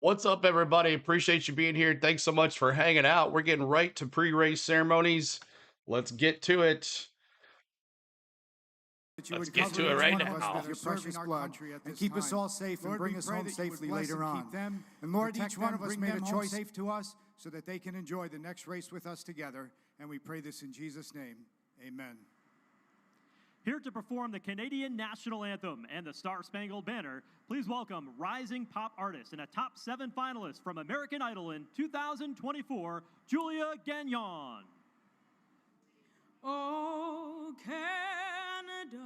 What's up, everybody? Appreciate you being here. Thanks so much for hanging out. We're getting right to pre-race ceremonies. Let's get to it. Let's get to it right now. With your precious blood, and keep us all safe and bring us home safely later on. And Lord, each one of us made a choice safe to us so that they can enjoy the next race with us together. And we pray this in Jesus' name. Amen. Here to perform the Canadian National Anthem and the Star-Spangled Banner, please welcome rising pop artist and a top 7 finalist from American Idol in 2024, Julia Gagnon. Oh, Canada,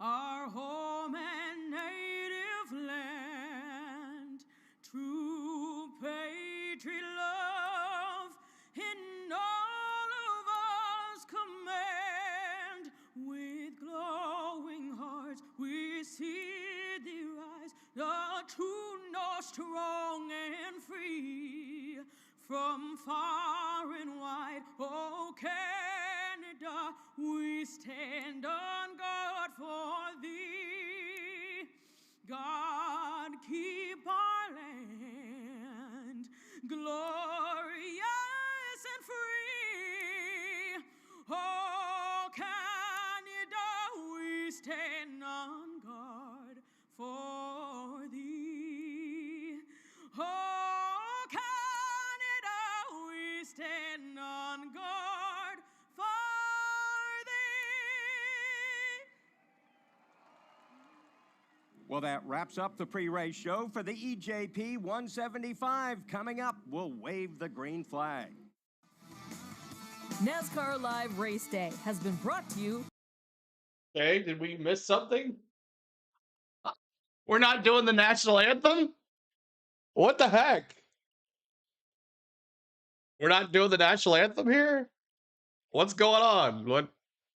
our home and native land, true patriot love in all of us command. With glowing hearts we see thee rise, the true north, strong and free. From far and wide, oh Canada, we stand on guard for thee. God, keep our land glorious and free. Oh Canada, we stand on guard for thee. Oh Canada, we stand on guard for thee. Well, that wraps up the pre-race show for the EJP 175. Coming up, we'll wave the green flag. NASCAR Live Race Day has been brought to you. Okay, did we miss something? We're not doing the national anthem? What the heck? We're not doing the national anthem here? What's going on?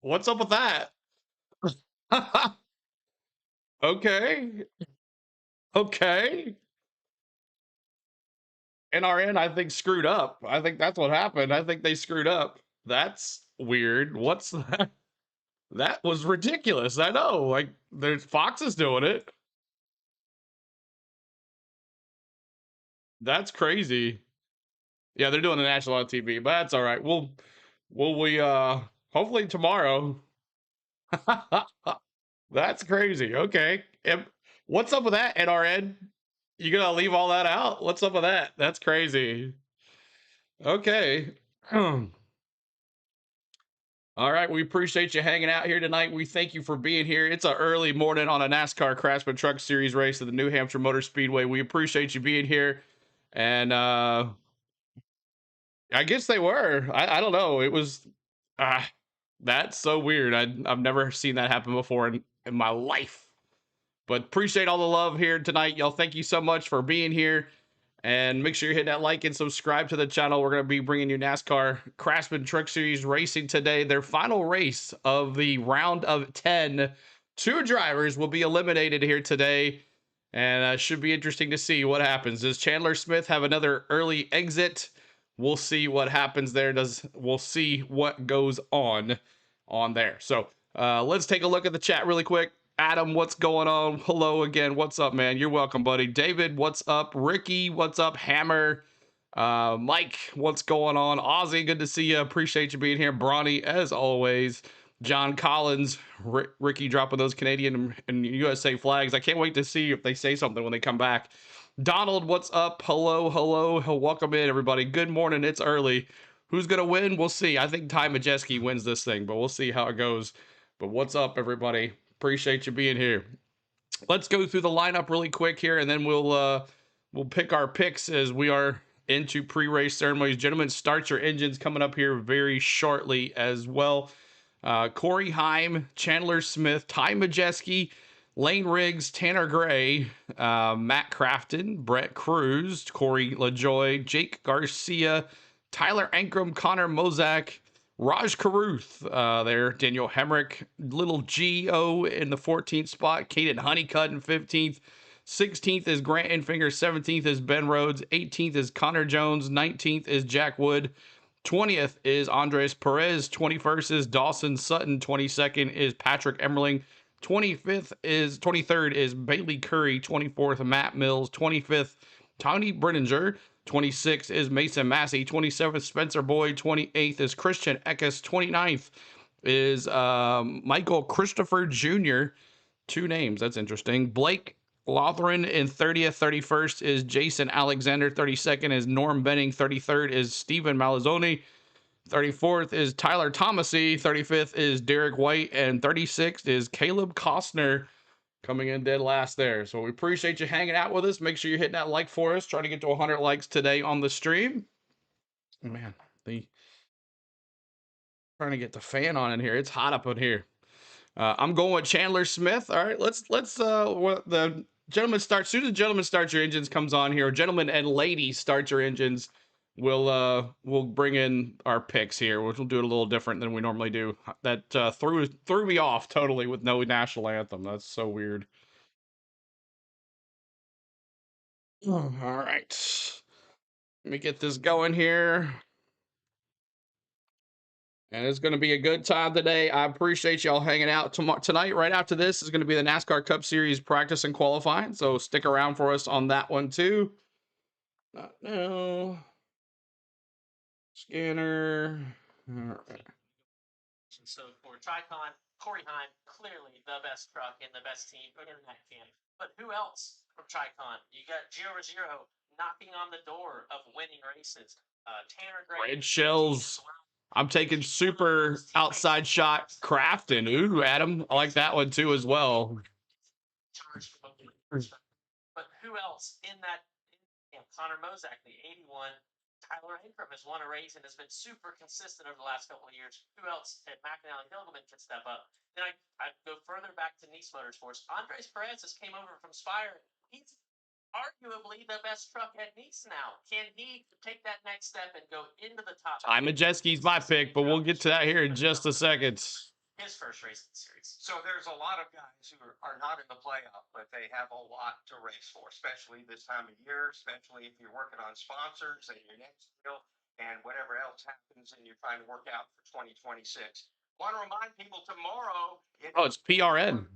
What's up with that? Okay. Okay. NRN, I think, screwed up. I think that's what happened. I think they screwed up. That's weird. What's that? That was ridiculous. I know. Like, there's Fox is doing it. That's crazy. Yeah, they're doing the national on TV, but that's all right. We hopefully tomorrow. That's crazy. Okay. What's up with that, NRN? You gonna leave all that out? What's up with that? That's crazy. Okay. All right, we appreciate you hanging out here tonight. We thank you for being here. It's an early morning on a NASCAR Craftsman Truck Series race at the New Hampshire Motor Speedway. We appreciate you being here. And I guess they were. I don't know. It was that's so weird. I've never seen that happen before in my life. But appreciate all the love here tonight. Y'all, thank you so much for being here. And make sure you hit that like and subscribe to the channel. We're going to be bringing you NASCAR Craftsman Truck Series racing today. Their final race of the round of 10. 2 drivers will be eliminated here today. And should be interesting to see what happens. Does Chandler Smith have another early exit? We'll see what happens there. We'll see what goes on there. So let's take a look at the chat really quick. Adam, what's going on? Hello again. What's up, man? You're welcome, buddy. David, what's up? Ricky, what's up? Hammer, Mike, what's going on? Ozzy, good to see you. Appreciate you being here. Bronny, as always. John Collins, Ricky dropping those Canadian and USA flags. I can't wait to see if they say something when they come back. Donald, what's up? Hello, hello. Welcome in, everybody. Good morning. It's early. Who's going to win? We'll see. I think Ty Majeski wins this thing, but we'll see how it goes. But what's up, everybody? Appreciate you being here. Let's go through the lineup really quick here, and then we'll pick our picks as we are into pre-race ceremonies. Gentlemen, start your engines coming up here very shortly as well. Corey Heim, Chandler Smith, Ty Majeski, Lane Riggs, Tanner Gray, Matt Crafton, Brett Cruz, Corey LaJoy, Jake Garcia, Tyler Ankrum, Connor Mozak, Raj Caruth there, Daniel Hemrick, Little G.O. in the 14th spot, Caden Honeycutt in 15th, 16th is Grant Enfinger, 17th is Ben Rhodes, 18th is Connor Jones, 19th is Jack Wood, 20th is Andres Perez, 21st is Dawson Sutton, 22nd is Patrick Emmerling, 23rd is Bailey Curry, 24th Matt Mills, 25th Tony Brenninger. 26 is Mason Massey. 27th, Spencer Boyd. 28th is Christian Eckes. 29th is Michael Christopher Jr. 2 names. That's interesting. Blake Lothran in 30th. 31st is Jason Alexander. 32nd is Norm Benning. 33rd is Stephen Malazzoni. 34th is Tyler Thomasy. 35th is Derek White. And 36th is Caleb Costner coming in dead last there. So we appreciate you hanging out with us. Make sure you're hitting that like for us. Try to get to 100 likes today on the stream. Man, trying to get the fan on in here. It's hot up in here. I'm going with Chandler Smith. All right, let's the gentleman start. Soon as the gentleman starts your engines comes on here. Gentlemen and ladies start your engines. We'll bring in our picks here, which we'll do it a little different than we normally do. That threw me off totally with no national anthem. That's so weird. All right, let me get this going here. And it's going to be a good time today. I appreciate y'all hanging out. Tonight, right after this, is going to be the NASCAR Cup Series practice and qualifying. So stick around for us on that one too. Not now. Scanner. All right. So for Tricon, Corey Heim, clearly the best truck and the best team in that camp. But who else from Tricon? You got Gio Ruggiero knocking on the door of winning races. Tanner Gray. Red Shells. I'm taking super outside shot Craftsman. Ooh, Adam. I like that one too as well. But who else in that camp? Connor Mozak, the 81. Tyler Ingram has won a race and has been super consistent over the last couple of years. Who else at McAnally Hildeman can step up? Then I go further back to Nice Motorsports. Andres Perez just came over from Spire. He's arguably the best truck at Nice now. Can he take that next step and go into the top? Ty Majeski's my pick, but we'll get to that here in just a second. His first race in the series. So there's a lot of guys who are not in the playoff, but they have a lot to race for, especially this time of year, especially if you're working on sponsors and your next deal and whatever else happens and you're trying to work out for 2026. Want to remind people tomorrow. It's PRN.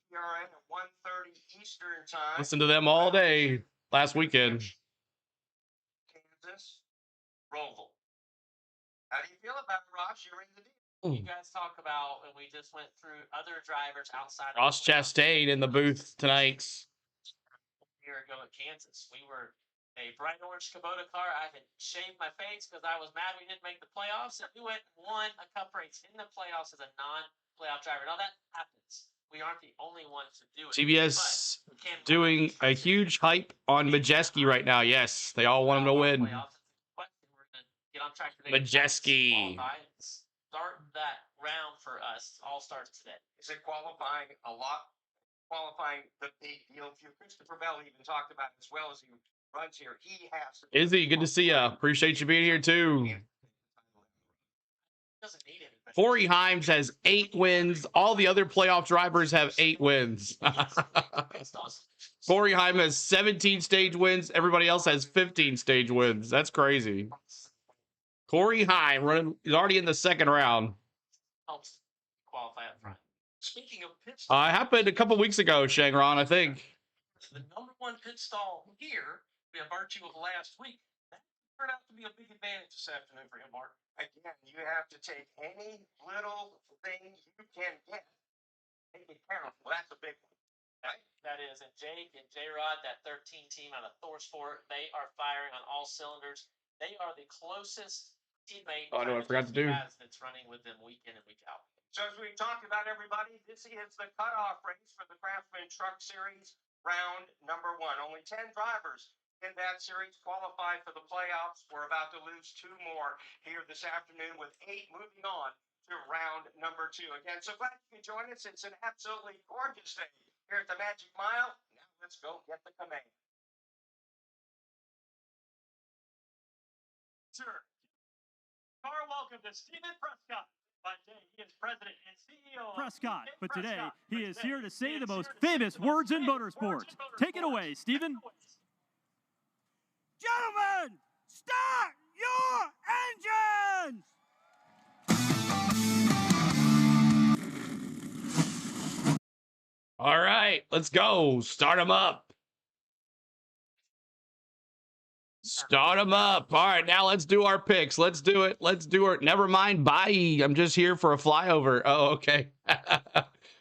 PRN at 1:30 Eastern time. Listen to them all day last weekend. Kansas, Roval. How do you feel about it, Ross? You're in the deal. You guys talk about, and we just went through other drivers outside. Ross Chastain in the booth tonight. A year ago at Kansas, we were a bright orange Kubota car. I had shaved my face because I was mad we didn't make the playoffs, and we went and won a cup race in the playoffs as a non-playoff driver. Now that happens. We aren't the only ones to do it. CBS doing a huge hype on Majeski right now. Yes, they all want him to win. Majeski. Start that round for us. All starts today. Is it qualifying a lot? Qualifying the big deal. Christopher Bell even talked about it as well as he runs here. He has to. Izzy, good to see you. Appreciate you being here too. Doesn't need anybody. Corey Himes has 8 wins. All the other playoff drivers have 8 wins. Corey Heim has 17 stage wins. Everybody else has 15 stage wins. That's crazy. Corey Heim is already in the second round. Helps qualify up front. Speaking of pit It happened a couple weeks ago, Shangron, I think. The #1 pit stall here, by virtue of last week, that turned out to be a big advantage this afternoon for him, Mark. Again, you have to take any little thing you can get. Make it count. Well, that's a big one. Right? That is. And Jake and J-Rod, that 13 team out of Thorsport, they are firing on all cylinders. They are the closest teammate. Oh, I know, I forgot to do. That's running with them week in and week out. So as we talked about, everybody, this is the cutoff race for the Craftsman Truck Series, round #1. Only 10 drivers in that series qualify for the playoffs. We're about to lose 2 more here this afternoon with 8 moving on to round #2. Again, so glad you can join us. It's an absolutely gorgeous day here at the Magic Mile. Now let's go get the command. Sir, car welcome to Stephen Prescott. By day, he is president and CEO of Prescott, but today he is here to say the most famous words in motorsports. Take it away, Stephen. Gentlemen, start your engines! All right, let's go. Start them up. Start them up. All right, now let's do our picks. Let's do it. Let's do it. Never mind. Bye. I'm just here for a flyover. Oh, okay.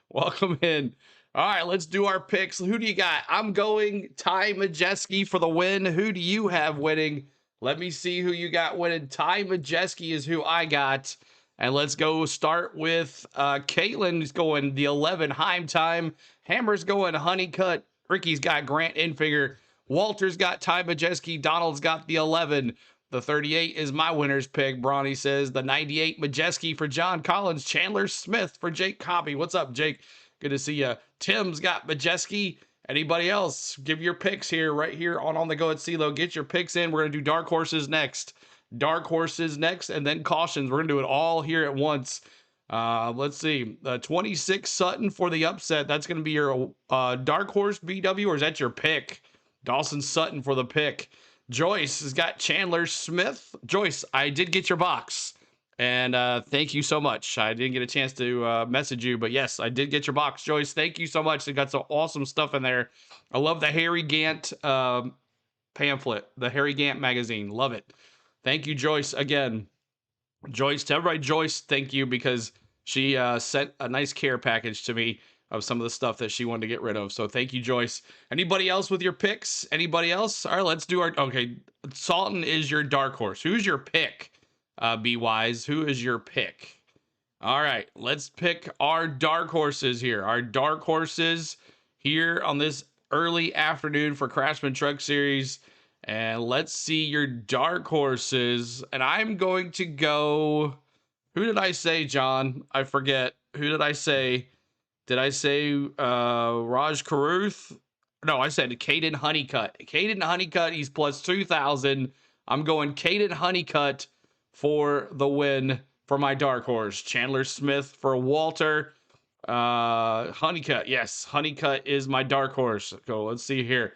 Welcome in. All right, let's do our picks. Who do you got? I'm going Ty Majeski for the win. Who do you have winning? Let me see who you got winning. Ty Majeski is who I got. And let's go start with Caitlin's going the 11 Heim time. Hammer's going Honeycutt. Ricky's got Grant Infigure. Walter's got Ty Majeski. Donald's got the 11. The 38 is my winner's pick. Bronny says the 98 Majeski for John Collins. Chandler Smith for Jake Copy. What's up, Jake? Good to see you. Tim's got Majeski. Anybody else? Give your picks here, right here on the Go at CeeLo. Get your picks in. We're going to do dark horses next. Dark horses next, and then cautions. We're going to do it all here at once. Let's see. 26 Sutton for the upset. That's going to be your dark horse BW, or is that your pick? Dawson Sutton for the pick. Joyce has got Chandler Smith. Joyce, I did get your box. And thank you so much. I didn't get a chance to message you, but yes, I did get your box, Joyce. Thank you so much. They got some awesome stuff in there. I love the Harry Gant pamphlet, the Harry Gant magazine. Love it. Thank you, Joyce, again. Joyce, to everybody, Joyce, thank you, because she sent a nice care package to me of some of the stuff that she wanted to get rid of. So thank you, Joyce. Anybody else with your picks? Anybody else? All right, let's do our... Okay, Salton is your dark horse. Who's your pick? Be Wise, who is your pick? All right, let's pick our dark horses here. Our dark horses here on this early afternoon for Craftsman Truck Series. And let's see your dark horses. And I'm going to go... Who did I say, John? I forget. Who did I say? Did I say Raj Karuth? No, I said Caden Honeycutt. Caden Honeycutt, he's plus 2,000. I'm going Caden Honeycutt for the win for my dark horse. Chandler Smith for Walter. Honeycutt, yes. Honeycutt is my dark horse. So let's see here.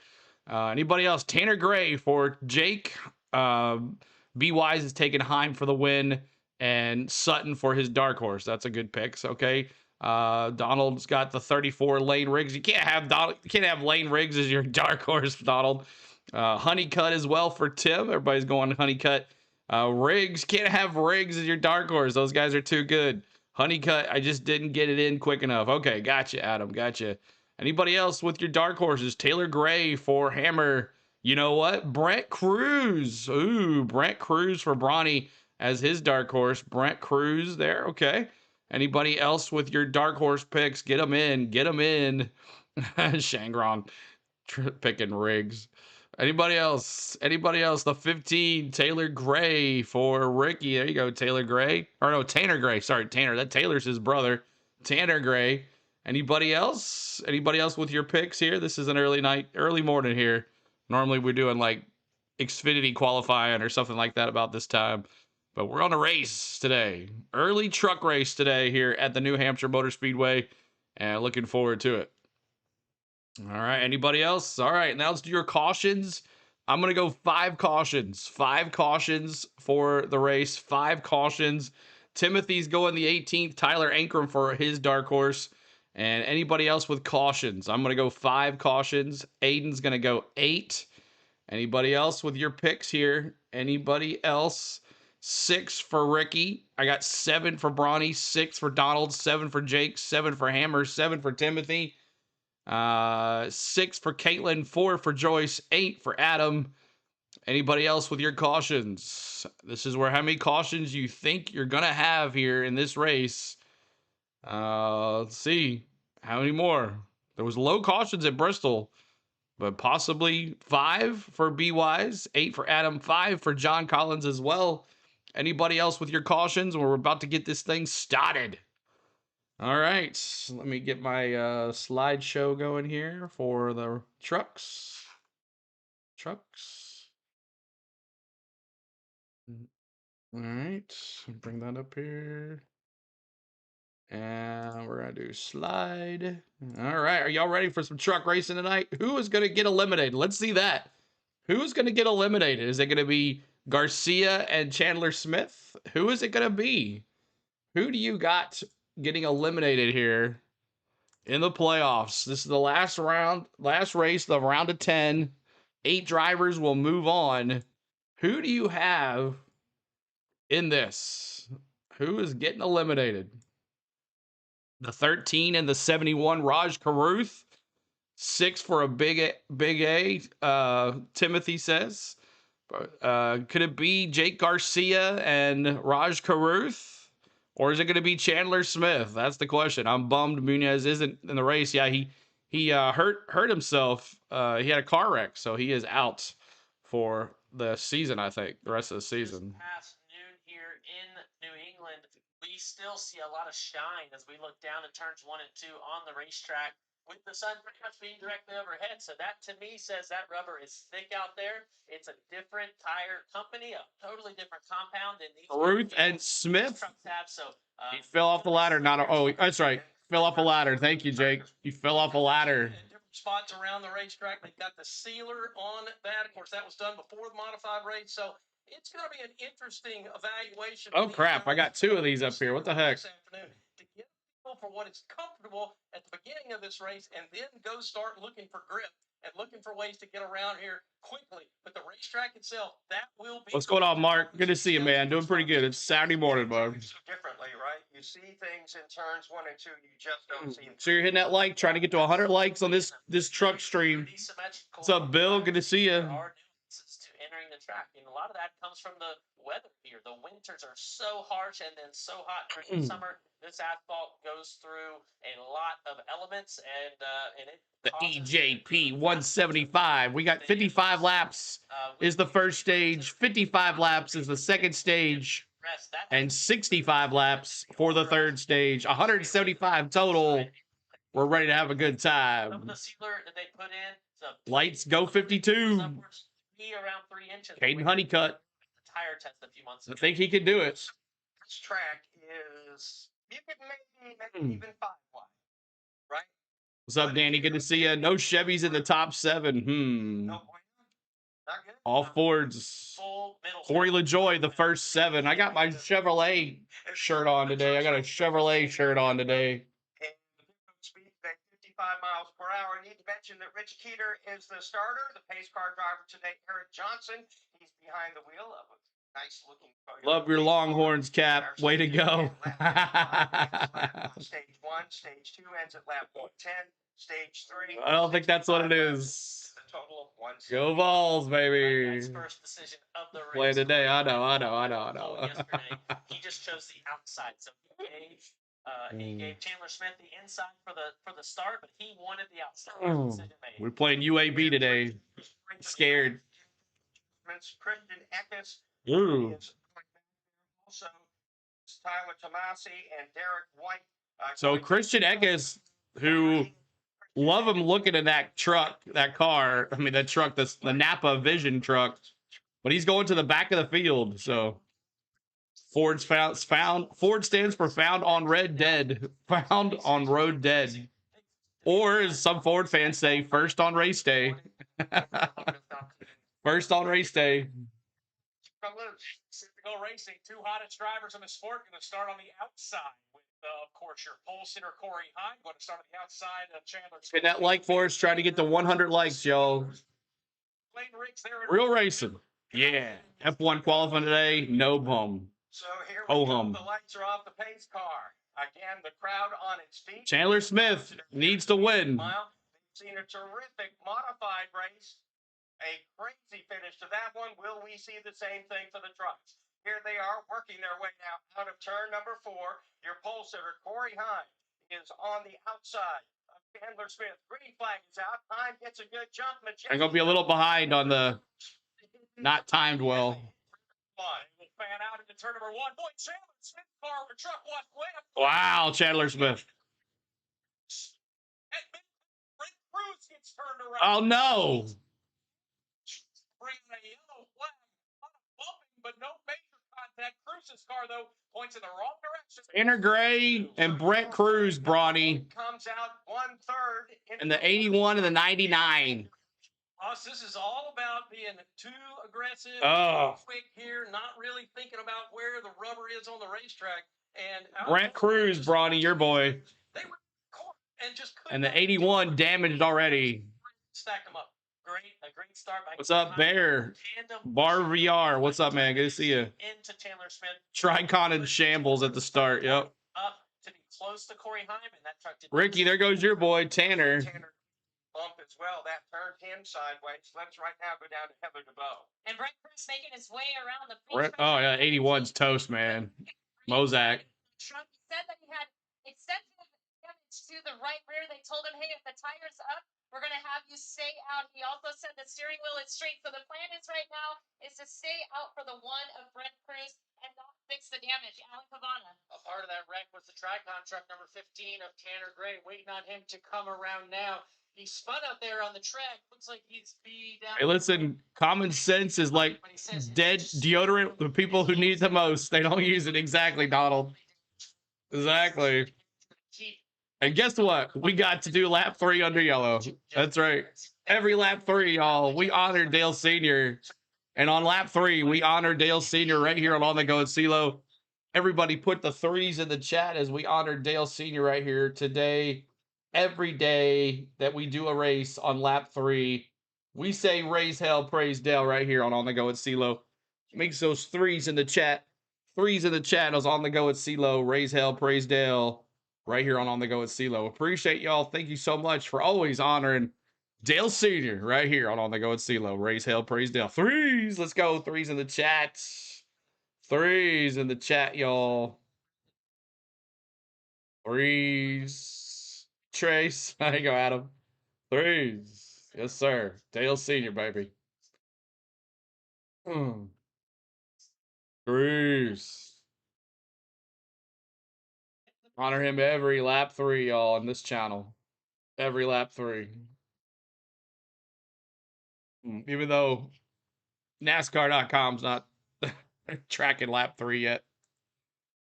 Anybody else? Tanner Gray for Jake. Be Wise is taking Heim for the win. And Sutton for his dark horse. That's a good pick. Okay. Donald's got the 34 Lane Riggs. You can't have Lane Riggs as your dark horse, Donald. Honeycutt as well for Tim. Everybody's going Honeycutt. Riggs, can't have Riggs as your dark horse. Those guys are too good. Honeycutt, I just didn't get it in quick enough. Okay, gotcha, Adam, gotcha. Anybody else with your dark horses? Taylor Gray for Hammer. You know what? Brent Cruz. Ooh, Brent Cruz for Bronny as his dark horse. Brent Cruz there, okay. Anybody else with your dark horse picks? Get them in. Get them in. Shangron picking Riggs. Anybody else? Anybody else? The 15, Taylor Gray for Ricky. There you go, Taylor Gray. Or no, Tanner Gray. Sorry, Tanner. That Taylor's his brother. Tanner Gray. Anybody else? Anybody else with your picks here? This is an early morning here. Normally we're doing like Xfinity qualifying or something like that about this time. But we're on a race today. Early truck race today here at the New Hampshire Motor Speedway. And looking forward to it. All right, anybody else? All right, now let's do your cautions. I'm going to go 5 cautions. 5 cautions for the race. 5 cautions. Timothy's going the 18th. Tyler Ankrum for his dark horse. And anybody else with cautions? I'm going to go 5 cautions. Aiden's going to go 8. Anybody else with your picks here? Anybody else? 6 for Ricky. I got 7 for Bronny. 6 for Donald. 7 for Jake. 7 for Hammer. 7 for Timothy. 6 for Caitlin, 4 for Joyce, 8 for Adam. Anybody else with your cautions? This is where how many cautions you think you're going to have here in this race. Let's see. How many more? There was low cautions at Bristol, but possibly 5 for Be Wise, 8 for Adam, 5 for John Collins as well. Anybody else with your cautions? We're about to get this thing started. All right, let me get my slideshow going here for the trucks. All right, bring that up here. And we're going to do slide. All right, are y'all ready for some truck racing tonight? Who is going to get eliminated? Let's see that. Who's going to get eliminated? Is it going to be Garcia and Chandler Smith? Who is it going to be? Who do you got getting eliminated here in the playoffs? This is the last round, last race, the round of 10. 8 drivers will move on. Who do you have in this? Who is getting eliminated? The 13 and the 71, Raj Caruth. 6 for a big A, Timothy says. Could it be Jake Garcia and Raj Caruth? Or is it going to be Chandler Smith? That's the question. I'm bummed Munoz isn't in the race. Yeah, he hurt himself. He had a car wreck, so he is out for the season, I think, the rest of the season. Past noon here in New England, we still see a lot of shine as we look down at turns 1 and 2 on the racetrack, with the sun pretty much being directly overhead. So that to me says that rubber is thick out there. It's a different tire company, a totally different compound than these Ruth and Smith. trucks have. So He fell off the ladder. That's right. Fell off a ladder. Thank you, Jake. You fell off a ladder. Different spots around the racetrack. They've got the sealer on that. Of course, that was done before the modified race. So it's going to be an interesting evaluation. Oh crap! I got 2 of these up here. What the heck? This afternoon to get people for what is comfortable at the beginning of this race, and then go start looking for grip and looking for ways to get around here quickly. But the racetrack itself, that will be. What's going on, Mark? Good to see you, man. Doing pretty good. It's Saturday morning, bud. Differently, right? You see things in turns 1 and 2, you just don't see them. So you're hitting that like, trying to get to 100 likes on this truck stream. What's up, Bill? Good to see you. There are nuances to entering the track, and a lot of that comes from the weather here. The winters are so harsh and then so hot during the summer. This asphalt goes through a lot of elements, and it. The EJP 175. We got 55 laps is the first stage, 55 laps is the second stage, and 65 laps for the third stage. 175 total. We're ready to have a good time. The sealer that they put in, Lights go 52. around 3 inches. Caden Honeycutt. The tire test a few months I ago. think he can do it. This track is, you could maybe even 5 wide, right? What's up, Danny? Good to see you. No Chevys in the top 7. No, not good. All Fords. Full middle. Corey LaJoy, the first 7. I got my Chevrolet shirt on today. I got a Chevrolet shirt on today. And the speed at 55 miles per hour. I need to mention that Rich Keeter is the starter. The pace car driver today, Eric Johnson. He's behind the wheel of a nice looking. Love your Longhorns, Cap. Way to go. Stage 1, stage 2 ends at lap 110. Stage 3. I don't think that's what it is. A total of 1. Go Vols, baby. That's first decision of the race. Play today. I know. Yesterday, he just chose the outside, so he gave Chandler Smith the inside for the start, but he wanted the outside. Decision made. We're playing UAB today. Scared. Christian Eckes. Ooh. Also, Tyler Tomasi and Derek White. So Christian Eckes, who love him looking at that truck, that car. I mean, that truck, the Napa Vision truck. But he's going to the back of the field. So Ford stands for found on Red Dead. Found on Road Dead. Or as some Ford fans say, first on race day. First on race day. Typical racing, 2 hottest drivers in the sport going to start on the outside with, of course, your pole sitter Corey Hine going to start on the outside of Chandler. Hit that like for us. Try to get to 100 likes, y'all. Real racing. Yeah. F1 qualifying today. No bum. So here we Ho go. hum. The lights are off the pace car. Again, the crowd on its feet. Chandler Smith needs to win. Mile. They've seen a terrific modified race. A crazy finish to that one. Will we see the same thing for the trucks? Here they are working their way now out of turn number 4. Your pole sitter, Corey Hine, is on the outside of Chandler Smith. Green flag is out. Hine gets a good jump. I'm going to be a little behind on the not timed well. Will fan out into turn number 1. Boy, Chandler Smith car with truck left. Wow, Chandler Smith. And Brent Cruz gets turned around. Oh, no. Bringing a yellow flag. Not a bumping, but no major contact. Cruz's car, though, points in the wrong direction. Tanner Gray and Brett Cruz, Brawny. Comes out 1/3. And the 81 and the 99. Us, this is all about being too aggressive, quick here, not really thinking about where the rubber is on the racetrack. And Brent Cruz, Brawny, your boy. They were caught and just couldn't. And the 81 damaged already. Stack them up. Gray a great start by What's up, Bear? Bar VR. What's up, man? Good to see you. Into Chandler Smith. Tricon in shambles at the start. Yep. Up to be close to Corey Hyman. That truck did Ricky, there goes your boy, Tanner. Tanner bump as well. That turned him sideways. Let's right now go down to Heather DeBow. And Brent Cruz making his way around the Oh, yeah, 81's toast, man. Mozak. Truck said that he had extensive damage to the right rear. They told him, hey, if the tire's up, we're going to have you stay out. He also said the steering wheel is straight. So the plan is right now is to stay out for the one of Brent Cruz and not fix the damage. Alan Pavana. A part of that wreck was the Tricon truck number 15 of Tanner Gray, waiting on him to come around now. He spun out there on the track. Looks like he's down. Hey, listen, common sense is like dead deodorant. The people who need it the most, they don't use it. Exactly, Donald. Exactly. And guess what? We got to do lap 3 under yellow. That's right. Every lap 3, y'all, we honored Dale Sr. And on lap 3, we honored Dale Sr. right here on the Go at CeeLo. Everybody put the 3s in the chat as we honored Dale Sr. right here today. Every day that we do a race on lap 3, we say raise hell, praise Dale right here on the Go at CeeLo. Makes those 3s in the chat. 3s in the chat is on the Go at CeeLo. Raise hell, praise Dale right here on the Go at CeeLo. Appreciate y'all. Thank you so much for always honoring Dale Sr. right here on the Go at CeeLo. Raise hell, praise Dale. 3s. Let's go. 3s in the chat. 3s in the chat, y'all. 3s. Trace. There you go, Adam. 3s. Yes, sir. Dale Sr., baby. 3s. Honor him every lap 3, y'all, on this channel. Every lap 3. Even though NASCAR.com's not tracking lap 3 yet.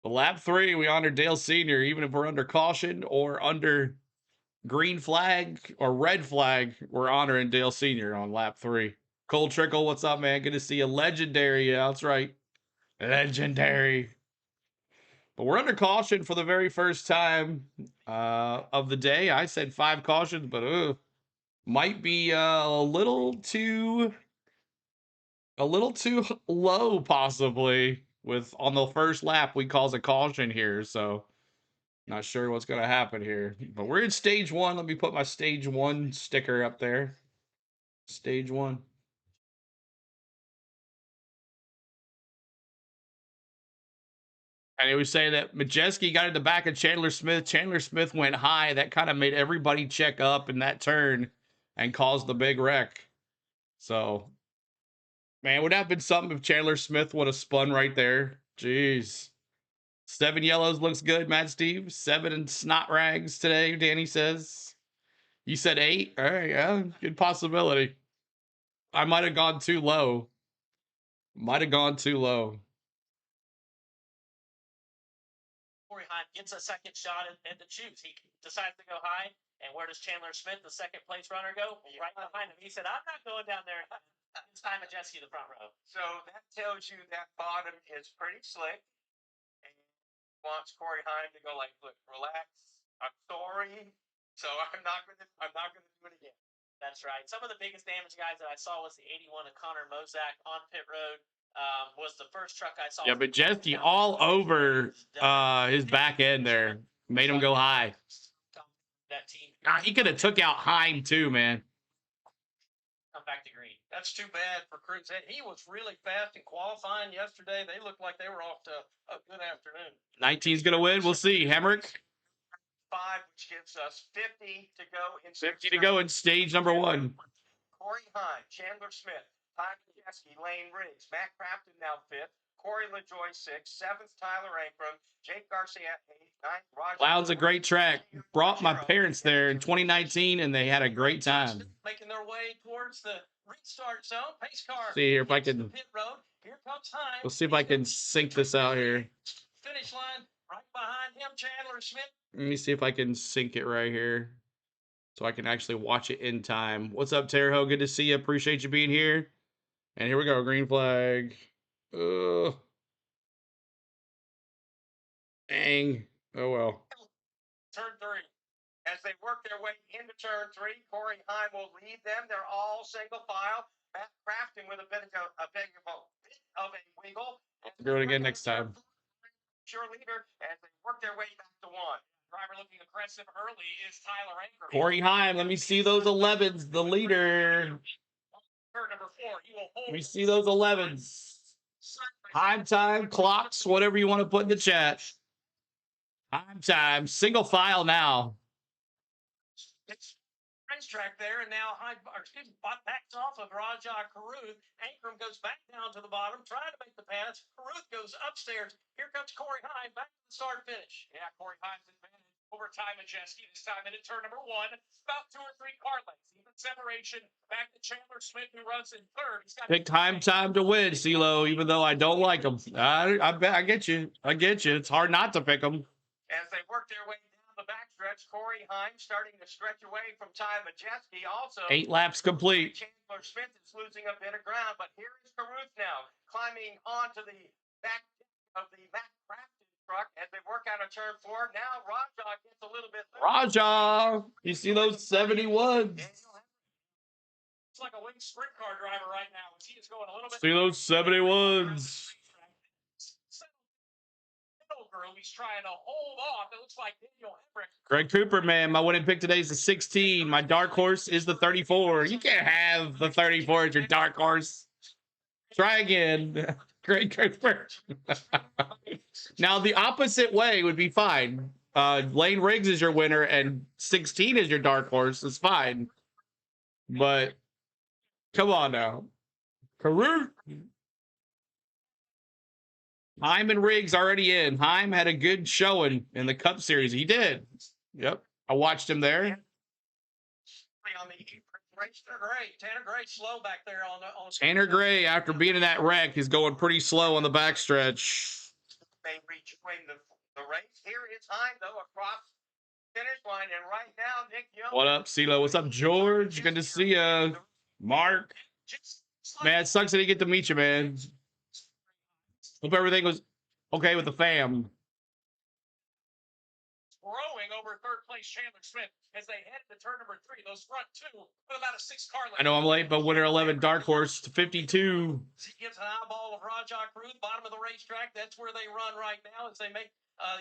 But lap 3, we honor Dale Sr., even if we're under caution or under green flag or red flag, we're honoring Dale Sr. on lap 3. Cole Trickle, what's up, man? Good to see you. Legendary, yeah, that's right. Legendary. But we're under caution for the very first time of the day. I said 5 cautions, but might be a little too low, possibly. With on the first lap, we cause a caution here, so not sure what's going to happen here. But we're in stage 1. Let me put my stage 1 sticker up there. Stage 1. And it was saying that Majeski got in the back of Chandler Smith. Chandler Smith went high. That kind of made everybody check up in that turn and caused the big wreck. So, man, would that have been something if Chandler Smith would have spun right there? Jeez. 7 yellows looks good, Matt Steve. 7 and snot rags today, Danny says. You said 8? All right, yeah, good possibility. I might have gone too low. Might have gone too low. Corey Hyman gets a second shot at the choose. He decides to go high. And where does Chandler Smith, the second place runner, go? Right behind him. He said, I'm not going down there. It's time Majeski, the front row. So that tells you that bottom is pretty slick. And wants Corey Hyman to go like, look, relax. I'm sorry. So I'm not gonna do it again. That's right. Some of the biggest damage, guys, that I saw was the 81 of Connor Mozak on pit road. Was the first truck I saw. Yeah, but Majeski all over his back end there. Made him go high. That team. He could have took out Heim too, man. Come back to green. That's too bad for Cruz. He was really fast in qualifying yesterday. They looked like they were off to a good afternoon. 19's going to win. We'll see. Hemrick. 5, which gives us 50 to go in 50 to go in stage number 1. Corey Hyman, Chandler Smith, Todd Majeski, Lane Riggs, Matt Crafton now 5th, Corey LaJoy 6th, 7th Tyler Ankrum, Jake Garcia 8th, 9th Roger. Loud's a great track. Brought my parents there in 2019, and they had a great time. Making their way towards the restart zone. Pace car. See here if I can. Pit road. Here comes Hyman. We'll see if I can sync this out here. Finish line right behind him, Chandler Smith. Let me see if I can sync it right here, so I can actually watch it in time. What's up, Terho? Good to see you. Appreciate you being here. And here we go. Green flag. Dang. Oh, well. Turn 3. As as they work their way into turn 3. Corey Heim will lead them. They're all single file. Matt Craftsman with a bit of a wiggle. Do it again next time. Sure leader as they work their way back to 1. Driver looking aggressive early is Tyler Ankrum. Corey Heim, let me see those 11s. The leader. Turn number 4. He will hold. Let me see those 11s. Time, clocks, whatever you want to put in the chat. Time, single file now. It's racetrack there, and now backs off of Raja Caruth. Ankrum goes back down to the bottom, trying to make the pass. Caruth goes upstairs. Here comes Corey Heim back to the start finish. Yeah, Corey Heim's advantage over Ty Majeski this time into turn number 1. About 2 or 3 car lengths. Even separation back to Chandler Smith, who runs in 3rd. He's got Pick time to win, CeeLo, even though I don't like them. I get you. I get you. It's hard not to pick them. As they work their way down the backstretch, Corey Heim starting to stretch away from Ty Majeski. Also, 8 laps complete. Chandler Smith is losing a bit of ground, but here is Caruth now climbing onto the back of the Matt Craftsman truck as they work out of turn 4. Now Raja gets a little bit. Raja, you see those 71s? It's like a wing sprint car driver right now. He is going a little bit. See those 71s? He's trying to hold off. It looks like Daniel Hemrick. Greg Cooper, man, my winning pick today is the 16. My dark horse is the 34. You can't have the 34 as your dark horse. Try again. Greg Cooper. Now, the opposite way would be fine. Lane Riggs is your winner and 16 is your dark horse. It's fine. But come on now. Caruth. Heim and Riggs already in. Heim had a good showing in the Cup Series. He did. Yep. I watched him there. On the race, Tanner Gray slow back there on the Tanner Gray, after being in that wreck, is going pretty slow on the backstretch. May rejoin the race. Here is Heim, though, across the finish line. And right now, Nick Young. What up, CeeLo? What's up, George? Good to see ya. Mark. Man, it sucks that he get to meet you, man. Hope everything was okay with the fam. Growing over 3rd place Chandler Smith as they head to turn number 3. Those front 2 with about a 6 car length. I know I'm late, but winner 11 dark horse to 52. He gets an eyeball of Raja Caruth, bottom of the racetrack. That's where they run right now as they make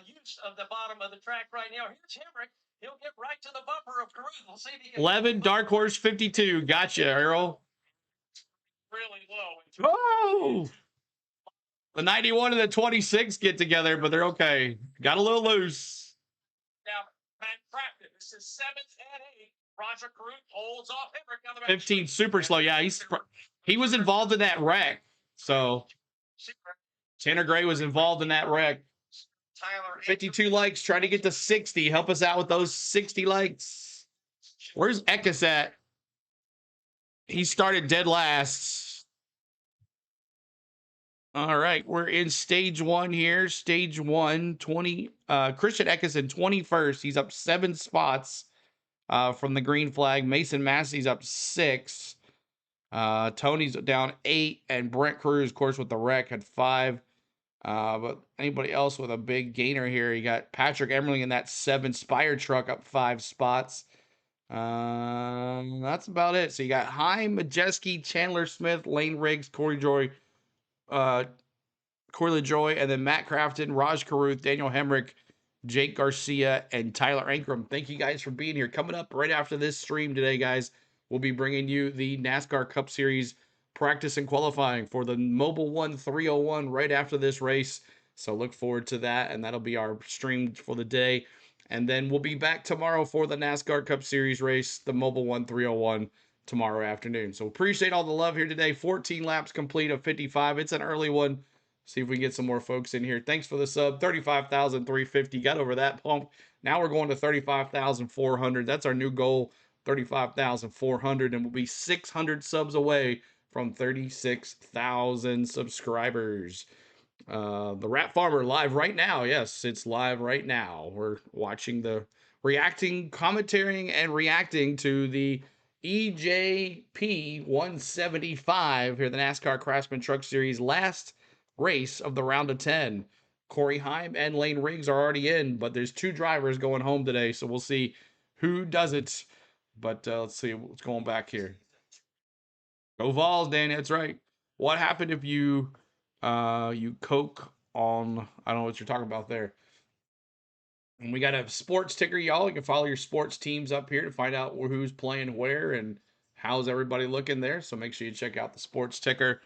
use of the bottom of the track right now. Here's Hemrick. He'll get right to the bumper of Caruth. We'll see if he 11 dark horse 52. Gotcha, Earl. Really low. Oh! The 91 and the 26 get together, but they're okay. Got a little loose. Now, Matt Craftsman, this is 7th and 8th. Roger Caruth holds off Hemrick on the back. 15 super slow. Yeah, he was involved in that wreck. So Tanner Gray was involved in that wreck. 52 likes, trying to get to 60. Help us out with those 60 likes. Where's Eckes at? He started dead last. All right, we're in stage 1 here. Stage 1, 20. Christian Eckes in 21st. He's up 7 spots from the green flag. Mason Massey's up 6. Tony's down 8. And Brent Cruz, of course, with the wreck, had 5. But anybody else with a big gainer here? You got Patrick Emerling in that 7 Spire truck up 5 spots. That's about it. So you got Heim, Majeski, Chandler Smith, Lane Riggs, Corey LaJoy, and then Matt Crafton, Raj Caruth, Daniel Hemrick, Jake Garcia, and Tyler Ankrum. Thank you guys for being here. Coming up right after this stream today, guys, we'll be bringing you the NASCAR Cup Series practice and qualifying for the Mobile One 301 right after this race. So look forward to that, and that'll be our stream for the day. And then we'll be back tomorrow for the NASCAR Cup Series race, the Mobile One 301, tomorrow afternoon. So appreciate all the love here today. 14 laps complete of 55. It's an early one. See if we can get some more folks in here. Thanks for the sub. 35,350. Got over that pump. Now we're going to 35,400. That's our new goal, 35,400. And we'll be 600 subs away from 36,000 subscribers. The Rat Farmer live right now. Yes, it's live right now. We're watching the commentating and reacting to the EJP 175 here, the NASCAR Craftsman Truck Series last race of the round of 10. Corey Heim and Lane Riggs are already in, but there's 2 drivers going home today, so we'll see Who doesn't? But let's see what's going back here. Go Vols, Danny. That's right. What happened if you you coke on? I don't know what you're talking about there. And we got a sports ticker, y'all. You can follow your sports teams up here to find out who's playing where and how's everybody looking there. So make sure you check out the sports ticker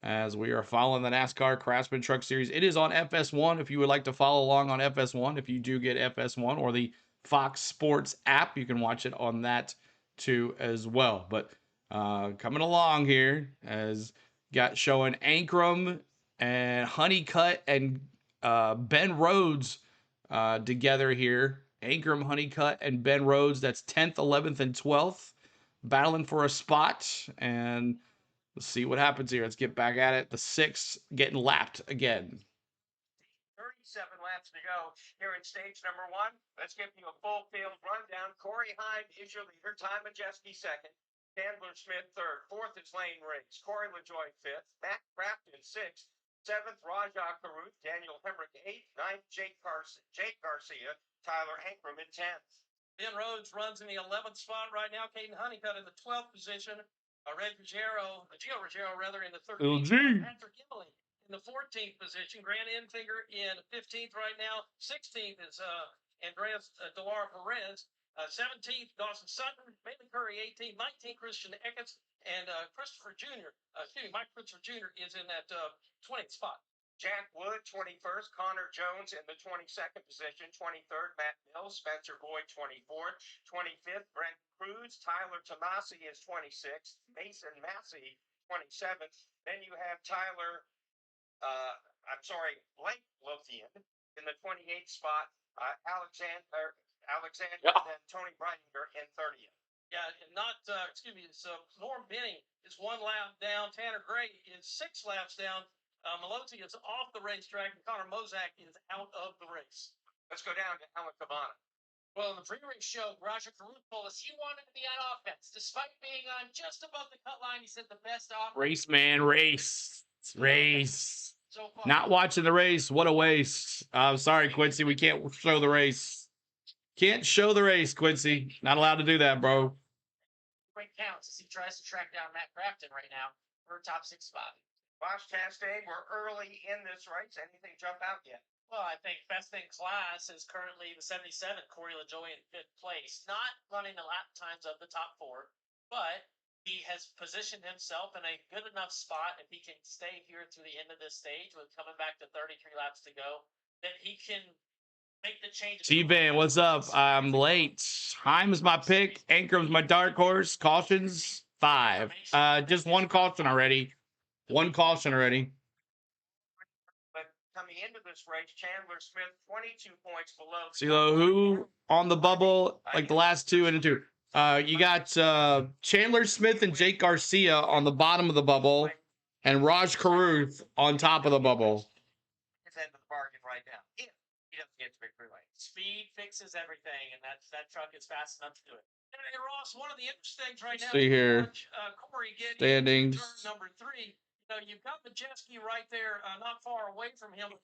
as we are following the NASCAR Craftsman Truck Series. It is on FS1 if you would like to follow along on FS1. If you do get FS1 or the Fox Sports app, you can watch it on that too as well. But coming along here as got showing Ankrum and Honeycutt and Ben Rhodes together here. Ankrum, Honeycutt, and Ben Rhodes. That's 10th, 11th, and 12th. Battling for a spot. And let's see what happens here. Let's get back at it. The 6 getting lapped again. 37 laps to go here in stage number 1. Let's give you a full field rundown. Corey Heim is your leader. Ty Majeski second. Chandler Smith third. Fourth is Lane Riggs. Corey LaJoy fifth. Matt Crafton sixth. 7th, Rajah Caruth, Daniel Hemrick 8th, 9th, Jake Garcia, Tyler Ankrum in 10th. Ben Rhodes runs in the 11th spot right now. Caden Honeycutt in the 12th position. Gio Ruggiero rather in the 13th. LG. Patrick Emily in the 14th position. Grant Enfinger in 15th right now. 16th is Andreas Delara Perez. 17th, Dawson Sutton. Mason Curry 18th. 19th, Christian Eckes. And Christopher Jr., Mike Christopher Jr. is in that 20th spot. Jack Wood, 21st. Connor Jones in the 22nd position. 23rd, Matt Mills. Spencer Boyd, 24th. 25th, Brent Cruz. Tyler Tomasi is 26th. Mason Massey, 27th. Then you have Blake Lothian in the 28th spot. Alexander, and Tony Breininger in 30th. Yeah, and so Norm Benning is 1 lap down. Tanner Gray is 6 laps down. Maloti is off the racetrack, and Connor Mozak is out of the race. Let's go down to Alan Cabana. Well, in the pre-race show, Rajah Caruth told us he wanted to be on offense. Despite being on just above the cut line, he said the best offense. Race, man, race. Race. So far. Not watching the race. What a waste. I'm sorry, Quincy. We can't show the race. Can't show the race, Quincy. Not allowed to do that, bro. Great counts as he tries to track down Matt Crafton right now for a top 6 spot. Bosch Chastain, we're early in this race. Anything jump out yet? Well, I think best in class is currently the 77, Corey LaJoy in 5th place. Not running the lap times of the top 4, but he has positioned himself in a good enough spot if he can stay here through the end of this stage with coming back to 33 laps to go, that he can make the changes. T-Van, what's up? I'm late. Heim's my pick. Ankrum's my dark horse. Cautions, 5. Just 1 caution already. 1 caution already. But coming into this race, Chandler Smith, 22 points below. CeeLo, who on the bubble, like the last 2 and 2? You got Chandler Smith and Jake Garcia on the bottom of the bubble, and Raj Caruth on top of the bubble. His end of the bargain right now. If he doesn't get to victory lane. Speed fixes everything, and that truck is fast enough to do it. And Ross, one of the interesting things right now. See here. Corey get standings. Turn number 3. So you've got Majeski right there, not far away from him.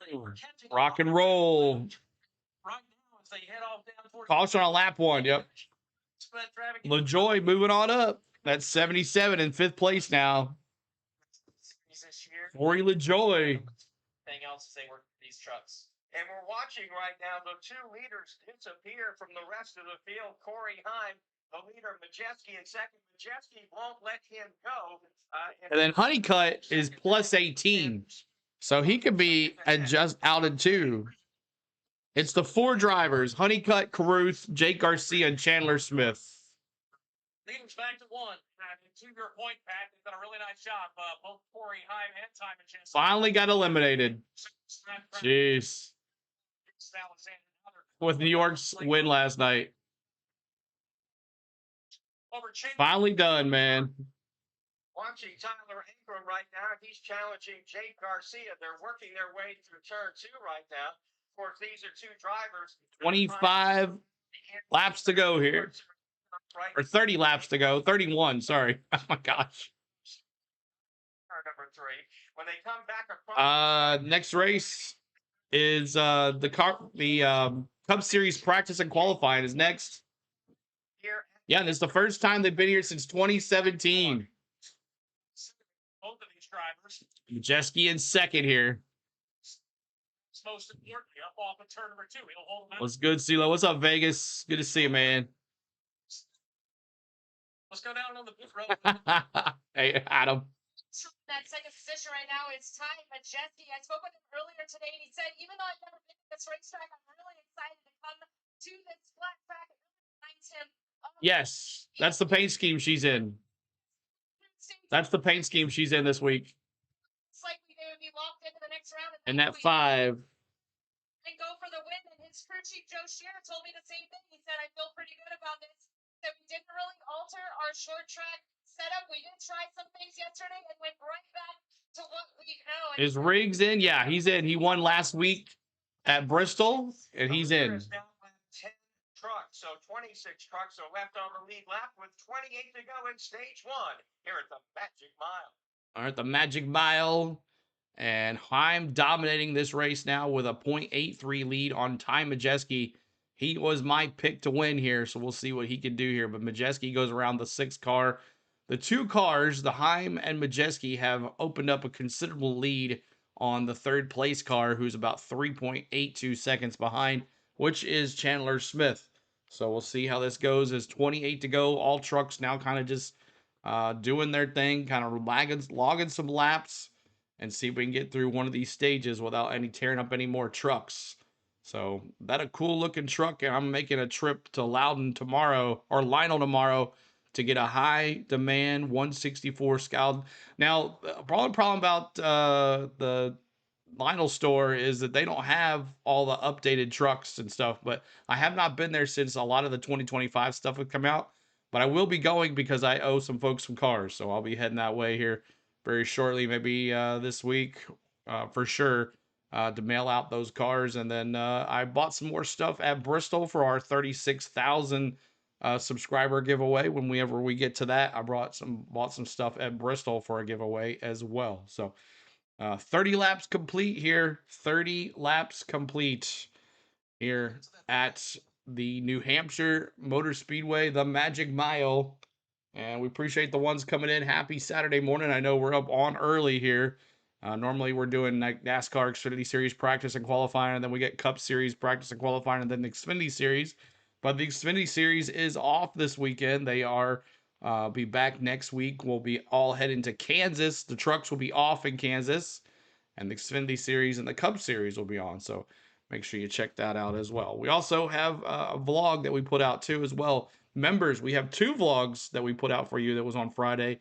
Rock and roll. Right now, as they head off down towards. Caution on lap 1. Yep. LaJoy moving on up. That's 77 in 5th place now. Corey LaJoy. Thing else as they work these trucks. And we're watching right now the 2 leaders disappear from the rest of the field. Corey Heim, the leader, Majeski in second. Majeski won't let him go. And then Honeycutt is plus 18. So he could be outed too. It's the 4 drivers: Honeycutt, Caruth, Jake Garcia, and Chandler Smith. Leaders back to 1. To your point, Pat, they've done a really nice job. Both Corey Heim and Ty Majeski. Finally got eliminated. Jeez. With New York's win last night. Finally done, man. Watching Tyler Ankrum right now. He's challenging Jake Garcia. They're working their way through turn 2 right now. Of course, these are 2 drivers. 25 laps to go here. Or 30 laps to go. 31, sorry. Oh, my gosh. Number 3. When they come back across... Next race is the Cup Series practice and qualifying is next. Yeah, and it's the first time they've been here since 2017. Both of these drivers. Majeski in second here. Most importantly, up off of turn number 2. He'll hold them out. What's good, CeeLo? What's up, Vegas? Good to see you, man. Let's go down on the pit road. Hey, Adam. That second position right now is Ty Majeski. I spoke with him earlier today, and he said, even though I've never been to this racetrack, I'm really excited to come to this flat track. It really reminds him of Yes, that's the paint scheme she's in. That's the paint scheme she's in this week. It's like they would be locked into the next round. And that 5. And go for the win. And his crew chief, Joe Shearer, told me the same thing. He said, I feel pretty good about this. So we didn't really alter our short track setup. We did try some things yesterday and went right back to what we know. And Is Riggs in? Yeah, he's in. He won last week at Bristol, and he's in. Now with 10 trucks, so 26 trucks are left on the lead lap with 28 to go in stage 1 here at the Magic Mile. All right, the Magic Mile. And Heim dominating this race now with a 0.83 lead on Ty Majeski. He was my pick to win here, so we'll see what he can do here. But Majeski goes around the 6th car. The 2 cars, the Heim and Majeski, have opened up a considerable lead on the 3rd place car, who's about 3.82 seconds behind, which is Chandler Smith. So we'll see how this goes. There's 28 to go. All trucks now kind of just doing their thing, kind of logging some laps, and see if we can get through one of these stages without tearing up any more trucks. So that a cool looking truck, and I'm making a trip to Louden tomorrow, or Lionel tomorrow, to get a high demand 164 Scout. Now, the problem about the Lionel store is that they don't have all the updated trucks and stuff, but I have not been there since a lot of the 2025 stuff have come out. But I will be going because I owe some folks some cars, so I'll be heading that way here very shortly, maybe this week for sure, to mail out those cars. And then I bought some more stuff at Bristol for our 36,000 subscriber giveaway. Whenever we get to that, I bought some stuff at Bristol for a giveaway as well. So 30 laps complete here. 30 laps complete here at the New Hampshire Motor Speedway, the Magic Mile. And we appreciate the ones coming in. Happy Saturday morning. I know we're up on early here. Normally we're doing like NASCAR Xfinity Series practice and qualifying, and then we get Cup Series practice and qualifying, and then the Xfinity Series. But the Xfinity Series is off this weekend. They are be back next week. We'll be all heading to Kansas. The trucks will be off in Kansas, and the Xfinity Series and the Cup Series will be on. So make sure you check that out as well. We also have a vlog that we put out too as well. Members, we have 2 vlogs that we put out for you that was on Friday,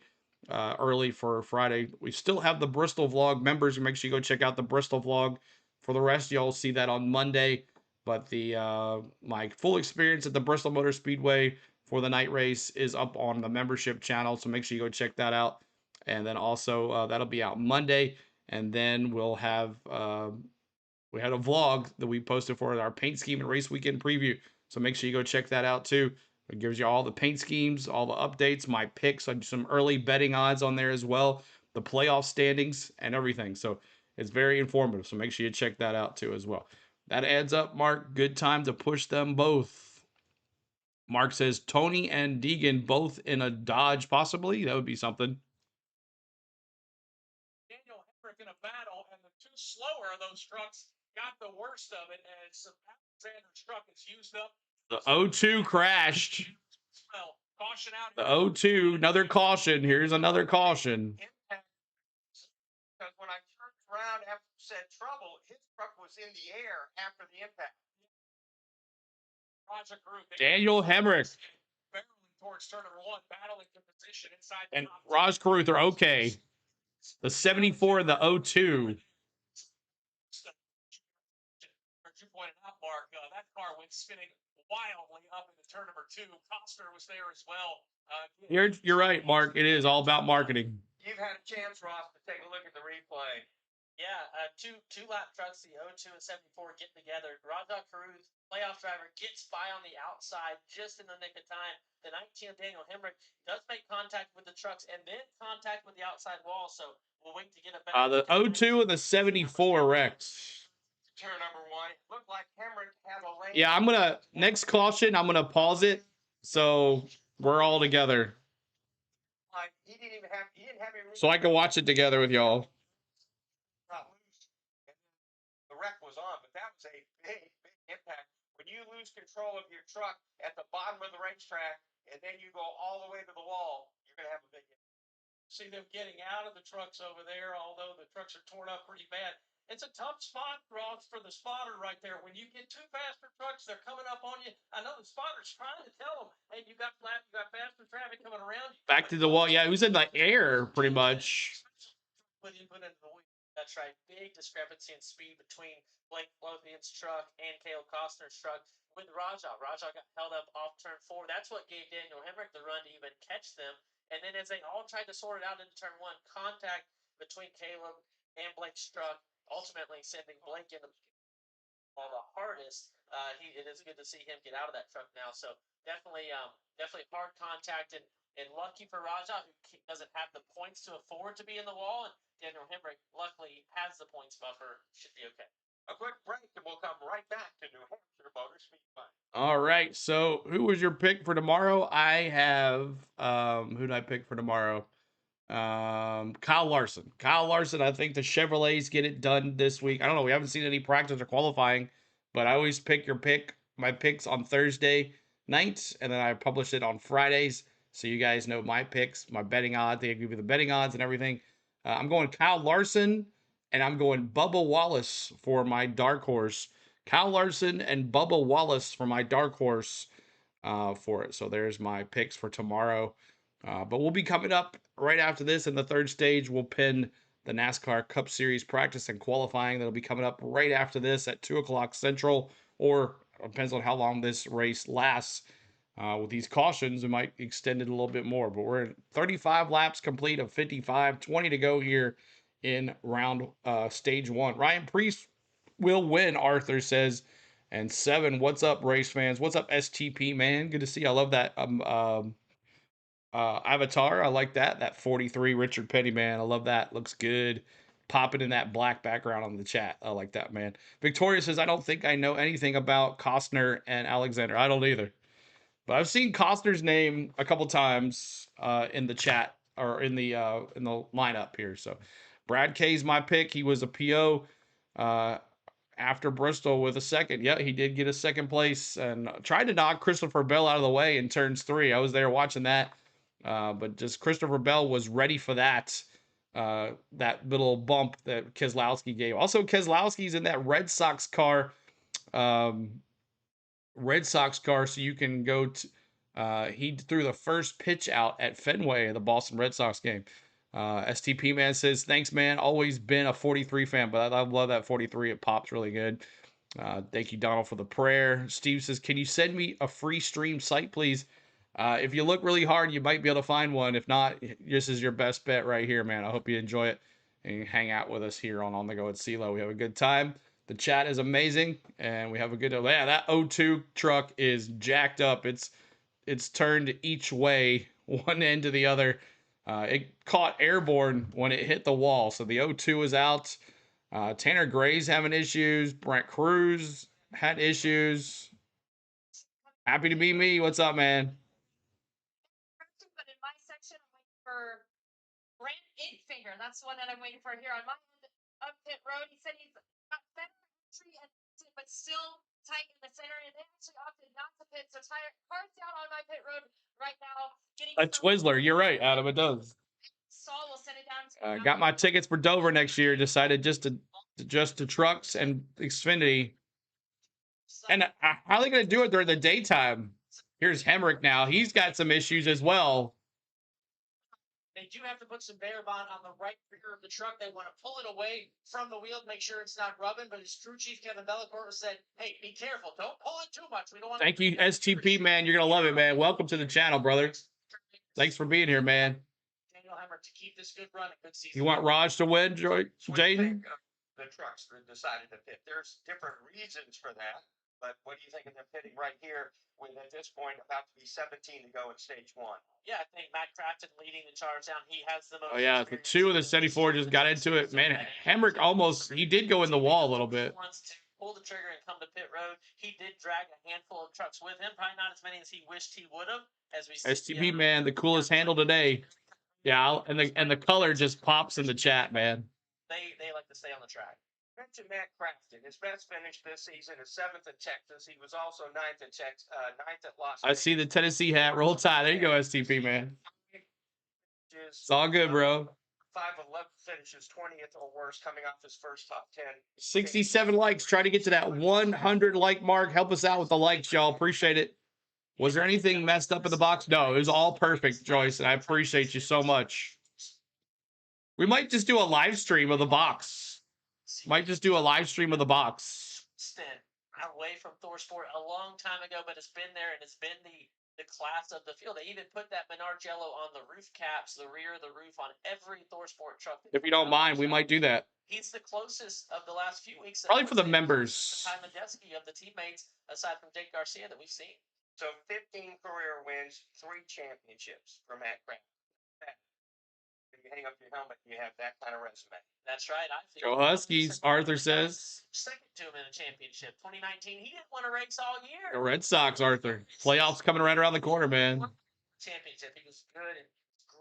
early for Friday. We still have the Bristol vlog. Members, make sure you go check out the Bristol vlog. For the rest, y'all see that on Monday. But the my full experience at the Bristol Motor Speedway for the night race is up on the membership channel, so make sure you go check that out. And then also that'll be out Monday, and then we'll have we had a vlog that we posted for our paint scheme and race weekend preview. So make sure you go check that out too. It gives you all the paint schemes, all the updates, my picks, some early betting odds on there as well, the playoff standings and everything. So it's very informative. So make sure you check that out too as well. That adds up, Mark. Good time to push them both. Mark says Tony and Deegan both in a Dodge, possibly. That would be something. Daniel Hemrick in a battle, and the 2 slower of those trucks got the worst of it, and Alexander's truck is used up. The O2 crashed. Well, caution out. The O2, another caution. Here's another caution. Because when I turned around after said trouble, his truck was in the air after the impact. Daniel Hemrick barreling towards turn number 1, battling for position inside. and Raj Caruth are okay. The 74 and the O2. As you pointed out, Mark, that car went spinning wildly up into turn number 2. Costner was there as well. You're right, Mark. It is all about marketing. You've had a chance, Ross, to take a look at the replay. Yeah, two lap trucks, the 02 and 74 getting together. Rajah Caruth, playoff driver, gets by on the outside just in the nick of time. The 19 Daniel Hemrick does make contact with the trucks and then contact with the outside wall. So we'll wait to get a better. The 02 and the 74 wrecks. Turn number 1. It looked like Hemrick had a lane. Yeah, next caution, I'm gonna pause it. So we're all together. He didn't have him. So I can watch it together with y'all. Not loose. The wreck was on, but that was a big impact. When you lose control of your truck at the bottom of the racetrack, and then you go all the way to the wall, you're going to have a big impact. See them getting out of the trucks over there, although the trucks are torn up pretty bad. It's a tough spot, Ross, for the spotter right there. When you get two faster trucks, they're coming up on you. I know the spotter's trying to tell them, hey, you got faster traffic coming around you. Back to the wall. Yeah, it was in the air, pretty much. Put into the wheel. That's right. Big discrepancy in speed between Blake Lothian's truck and Cale Costner's truck. With Raja got held up off turn 4. That's what gave Daniel Hemrick the run to even catch them. And then as they all tried to sort it out into turn 1, contact between Caleb and Blake's truck, ultimately sending Blake in the hardest. It is good to see him get out of that truck now. So definitely hard contact and lucky for Raja, who doesn't have the points to afford to be in the wall. And Daniel Hemrick luckily has the points buffer. Should be okay. A quick break, and we'll come right back to New Hampshire Motor Speedway. All right. So who was your pick for tomorrow? I have who did I pick for tomorrow? Kyle Larson. I think the Chevrolets get it done this week. I don't know. We haven't seen any practice or qualifying, but I always pick my picks on Thursday nights, and then I publish it on Fridays. So you guys know my picks, my betting odds. They give you the betting odds and everything. I'm going Kyle Larson, and I'm going Bubba Wallace for my dark horse. Kyle Larson and Bubba Wallace for my dark horse for it. So there's my picks for tomorrow. But we'll be coming up right after this in the third stage. We'll pin the NASCAR Cup Series practice and qualifying. That'll be coming up right after this at 2 o'clock Central, or depends on how long this race lasts. With these cautions, it might extend it a little bit more. But we're at 35 laps complete of 55, 20 to go here in round stage 1. Ryan Priest will win, Arthur says. And 7, what's up, race fans? What's up, STP, man? Good to see you. I love that avatar. I like that 43 Richard Petty, man. I love that. Looks good. Popping in that black background on the chat. I like that, man. Victoria says, I don't think I know anything about Costner and Alexander. I don't either. But I've seen Costner's name a couple times in the chat or in the lineup here. So Brad K's my pick. He was a PO after Bristol with a second. Yeah, he did get a second place and tried to knock Christopher Bell out of the way in turns 3. I was there watching that. But just Christopher Bell was ready for that little bump that Keselowski gave. Also, Keselowski's in that Red Sox car. So you can go to, he threw the first pitch out at Fenway in the Boston Red Sox game. STP man says, thanks, man. Always been a 43 fan, but I love that 43. It pops really good. Thank you, Donald, for the prayer. Steve says, can you send me a free stream site, please? If you look really hard, you might be able to find one. If not, this is your best bet right here, man. I hope you enjoy it and hang out with us here on the Go at CeeLo. We have a good time. The chat is amazing, and we have a good. Yeah, that O2 truck is jacked up. It's turned each way, one end to the other. It caught airborne when it hit the wall, so the O2 is out. Tanner Gray's having issues. Brent Cruz had issues. Happy to be me. What's up, man? But in my section, I'm waiting for Brent Infinger. That's the one that I'm waiting for here on my end of pit road. He said he's got better entry and but still tight in the center, and they actually opted not to pit. So car's down on my pit road right now. A Twizzler. You're right, Adam. It does. Saul will send it down to got my tickets for Dover next year. Decided just to trucks and Xfinity. And how are they going to do it during the daytime? Here's Hemrick now. He's got some issues as well. They do have to put some Barabon on the right rear of the truck. They want to pull it away from the wheel to make sure it's not rubbing. But his crew chief, Kevin Bellacourt, said, hey, be careful. Don't pull it too much. We don't want. Thank you, STP, man. You're going to love it, man. Welcome to the channel, brother. Thanks for being here, man. Daniel Hemrick to keep this good run, a good season. You want Raj to win, Jaden? The trucks decided to pit. There's different reasons for that. But what do you think of them pitting right here with, at this point, about to be 17 to go in stage 1? Yeah, I think Matt Crafton leading the charge down. He has the most. Oh, yeah. The 2 of the 74 just got into it. Man, Hemrick he did go in the wall a little bit. pull the trigger and come to pit road. He did drag a handful of trucks with him, probably not as many as he wished he would have. As we see, STP man, the coolest handle today. Yeah, and the color just pops in the chat, man. They like to stay on the track. Mention Matt Craftsman. His best finish this season is 7th at Texas. He was also 9th at Las Vegas. I see the Tennessee hat. Roll Tide. There you go, STP man. It's all good, bro. 5'11" finishes 20th or worse, coming off his first top 10. 67 likes. Try to get to that 100 like mark. Help us out with the likes, y'all. Appreciate it. Was there anything messed up in the box? No, it was all perfect, Joyce, and I appreciate you so much. We might just do a live stream of the box. Might just do a live stream of the box. Stint away from ThorSport a long time ago, but it's been there and it's been the class of the field. They even put that Menard yellow on the roof caps, the rear of the roof on every ThorSport truck. If you don't mind, we might do that. He's the closest of the last few weeks. Probably for the members. Ty Medeski of the teammates, aside from Jake Garcia, that we've seen. So 15 career wins, 3 championships for Matt Craftsman. If you hang up your helmet, you have that kind of resume. That's right. I think Go Huskies, Arthur says. Second to him in a championship. 2019, he didn't win a race all year. Go Red Sox, Arthur. Playoffs coming right around the corner, man. Championship. He was good and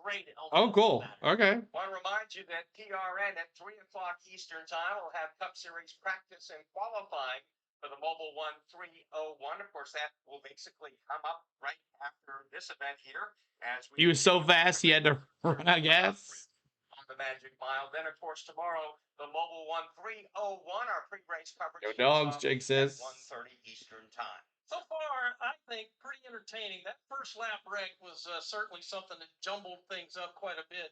great at Oh, cool. Okay. Want to remind you that PRN at 3 o'clock Eastern Time will have Cup Series practice and qualifying for the Mobile 1301. Of course, that will basically come up right after this event here. As He was so fast, he had to run out of gas. On the Magic Mile. Then, of course, tomorrow, the Mobile 1301, our pre-race coverage. Go Dogs, Jake says. 1:30 Eastern Time. So far, I think pretty entertaining. That first lap wreck was certainly something that jumbled things up quite a bit.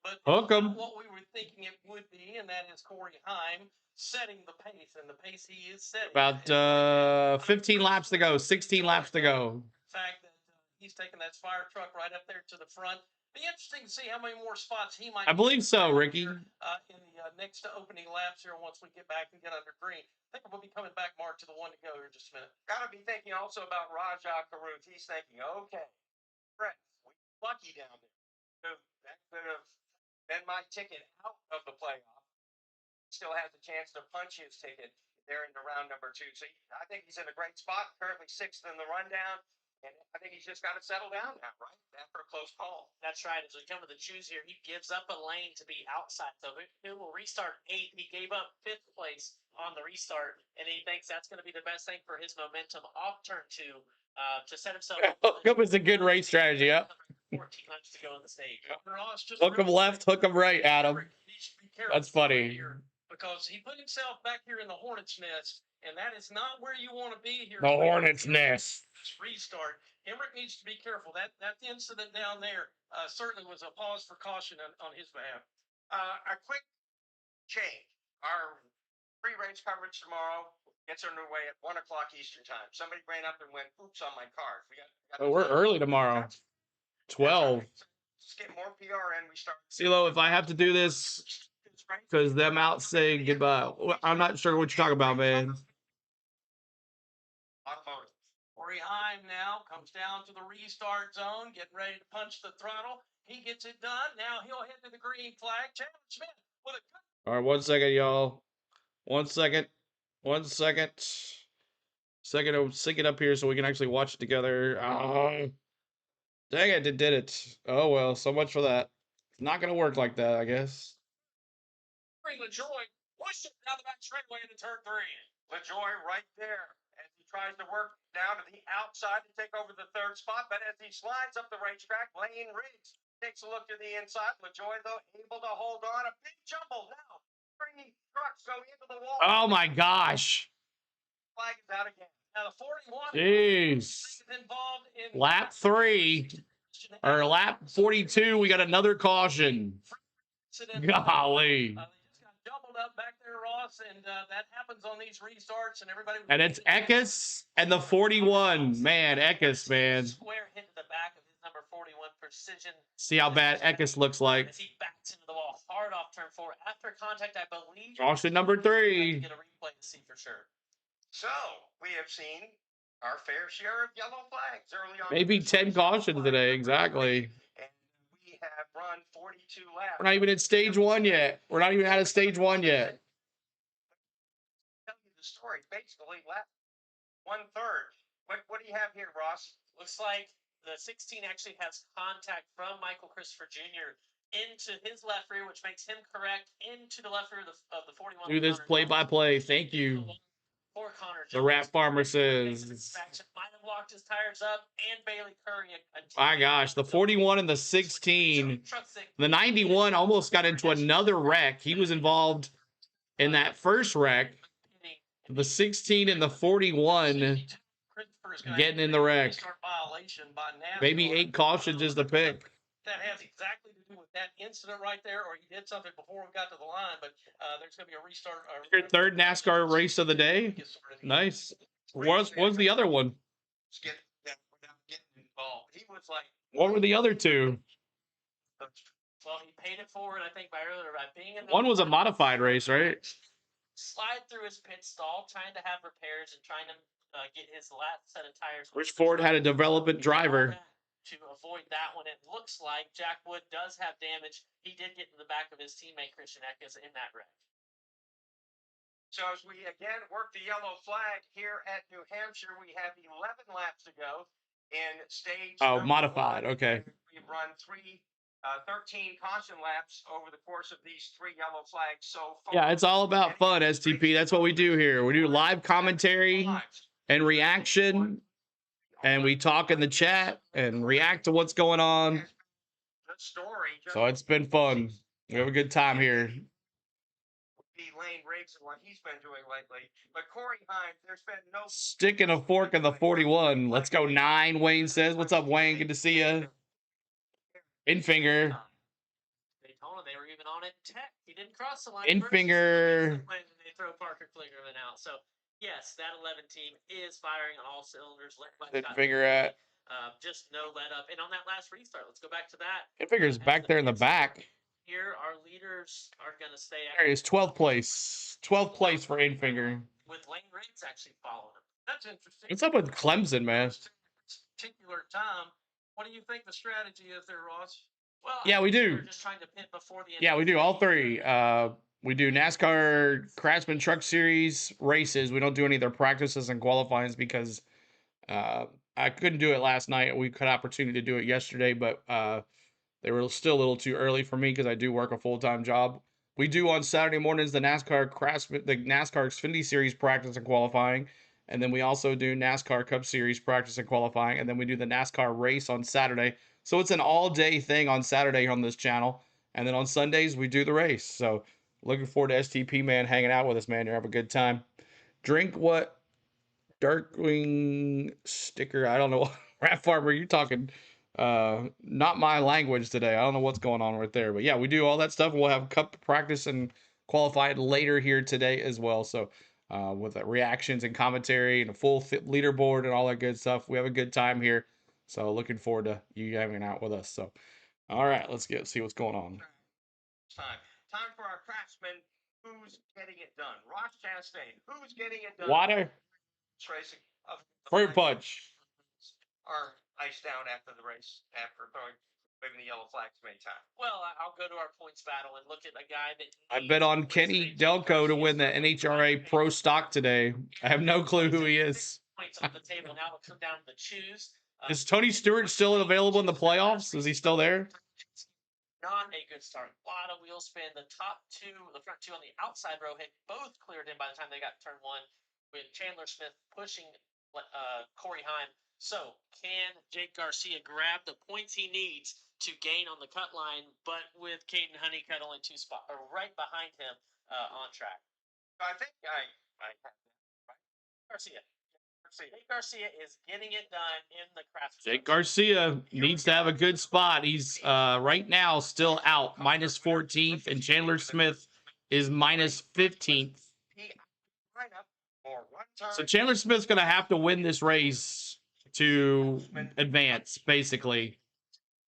But Hook 'em. What we were thinking it would be, and that is Corey Heim setting the pace, and the pace he is setting. About 15 laps to go, 16 laps to go. The fact that he's taking that fire truck right up there to the front. Be interesting to see how many more spots he might. I believe so, Ricky. In the next opening laps here, once we get back and get under green. I think we'll be coming back, Mark, to the one to go here in just a minute. Gotta be thinking also about Rajah Caruth. He's thinking, okay, Brett, we lucky down there. So that could have been my ticket out of the playoff. Still has a chance to punch his ticket there into round number 2. So I think he's in a great spot. Currently 6th in the rundown. And I think he's just got to settle down now, right? After a close call. That's right. As we come to the choose here, he gives up a lane to be outside. So he will restart 8th. He gave up 5th place on the restart, and he thinks that's going to be the best thing for his momentum off turn 2 to set himself up. Hook 'em is a good race strategy, yeah. 14 laps to go on the stage. Hook 'em left, hook 'em right, Adam. That's funny. Because he put himself back here in the hornet's nest, and that is not where you want to be here. The hornet's nest. This restart. Emmerich needs to be careful. That incident down there certainly was a pause for caution on his behalf. A quick change. Our pre-race coverage tomorrow gets underway at 1 o'clock Eastern Time. Somebody ran up and went, oops, on my card. Oh, we're early tomorrow. 12. Let's get more PRN. We start. CeeLo, if I have to do this because them out saying goodbye, I'm not sure what you're talking about, man. Automotive. Corey Heim now comes down to the restart zone, getting ready to punch the throttle. He gets it done. Now he'll head to the green flag. Chandler Smith with a good. All right, 1 second, y'all. 1 second. 1 second. Second, I'll sync it up here so we can actually watch it together. Oh, dang it, it did it. Oh, well, so much for that. It's not going to work like that, I guess. LaJoy pushed it down the back straightaway into turn 3. LaJoy right there as he tries to work down to the outside to take over the 3rd spot. But as he slides up the racetrack, Lane Riggs takes a look to the inside. LaJoy, though, able to hold on. A big jumble now. 3 trucks go into the wall. Oh, my gosh. Flag is out again. Now the 41 Jeez. is involved in Lap 3 or lap 42, we got another caution. Golly. They just got jumbled up back there, Ross, and that happens on these restarts, and everybody. And it's Eckes and the 41. Man, Eckes, man. Square hit to the back of his number 41 Precision. See how bad Eckes looks like. As he backs into the wall hard off turn 4 after contact, I believe. Caution number 3. Get a replay to see for sure. So we have seen our fair share of yellow flags early on. Maybe 10 cautions today, exactly. And we have run 42 laps. We're not even at stage 1 yet. We're not even out of stage 1 yet. Tell you the basically left 1/3. What do you have here, Ross? Looks like the 16 actually has contact from Michael Christopher Jr. into his left rear, which makes him correct into the left rear of the 41. Do this play-by-play. Thank you. For Connor The Rat Farmer says. Might have locked his tires up, and Bailey Curry. My gosh, the 41 and the 16. The 91 almost got into another wreck. He was involved in that first wreck. The 16 and the 41 getting in the wreck. Maybe 8 cautions is the pick. That has exactly to do with that incident right there, or he did something before we got to the line, but there's going to be a restart. Your third NASCAR race of the day. Nice. What was the other one? What were the other two? Well, he paid it forward, I think, by being in the One was a modified race, right? slide through his pit stall, trying to have repairs and trying to get his last set of tires. Which Ford had a development driver. To avoid that one, it looks like Jack Wood does have damage. He did get in the back of his teammate Christian Eckes in that wreck. So as we again work the yellow flag here at New Hampshire, we have 11 laps to go in stage. Oh, modified. 1. Okay. We've run 13 caution laps over the course of these 3 yellow flags so far. Yeah, it's all about fun, STP. That's what we do here. We do live commentary and reaction, and we talk in the chat and react to what's going on. So it's been fun. We have a good time here. Lane Riggs and what he's been doing lately. But Corey Hines, there's been no Sticking a fork in the 41. Let's go 9, Wayne says. What's up, Wayne? Good to see you. Infinger. Daytona, they were even on it. Tech, he didn't cross the line. Infinger. They throw Parker Kligerman out. So, yes, that 11 team is firing on all cylinders. Infinger at. Just no let up. And on that last restart, let's go back to that. Infinger's back there in the back. Here, our leaders are going to stay. There he is, 12th place. 12th place for Infinger. With Lane Riggs actually following him. That's interesting. What's up with Clemson, man? Particular time. What do you think the strategy is there, Ross? Well, yeah, we do. We're just trying to pit before the end. Yeah, we do all 3. We do NASCAR Craftsman Truck Series races. We don't do any of their practices and qualifyings because I couldn't do it last night. We had opportunity to do it yesterday, but they were still a little too early for me because I do work a full-time job. We do on Saturday mornings the NASCAR Xfinity Series practice and qualifying, and then we also do NASCAR Cup Series practice and qualifying, and then we do the NASCAR race on Saturday. So it's an all-day thing on Saturday on this channel, and then on Sundays we do the race. So looking forward to STP, man, hanging out with us, man. You're having a good time. Drink what? Darkwing sticker. I don't know. Rat Farmer, you talking... not my language today. I don't know what's going on right there, but yeah, we do all that stuff. We'll have cup practice and qualified later here today as well. So with the reactions and commentary and a full leaderboard and all that good stuff, we have a good time here. So looking forward to you hanging out with us. So all right, let's see what's going on. Time for our Craftsman. Who's getting it done? Ross Chastain. Who's getting it done? Water. Racing. Fruit punch. Are iced down after the race, after waving the yellow flags many times. Well, I'll go to our points battle and look at a guy that... I bet on Kenny Delco to win the NHRA Pro Stock today. I have no clue who he is. Points on the table now will come down to the choose. Is Tony Stewart still available in the playoffs? Is he still there? Not a good start. A lot of wheel spin. The top 2, the front 2 on the outside row had both cleared in by the time they got to turn 1, with Chandler Smith pushing Corey Heim. So, can Jake Garcia grab the points he needs to gain on the cut line, but with Caden Honeycutt only 2 spots, or right behind him on track? I think I have that, right? Garcia. Jake Garcia is getting it done in the Craftsman. Jake Garcia needs to have a good spot. He's right now still out, minus 14th, and Chandler Smith is minus 15th. So Chandler Smith's going to have to win this race to advance, basically,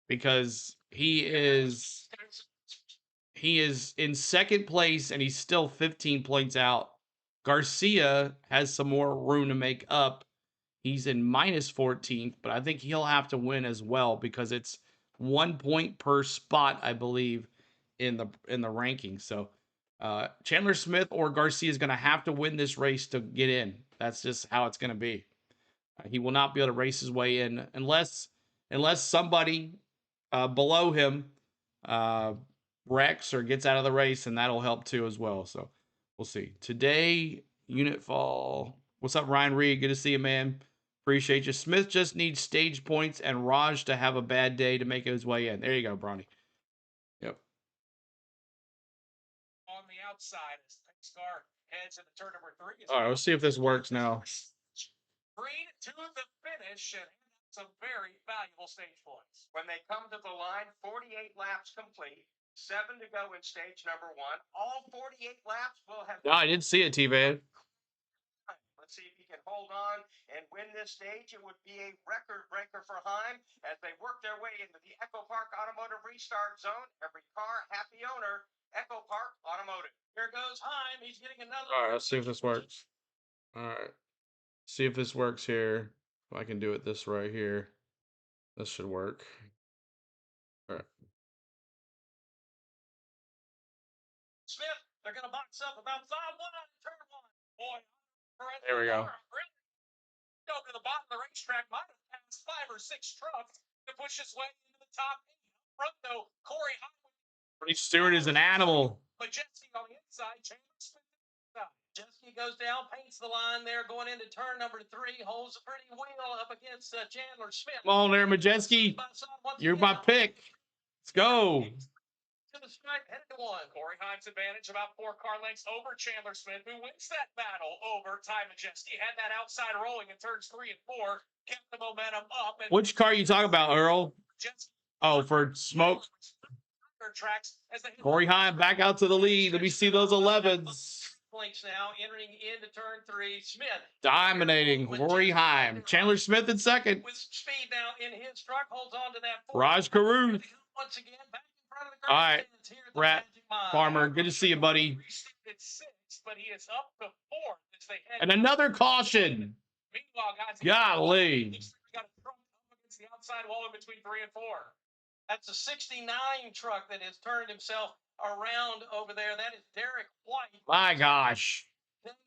because he is in second place and he's still 15 points out. Garcia has some more room to make up. He's in minus 14th, but I think he'll have to win as well because it's 1 point per spot, I believe, in the ranking. So Chandler Smith or Garcia is going to have to win this race to get in. That's just how it's going to be. He will not be able to race his way in unless somebody below him wrecks or gets out of the race, and that'll help too as well. So we'll see. Today, unit fall. What's up, Ryan Reed? Good to see you, man. Appreciate you. Smith just needs stage points and Raj to have a bad day to make his way in. There you go, Bronny. Yep. On the outside as Nascar heads into turn number 3. All right, let's see if this works now. Green to the finish and some very valuable stage points. When they come to the line, 48 laps complete, 7 to go in stage number 1. All 48 laps will have. No, I didn't see it, T-Man. Let's see if he can hold on and win this stage. It would be a record breaker for Heim as they work their way into the Echo Park Automotive Restart Zone. Every car, happy owner. Echo Park Automotive. Here goes Heim. He's getting another. All right, let's see if this works. All right. See if this works here. If I can do it this right here. This should work. All right. Smith, they're going to box up about 5-1 on turn 1. Boy, there we go. Really go to the bottom of the racetrack. Might have passed 5 or 6 trucks to push his way into the top 8. Front though, Corey Highway. Pretty Stewart is an animal. Majeski on the inside, Chandler Smith. Majeski goes down, paints the line there, going into turn number 3, holds a pretty wheel up against Chandler Smith. Come on there, Majeski. You're my pick. Let's go. To the stripe, headed to 1. Corey Himes' advantage about 4 car lengths over Chandler Smith, who wins that battle over Ty Majeski. Had that outside rolling in turns 3 and 4, kept the momentum up. And which car are you talking about, Earl? Majeski, oh, for smoke. Tracks as Corey Heim back out to the lead. Let me see those 11s. Points now entering into turn 3. Smith dominating. Corey Heim. Chandler Smith in second. With speed now in his truck, holds on to that. Raj Carew. Once again, back in front of the all right, Rat Farmer. Good to see you, buddy. It's 6, but he is up to 4th as they head. And another caution. Meanwhile, guys, golly. Got a truck up against the outside wall in between 3 and 4. That's a 69 truck that has turned himself around over there. That is Derek White. My gosh.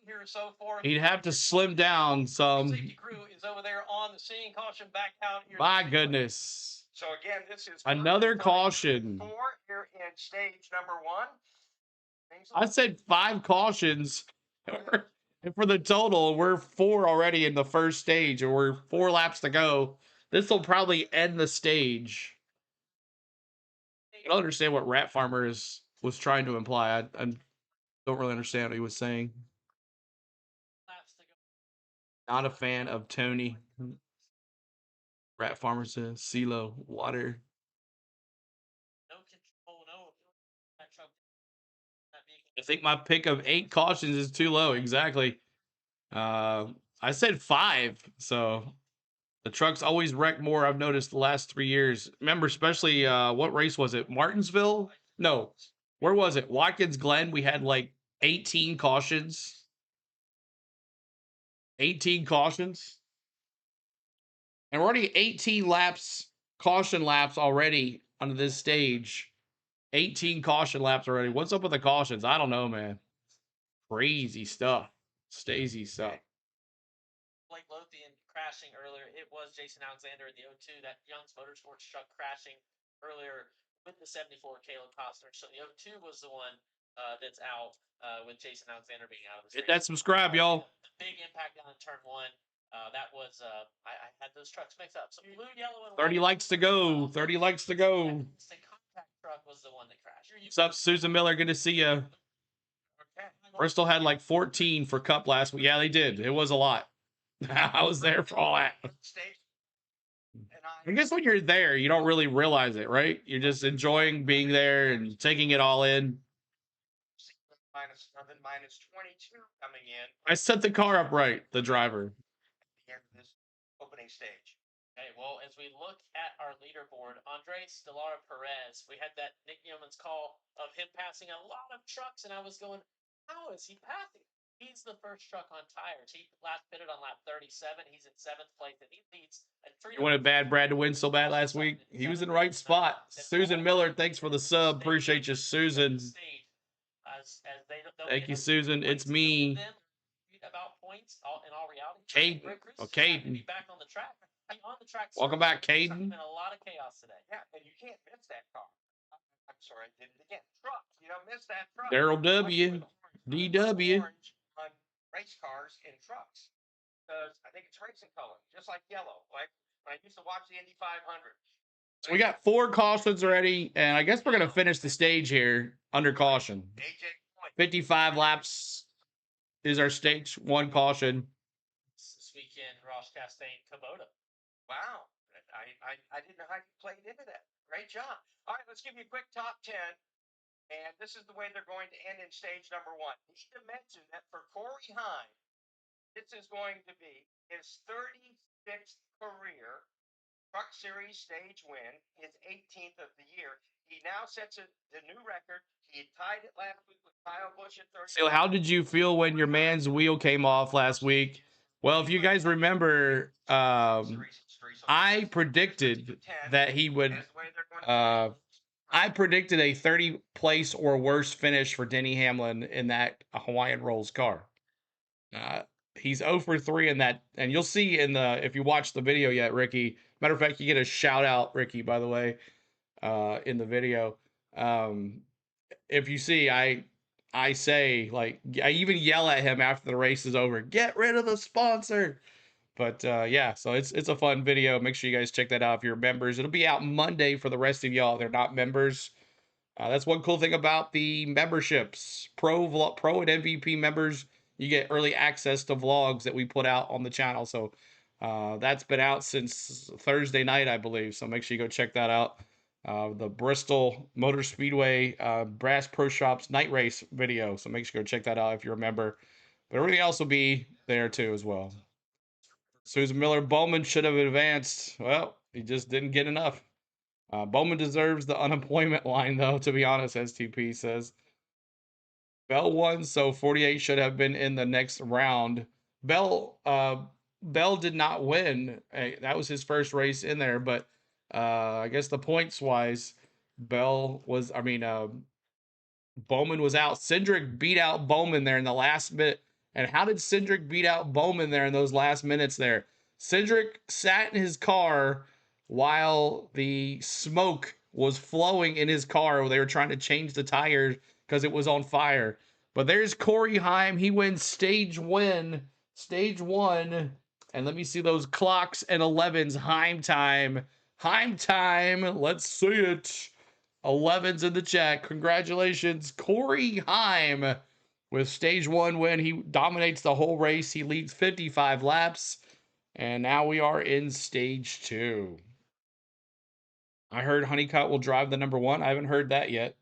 Here so far. He'd have to slim down some. Safety crew is over there on the scene. Caution back out here. My goodness. So again, this is another caution. 4 here in stage number 1. I said 5 cautions. And for the total, we're 4 already in the first stage, and we're 4 laps to go. This will probably end the stage. I don't understand what Rat Farmer was trying to imply. I don't really understand what he was saying. Not a fan of Tony. Rat Farmer says, CeeLo, water. No control, no. I think my pick of 8 cautions is too low. Exactly. I said 5, so the trucks always wreck more. I've noticed the last 3 years. Remember, especially what race was it? Martinsville? No. Where was it? Watkins Glen. We had like 18 cautions. 18 cautions. And we're already 18 laps, caution laps already on this stage. 18 caution laps already. What's up with the cautions? I don't know, man. Crazy stuff. Stacey stuff. Blake Lothian crashing earlier. It was Jason Alexander in the 02. That Young's Motorsports truck crashing earlier with the 74 Caleb Costner. So the 02 was the one that's out with Jason Alexander being out of the Hit that subscribe, y'all. The big impact down in turn 1. That was I had those trucks mixed up. So blue, yellow, and 30 likes to go. 30 likes to go. The contact truck was the one that crashed. What's up, Susan Miller? Good to see you. Bristol had like 14 for Cup last week. Yeah, they did. It was a lot. I was there for all that. I guess when you're there, you don't really realize it, right? You're just enjoying being there and taking it all in. Minus 22 coming in. I set the car up right, the driver. At the end of this opening stage. Okay, well, as we look at our leaderboard, Andres Stellara Perez, we had that Nick Yeoman's call of him passing a lot of trucks, and I was going, how is he passing? He's the first truck on tires. He last pitted on lap 37. He's in 7th place, and he leads at 3. You wanted Bad Brad to win so bad last week? He was in the right spot. Susan Miller, thanks for the sub. Appreciate you, Susan. as they don't Thank get you, those Susan. points It's me. them about points in all reality. Caden. Greg Chris Oh, is happy to Caden. be back on the track. Hey, on the track. Welcome sir. back, There's Caden. been a lot of chaos today. Yeah, and you can't miss that car. I'm sorry, I did it again. Trucks, you don't miss that truck. Daryl W. With DW. orange on race cars and trucks. Because I think it's racing color, just like yellow. Like when I used to watch the Indy 500. So we got 4 cautions already, and I guess we're going to finish the stage here under caution. 55 laps is our stage 1 caution. This weekend, Ross Chastain, Kubota. Wow. I didn't know how you played into that. Great job. All right, let's give you a quick top 10. And this is the way they're going to end in stage number 1. Need to mention that for Corey Heim, this is going to be his 36th career Truck Series stage win, his 18th of the year. He now sets the new record. He tied it last week with Kyle Busch at 30. So how did you feel when your man's wheel came off last week? Well, if you guys remember, I predicted that he would. I predicted a 30 place or worse finish for Denny Hamlin in that Hawaiian Rolls car. He's 0 for 3 in that, and you'll see in the, if you watch the video yet, Ricky. Matter of fact, you get a shout out, Ricky, by the way, in the video. If you see, I say, like, I even yell at him after the race is over, get rid of the sponsor. But yeah, so it's a fun video. Make sure you guys check that out if you're members. It'll be out Monday for the rest of y'all. They're not members. That's one cool thing about the memberships. Pro and MVP members, you get early access to vlogs that we put out on the channel. So that's been out since Thursday night, I believe. So make sure you go check that out. The Bristol Motor Speedway Brass Pro Shops night race video. So make sure you go check that out if you're a member. But everything else will be there too as well. Susan Miller, Bowman should have advanced. Well, he just didn't get enough. Bowman deserves the unemployment line, though, to be honest, STP says. Bell won, so 48 should have been in the next round. Bell did not win. That was his first race in there, but I guess the points-wise, Bowman was out. Cindric beat out Bowman there in the last minute. And how did Cindric beat out Bowman there in those last minutes there? Cindric sat in his car while the smoke was flowing in his car where they were trying to change the tires because it was on fire. But there's Corey Heim. He wins stage 1. And let me see those clocks and 11s. Heim time. Let's see it. 11s in the chat. Congratulations, Corey Heim. With stage 1 win, he dominates the whole race. He leads 55 laps. And now we are in stage 2. I heard Honeycutt will drive the number 1. I haven't heard that yet.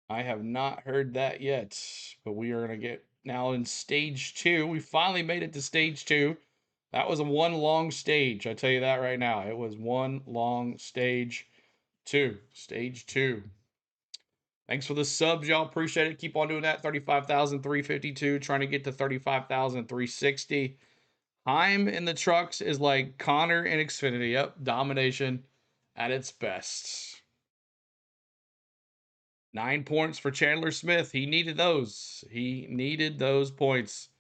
I have not heard that yet. But we are going to get now in stage 2. We finally made it to stage 2. That was one long stage. I tell you that right now. It was one long stage 2. Stage 2. Thanks for the subs, y'all. Appreciate it. Keep on doing that. 35,352. Trying to get to 35,360. Heim in the trucks is like Connor in Xfinity. Yep, domination at its best. 9 points for Chandler Smith. He needed those. He needed those points.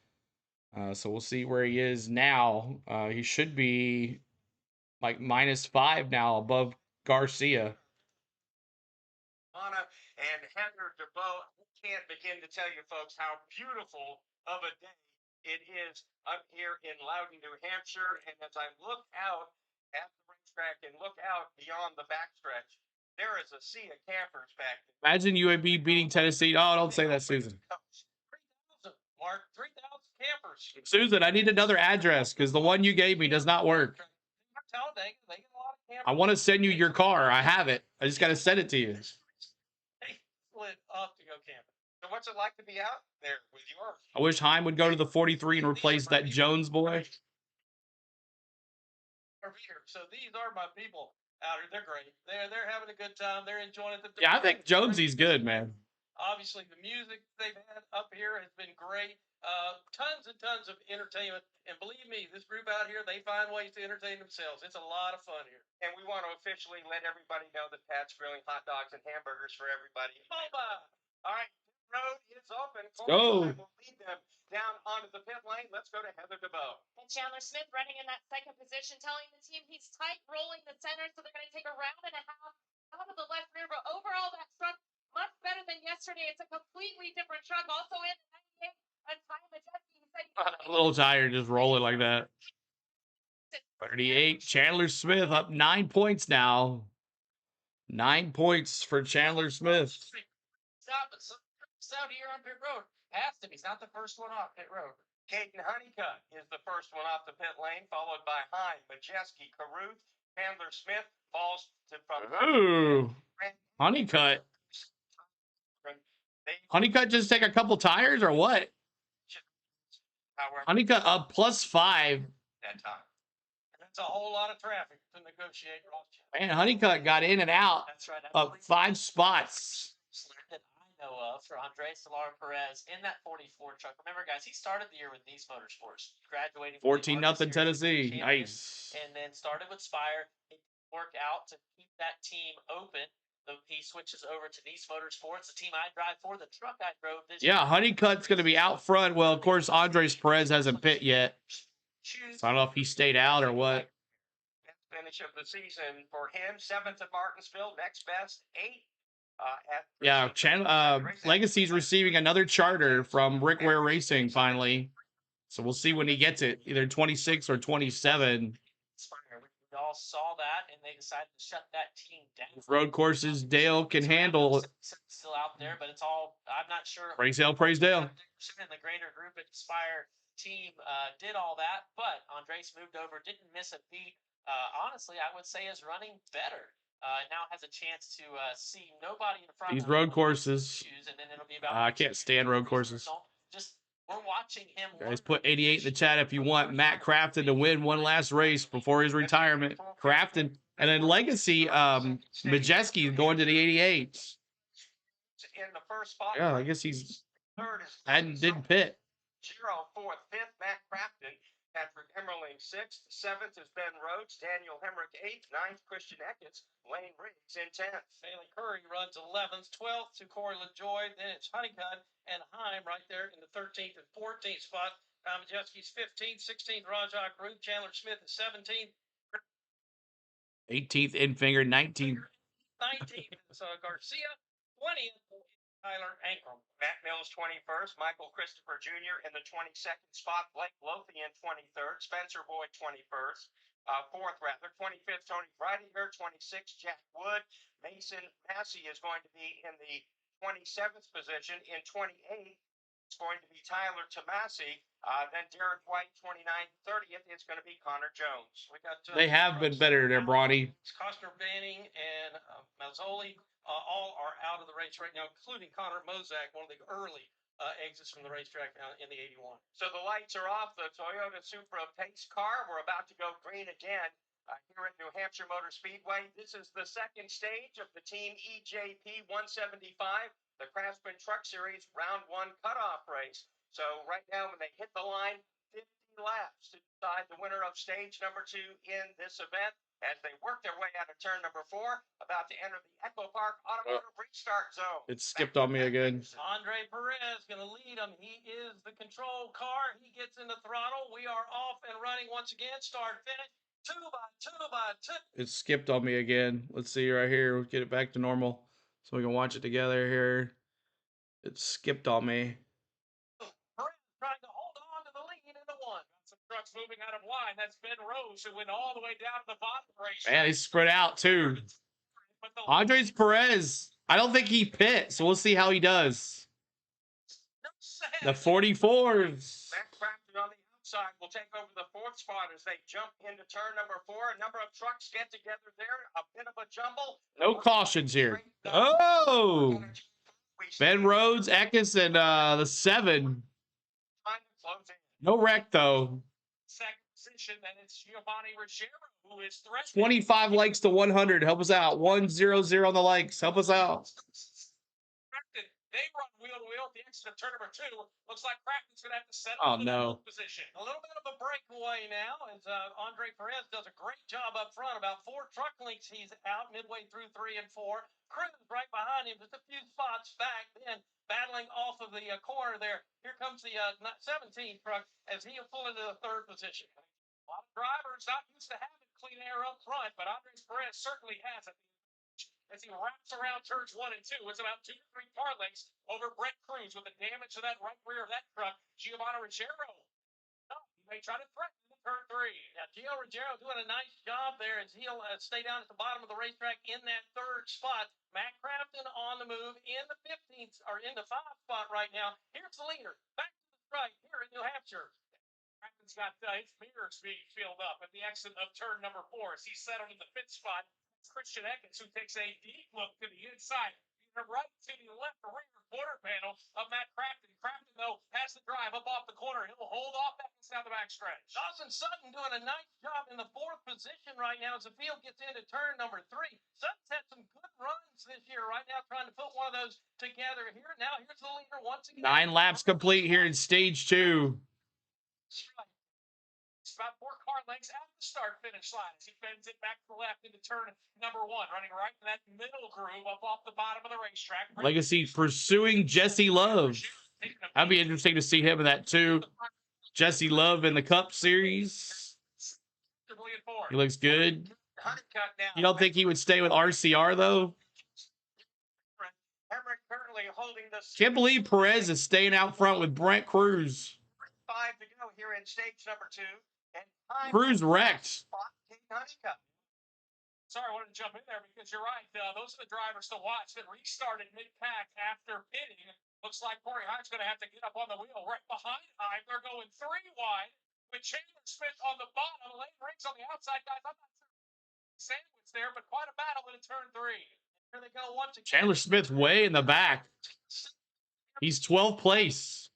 So we'll see where he is now. He should be like -5 now above Garcia. Anna and Heather DeBoe, I can't begin to tell you folks how beautiful of a day it is up here in Loudon, New Hampshire. And as I look out at the racetrack and look out beyond the backstretch, there is a sea of campers back there. Imagine UAB beating Tennessee. Oh, don't say that, Susan. 3,000, Mark. 3,000 campers. Susan, I need another address because the one you gave me does not work. I'm telling you, they get a lot of campers. I want to send you your car. I have it. I just got to send it to you. They split up to go camping. So what's it like to be out there with yours? I wish Heim would go to the 43 and replace that Jones boy. So these are my people out here. They're great. They're having a good time. They're enjoying it. Yeah, I think Jonesy's good, man. Obviously, the music they've had up here has been great. Tons and tons of entertainment. And believe me, this group out here, they find ways to entertain themselves. It's a lot of fun here. And we want to officially let everybody know that Pat's grilling hot dogs and hamburgers for everybody. Boba! All right. road is open. go. Will lead them down onto the pit lane. Let's go to Heather DeVoe. And Chandler Smith running in that second position, telling the team he's tight rolling the center, so they're going to take a round and a half out of the left rear. But overall, that truck much better than yesterday. It's a completely different truck. Also in the 98, a time Majeski. He said A little tire just rolling like that. 38. Chandler Smith up 9 points now. 9 points for Chandler Smith. Stop it. Out here on pit road. Has to be. He's not the first one off pit road. Caden Honeycutt is the first one off the pit lane, followed by Hine, Majeski, Caruth. Chandler Smith falls to from. Ooh. Honeycutt. Honeycutt just take a couple tires or what? However, Honeycutt up +5. that time. That's a whole lot of traffic to negotiate. Man, Honeycutt got in and out That's right. up 5 spots. That I know of for Andres Solar Perez in that 44 truck. Remember, guys, he started the year with these motorsports, graduating from the 14-0 Army Series Tennessee. champion, Nice. and then started with Spire. It worked out to keep that team open. So he switches over to Nice Motorsports, the team I drive for, the truck I drove this Yeah, year. Honeycutt's going to be out front. Well, of course, Andres Perez hasn't pit yet. Choose So I don't know if he stayed out or what. Finish of the season for him. 7th at Martinsville. Next best 8. Yeah, Legacy's receiving another charter from Rick Ware Racing finally. So we'll see when he gets it, either 26 or 27. We all saw that, and they decided to shut that team down. Road courses Dale can handle. Still out there, but it's all, I'm not sure. Praise Dale, praise Dale. And the greater group at Spire team did all that, but Andres moved over, didn't miss a beat. Honestly, I would say is running better. Now has a chance to see nobody in front These of him road when courses. he choose, and then it'll be about I can't stand road courses. Just we're watching him. Guys, put 88 in the chat if you want Matt Crafton to win one last race before his retirement. Crafton. And then Legacy, Majeski going to the 88s. In the first spot. Yeah, I guess he's Third is didn't pit. Giro 4th, 5th, Matt Crafton. Patrick Emmerling 6th, 7th is Ben Rhodes, Daniel Hemrick 8th, 9th Christian Eckes, Lane Riggs in 10th. Bailey Curry runs 11th, 12th to Corey LaJoy. Then it's Honeycutt and Heim right there in the 13th and 14th spot. Tom Majeski's 15th, 16th, Rajah Root. Chandler Smith is 17th. 18th, Infinger, 19th. 19th is Garcia. 20th, Tyler Ankrum. Matt Mills 21st, Michael Christopher Jr. in the 22nd spot, Blake Lothian 23rd, Spencer Boyd 21st, 4th rather, 25th Tony Breidinger, 26th Jack Wood, Mason Massey is going to be in the 27th position. In 28th, it's going to be Tyler Tomasi. Then Derek White 29th, 30th, it's going to be Connor Jones. We got They have been better there, Bronny. Costner Banning and Mazzoli. All are out of the race right now, including Connor Mozak, one of the early exits from the racetrack in the 81. So the lights are off. The Toyota Supra pace car. We're about to go green again here at New Hampshire Motor Speedway. This is the second stage of the Team EJP 175, the Craftsman Truck Series Round 1 cutoff race. So right now, when they hit the line, 50 laps to decide the winner of stage number 2 in this event. As they work their way out of turn number 4, about to enter the Echo Park Automotive Restart Zone. It skipped on me again. Andre Perez going to lead him. He is the control car. He gets in the throttle. We are off and running once again. Start, finish. 2 by 2. It skipped on me again. Let's see right here. We'll get it back to normal so we can watch it together here. It skipped on me. Perez trying to hold on to the lead into 1. Some trucks moving out of line. That's Ben Rose, who went all the way down to the bottom race. Man, he spread out too. Andres Perez, I don't think he pit, so we'll see how he does. The 44s. Matt Crafton on the outside will take over the 4th spot as they jump into turn number 4. A number of trucks get together there. A bit of a jumble. No cautions here. Oh! Ben Rhodes, Eckes, and the 7. No wreck, though. Second position, and it's Giovanni Ruggiero, who is threatening. 25 likes to 100. Help us out. 100 on the likes. Help us out. They run wheel to wheel at the exit of turn number 2. Looks like Craftsman's going to have to settle Oh, into the no. pole position. A little bit of a breakaway now as Andre Perez does a great job up front. About 4 truck lengths he's out midway through 3 and 4. Cruz right behind him, just a few spots back, then battling off of the corner there. Here comes the 17 truck as he'll pull into the 3rd position. A lot of drivers not used to having clean air up front, but Andres Perez certainly has it. As he wraps around turns 1 and 2, it's about 2 to 3 car lengths over Brett Cruz with the damage to that right rear of that truck. Giovanni Ruggiero. He may try to threaten the turn 3. Now, Gio Ruggiero doing a nice job there as he'll stay down at the bottom of the racetrack in that 3rd spot. Matt Crafton on the move in the 15th or in the 5 spot right now. Here's the leader. Back to the strike here in New Hampshire. Crafton's got his mirrors being filled up at the exit of turn number 4 as he's settled in the 5th spot. Christian Eckes, who takes a deep look to the inside, from right to the left rear quarter panel of Matt Crafton. Crafton, though, has the drive up off the corner. He'll hold off that down the backstretch. Dawson Sutton doing a nice job in the 4th position right now as the field gets into turn number 3. Sutton's had some good runs this year right now, trying to put one of those together here. Now here's the leader once again. 9 laps complete here in stage 2. It's about 4 car lengths out of the start-finish line as he bends it back to the left into turn number 1, running right in that middle groove up off the bottom of the racetrack. Legacy pursuing Jesse Love. That'd be interesting to see him in that too. Jesse Love in the Cup Series. He looks good. You don't think he would stay with RCR though? Can't believe Perez is staying out front with Brent Cruz. 5 to go here in stage number 2. Cruz wrecked. Sorry, I wanted to jump in there because you're right. Those are the drivers to watch that restarted mid-pack after pitting. Looks like Corey Hines going to have to get up on the wheel right behind Hines. They're going 3 wide with Chandler Smith on the bottom. Lane Riggs on the outside, guys. I'm not sure sandwich there, but quite a battle in turn 3. Here they go once again. Chandler Smith way in the back. He's 12th place.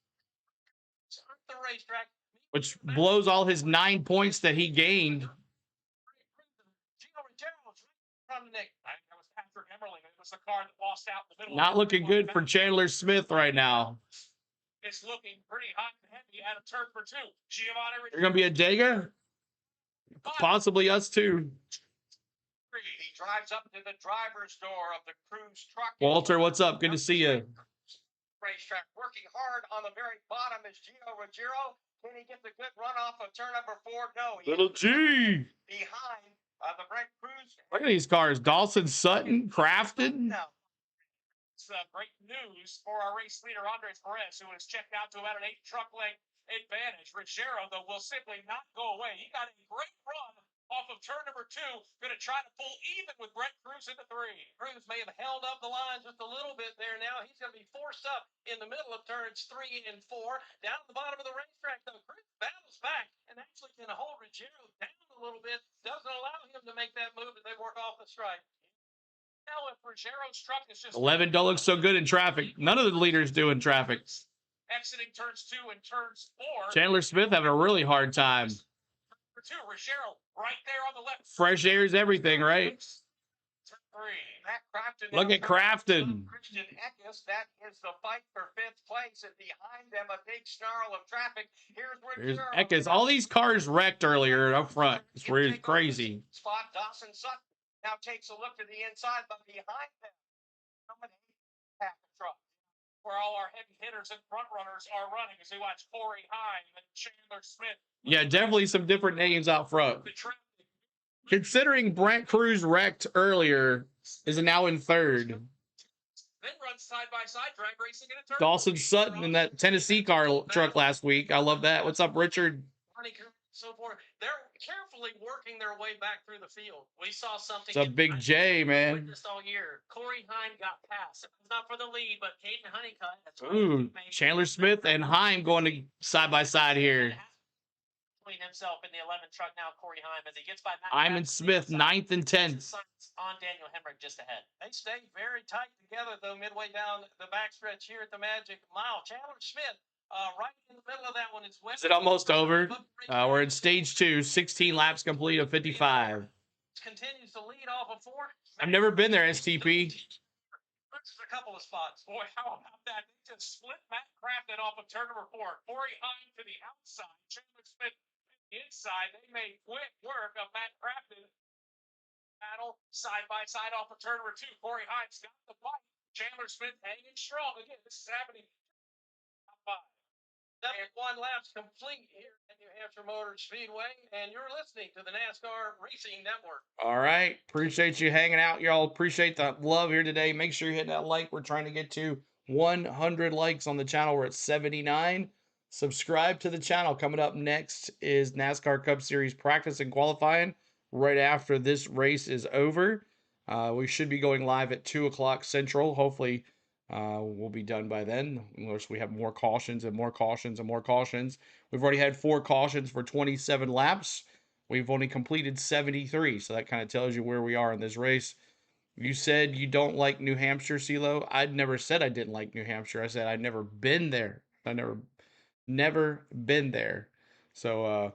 The racetrack. Which blows all his 9 points that he gained. Not looking good for Chandler Smith right now. It's looking pretty hot and heavy out of turn for 2. You're going to be a Dega? Possibly us too. He drives up to the driver's door of the Cruz truck. Walter, what's up? Good to see you. Racetrack working hard on the very bottom is Gio Ruggiero. Can he get the good run off of turn number 4? No. Little G. Behind the Brent Cruz. Look at these cars. Dawson Sutton, Crafton. It's great news for our race leader, Andres Perez, who has checked out to about an 8 truck length advantage. Ruggiero, though, will simply not go away. He got a great run off of turn number 2. Going to try to pull even with Brent Cruz into 3. Cruz may have held up the line just a little bit there. Now he's going to be forced up in the middle of turns 3 and 4. Down at the bottom of the racetrack, though, Cruz battles back and actually can hold Ruggiero down a little bit. Doesn't allow him to make that move as they work off the stripe. Now, if Ruggiero's truck is just 11 don't look so good in traffic. None of the leaders do in traffic. Exiting turns 2 and turns 4. Chandler Smith having a really hard time. Turn 2, Ruggiero right there on the left. Fresh air is everything, right? Turn 3. Matt Crafton. Look at Crafton. Christian Eckes, that is the fight for 5th place, and behind them a big snarl of traffic. Here's There's Ruggiero. Eckes. All these cars wrecked earlier up front. It's really crazy. Spot Dawson Sutton now takes a look to the inside, but behind them, pack of truck. Where all our heavy hitters and front runners are running as we watch Corey Hine and Chandler Smith. Yeah, definitely some different names out front. Considering Brent Cruz wrecked earlier, is now in 3rd. Then runs side by side, drag racing in a turn. Dawson Sutton in that Tennessee car truck last week. I love that. What's up, Richard? So forth. They're carefully working their way back through the field. We saw something. It's a big J, man. Just all year. Corey Hine got past. It was not for the lead, but Caden Honeycutt. Ooh, Chandler Smith and Heim going to side by side here. Between himself and the 11 truck now, Corey Heim, as he gets by Matt Heim and Smith, 9th and 10th. On Daniel Hemrick just ahead. They stay very tight together, though, midway down the backstretch here at the Magic Mile. Chandler Smith. Right in the middle of that one is West. Is it almost over? We're in stage 2, 16 laps complete of 55. Continues to lead off of 4. I've never been there, STP. couple of spots. Boy, how about that? They just split Matt Crafton off of turn number 4. Corey Hine to the outside. Chandler Smith to the inside. They made quick work of Matt Crafton. Battle side by side off of turn number 2. Corey Hine's got the fight. Chandler Smith hanging strong. Again, this is happening. Top 5. 71 laps complete here at New Hampshire Motor Speedway, and you're listening to the NASCAR Racing Network. All right. Appreciate you hanging out, y'all. Appreciate the love here today. Make sure you hit that like. We're trying to get to 100 likes on the channel. We're at 79. Subscribe to the channel. Coming up next is NASCAR Cup Series practice and qualifying right after this race is over. We should be going live at 2 o'clock Central. Hopefully, we'll be done by then. Unless we have more cautions and more cautions and more cautions. We've already had 4 cautions for 27 laps. We've only completed 73, so that kind of tells you where we are in this race. You said you don't like New Hampshire, CeeLo. I'd never said I didn't like New Hampshire. I said I'd never been there. I never been there. So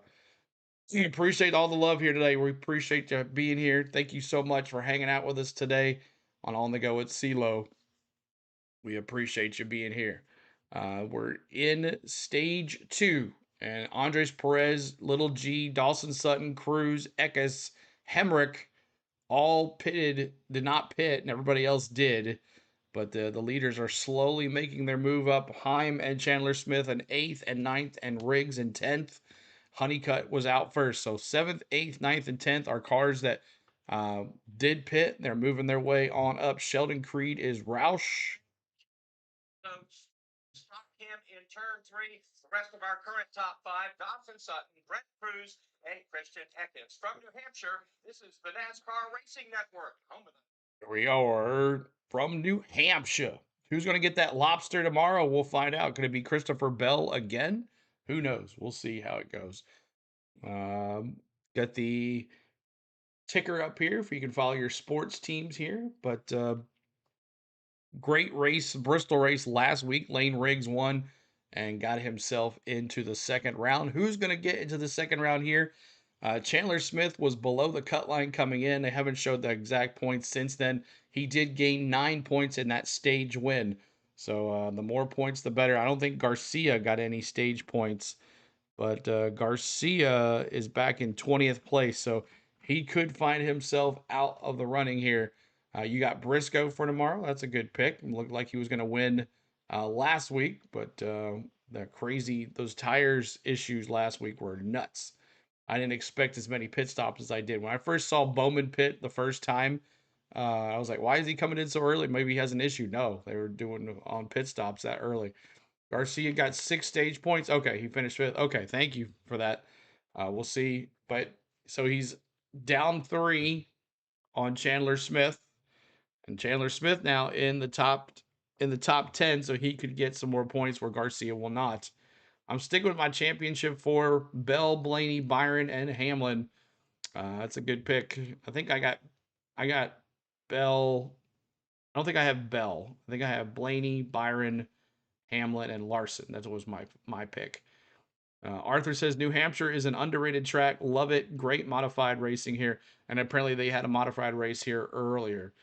we appreciate all the love here today. We appreciate you being here. Thank you so much for hanging out with us today on the Go with CeeLo. We appreciate you being here. We're in stage 2. And Andres Perez, Little G, Dawson Sutton, Cruz, Eckes, Hemrick all did not pit, and everybody else did. But the leaders are slowly making their move up. Heim and Chandler Smith in 8th and 9th, and Riggs in 10th. Honeycutt was out first. So 7th, 8th, 9th, and 10th are cars that did pit. They're moving their way on up. Sheldon Creed is Roush. Stock him in turn 3. The rest of our current top 5, Dawson Sutton, Brent Cruz, and Christian Eckes. From New Hampshire, this is the NASCAR Racing Network. Home of the... Here we are from New Hampshire. Who's going to get that lobster tomorrow? We'll find out. Could it be Christopher Bell again? Who knows? We'll see how it goes. Got the ticker up here if you can follow your sports teams here. But great race, Bristol race last week. Lane Riggs won and got himself into the second round. Who's going to get into the second round here? Chandler Smith was below the cut line coming in. They haven't showed the exact points since then. He did gain 9 points in that stage win. So the more points, the better. I don't think Garcia got any stage points. But Garcia is back in 20th place. So he could find himself out of the running here. You got Briscoe for tomorrow. That's a good pick. It looked like he was going to win last week. But those tires issues last week were nuts. I didn't expect as many pit stops as I did. When I first saw Bowman pit the first time, I was like, why is he coming in so early? Maybe he has an issue. No, they were doing on pit stops that early. Garcia got 6 stage points. Okay, he finished 5th. Okay, thank you for that. We'll see. But so he's down 3 on Chandler Smith. And Chandler Smith now in the top 10, so he could get some more points where Garcia will not. I'm sticking with my championship for Bell, Blaney, Byron, and Hamlin. That's a good pick. I think I got Bell. I don't think I have Bell. I think I have Blaney, Byron, Hamlin, and Larson. That was my pick. Arthur says New Hampshire is an underrated track. Love it. Great modified racing here. And apparently they had a modified race here earlier.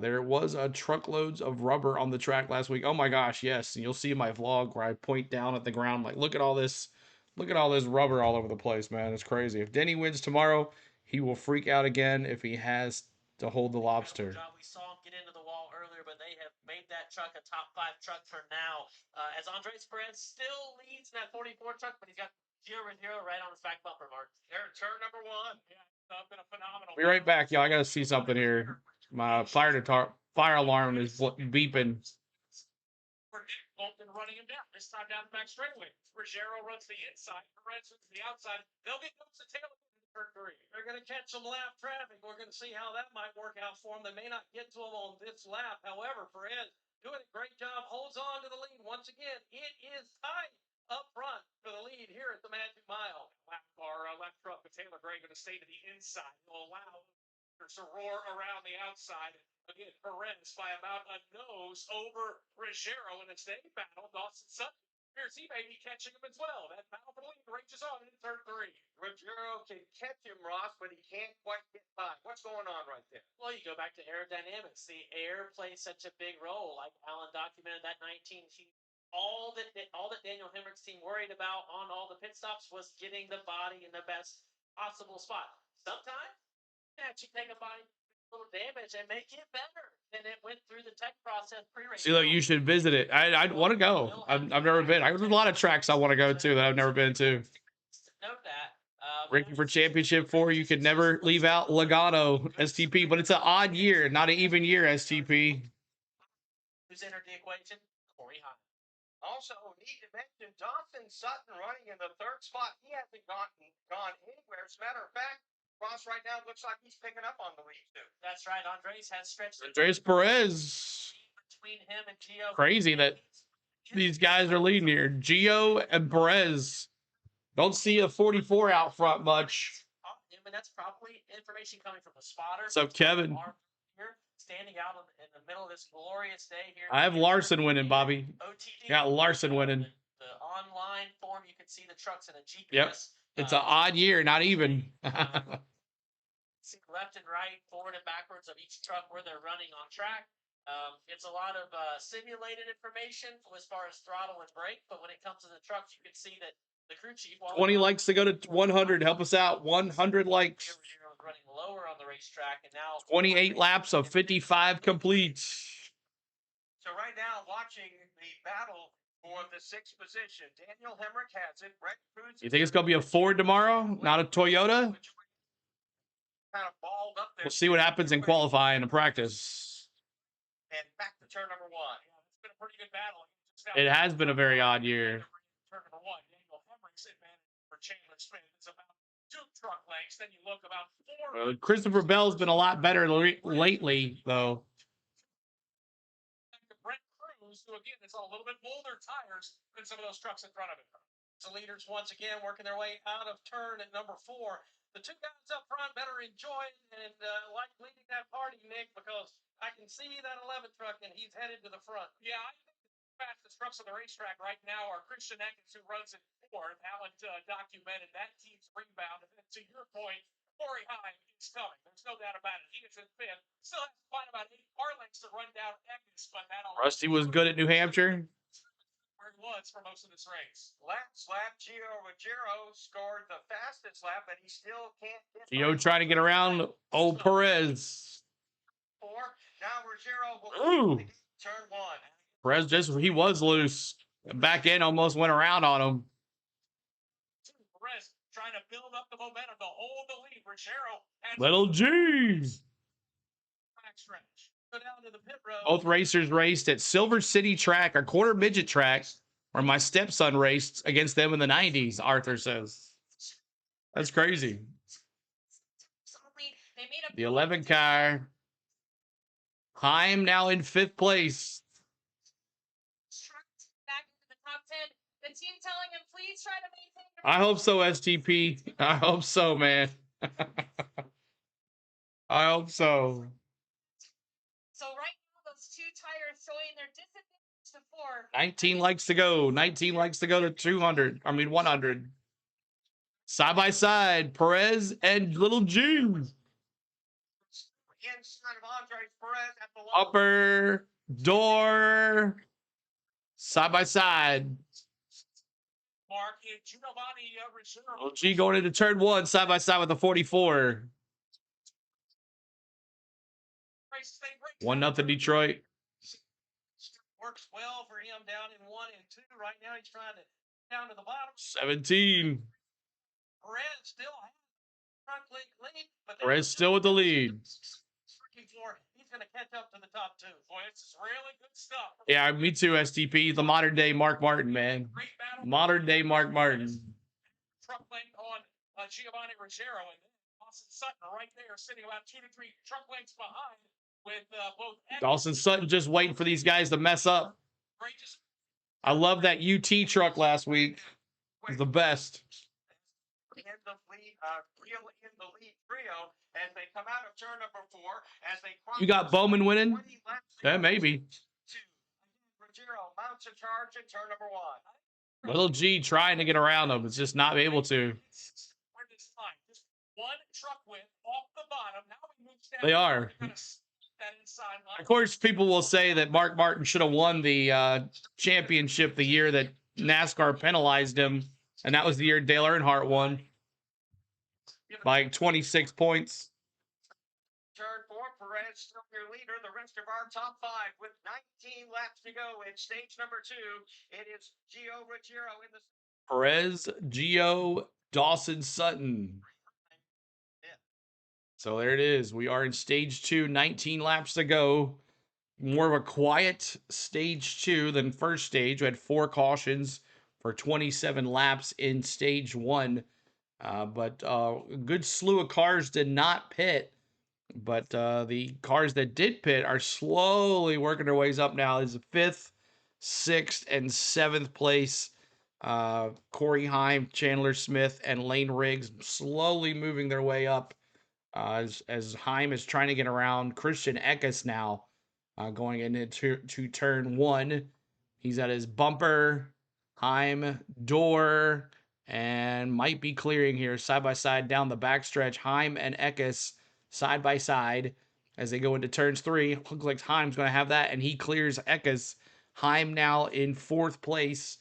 There was truckloads of rubber on the track last week. Oh my gosh, yes. And you'll see my vlog where I point down at the ground like, look at all this rubber all over the place, man. It's crazy. If Denny wins tomorrow, he will freak out again if he has to hold the lobster. We saw him get into the wall earlier, but they have made that truck a top 5 truck for now. As Andres Perez still leads in that 44 truck, but he's got 0 right on his back bumper, Mark. They're in turn number 1. Yeah, it's been a phenomenal. Be right back, y'all. I gotta see something here. My fire alarm is beeping. Bolton running him down. This time down the back straightaway. Ruggiero runs the inside. Perez runs the outside. They'll get nose to tail in turn 3. They're going to catch some lap traffic. We're going to see how that might work out for them. They may not get to them on this lap. However, Perez doing a great job. Holds on to the lead. Once again, it is tight up front for the lead here at the Magic Mile. Lap bar, left truck with Taylor Gray going to stay to the inside. He'll allow to roar around the outside. Again, Perez by about a nose over Ruggiero in a steady battle. Dawson Sutton appears he may be catching him as well. That battle for the lead rages on in turn 3. Ruggiero can catch him, Ross, but he can't quite get by. What's going on right there? Well, you go back to aerodynamics. The air plays such a big role. Like Alan documented that 19 heat. All that Daniel Hemrick's team worried about on all the pit stops was getting the body in the best possible spot. Sometimes you actually take a body a little damage and make it better than it went through the tech process pre-race. See, look, you should visit it. I'd want to go. I've never been. There's a lot of tracks I want to go to that I've never been to. Note that. Ranking for Championship 4, you could never leave out Logano STP, but it's an odd year, not an even year STP. Who's entered the equation? Corey Hine. Also, need to mention Dawson Sutton running in the 3rd spot. He hasn't gone anywhere. As a matter of fact, Ross right now looks like he's picking up on the lead too. That's right. Andres has stretched Andres Perez. between him and Gio. Crazy that these guys are leading here. Gio and Perez. Don't see a 44 out front much. I mean, that's probably information coming from the spotter. So Kevin. Here, standing out in the middle of this glorious day here. I have Larson winning, Bobby. OTD. Got Larson winning. The online form, you can see the trucks in a GPS. Yep. It's an odd year, not even. See left and right, forward and backwards of each truck where they're running on track. It's a lot of simulated information as far as throttle and brake, but when it comes to the trucks, you can see that the crew chief. 20 likes to go to 100. Help us out. 100 likes. Running lower on the racetrack, and now 28 laps of 55 complete. So right now, watching the battle for the 6th position, Daniel Hemrick has it. Brett Cruz. You think it's going to be a Ford tomorrow, not a Toyota? Kind of balled up there. We'll see what happens in qualifying and practice. And back to turn number 1. Yeah, it's been a pretty good battle. It has been a very odd year. Turn number 1, Daniel Hemrick's advantage for Chandler Smith. It's about 2 truck lengths. Then you look about 4. Christopher Bell's been a lot better lately, though. Brent Cruz, who again is on a little bit older tires than some of those trucks in front of him. The leaders once again working their way out of turn at number 4. The 2 guys up front better enjoy it and like leading that party, Nick, because I can see that 11 truck and he's headed to the front. Yeah, I think the fastest trucks on the racetrack right now are Christian Ekins, who runs in 4th. Alan documented that team's rebound. And to your point, Corey Hine is coming. There's no doubt about it. He is in 5th. Still has to find about 8 car lengths to run down Ekins, but that'll. Rusty was good at New Hampshire. Where he was for most of this race. Last lap, Gio Ruggiero scored the fastest lap, but he still can't get. Gio trying to get around old Perez. 4. Now Ruggiero will Ooh. turn 1. Perez he was loose. Back end almost went around on him. Perez trying to build up the momentum to hold the lead. Ruggiero has Little G. stretch. Go down to the pit road. Both racers raced at Silver City Track, a quarter midget track, where my stepson raced against them in the 90s, Arthur says. That's crazy. The 11 car. Heim now in 5th place. Back into the top 10. The team telling him, please try to maintain. I hope so, STP. I hope so, man. I hope so. So right now, those 2 tires showing their disadvantage to 4. 19 likes to go. 19 likes to go to 200. I mean, 100. Side by side, Perez and Little G. Inside of Andres Perez at the Upper door. Side by side. Mark and Giovanni Ruggiero. Little G going into turn 1, side by side with the 44. 1-0 Detroit. Works well for him down in 1 and 2. Right now he's trying to down to the bottom. 17. Perez still has front lead, but Perez still with the lead. He's going to catch up to the top 2. Boy, this is really good stuff. Yeah, me too, STP. The modern day Mark Martin, man. Great battle. Modern day Mark Martin. Truck length on Giovanni Ruggiero, and Dawson Sutton right there sitting about 2 to 3 truck lengths behind with both. Dawson Sutton just waiting for these guys to mess up. I love that UT truck last week. It was the best. In the lead trio as they come out of turn number 4. As they You got Bowman winning? Yeah, maybe. Ruggiero mounts a charge in turn number 1. Little G trying to get around them. It's just not able to. Where this time, just one truck width off the bottom. Now he moves down. They are. That inside line. Of course, people will say that Mark Martin should have won the championship the year that NASCAR penalized him, and that was the year Dale Earnhardt won by 26 points. Turn 4, Perez still your leader. The rest of our top 5 with 19 laps to go in stage number 2. It is Gio Ruggiero in the Perez, Gio, Dawson, Sutton. So there it is. We are in stage 2, 19 laps to go. More of a quiet stage 2 than first stage. We had 4 cautions for 27 laps in stage 1. But a good slew of cars did not pit. But the cars that did pit are slowly working their ways up now. This is 5th, 6th, and 7th place. Corey Heim, Chandler Smith, and Lane Riggs slowly moving their way up as Heim is trying to get around Christian Eckes now going into turn 1. He's at his bumper, Heim, door, and might be clearing here side by side down the backstretch. Heim and Eckes side by side as they go into turns 3. Looks like Heim's going to have that, and he clears Eckes. Heim now in 4th place.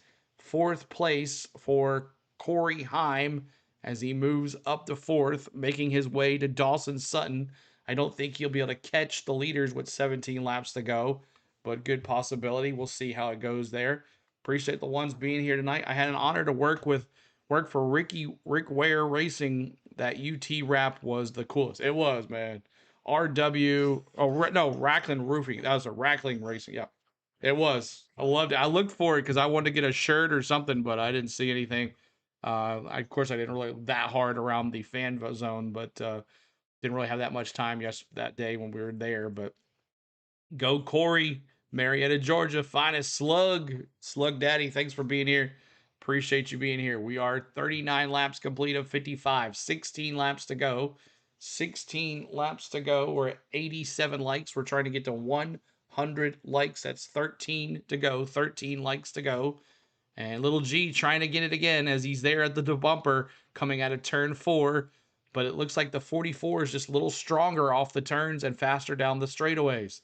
4th place for Corey Heim as he moves up to 4th, making his way to Dawson Sutton. I don't think he'll be able to catch the leaders with 17 laps to go, but good possibility. We'll see how it goes there. Appreciate the ones being here tonight. I had an honor to work for Rick Ware Racing. That UT wrap was the coolest. It was, man. RW, Rackling Roofing. That was a Rackling Racing. Yeah, it was. I loved it. I looked for it because I wanted to get a shirt or something, but I didn't see anything. Of course, I didn't really that hard around the fan zone, but didn't really have that much time that day when we were there. But go Corey, Marietta, Georgia, finest Slug Daddy. Thanks for being here. Appreciate you being here. We are 39 laps complete of 55. 16 laps to go. 16 laps to go. We're at 87 likes. We're trying to get to 100 likes. That's 13 to go. 13 likes to go. And little G trying to get it again as he's there at the bumper coming out of turn 4. But it looks like the 44 is just a little stronger off the turns and faster down the straightaways.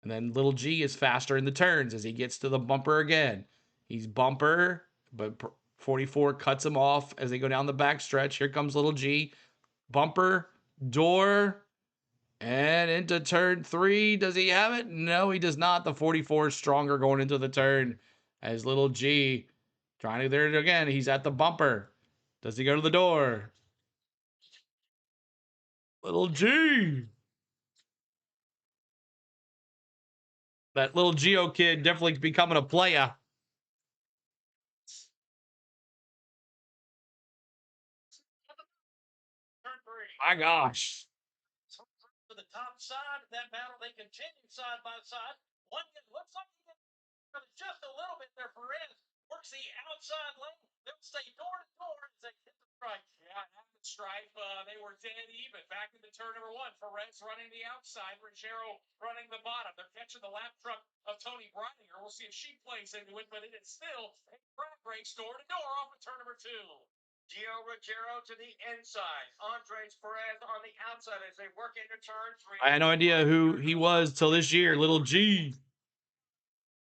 And then little G is faster in the turns as he gets to the bumper again. He's bumper, but 44 cuts him off as they go down the backstretch. Here comes little G. Bumper, door, and into turn 3. Does he have it? No, he does not. The 44 is stronger going into the turn as little G trying to there it again. He's at the bumper. Does he go to the door? Little G. That little Geo kid definitely becoming a player. My gosh. To the top side of that battle, they continue side by side. One looks like he gets just a little bit there. Perez works the outside lane. They'll stay door to door as they hit the stripe. Yeah, at the stripe, they were dead even. Back into turn number 1. Perez running the outside. Ruggiero running the bottom. They're catching the lap truck of Tony Breininger. We'll see if she plays into it, but it is still a track race door to door off of turn number 2. Gio Ruggiero to the inside. Andres Perez on the outside as they work into turn 3. I had no idea who he was till this year. Little G.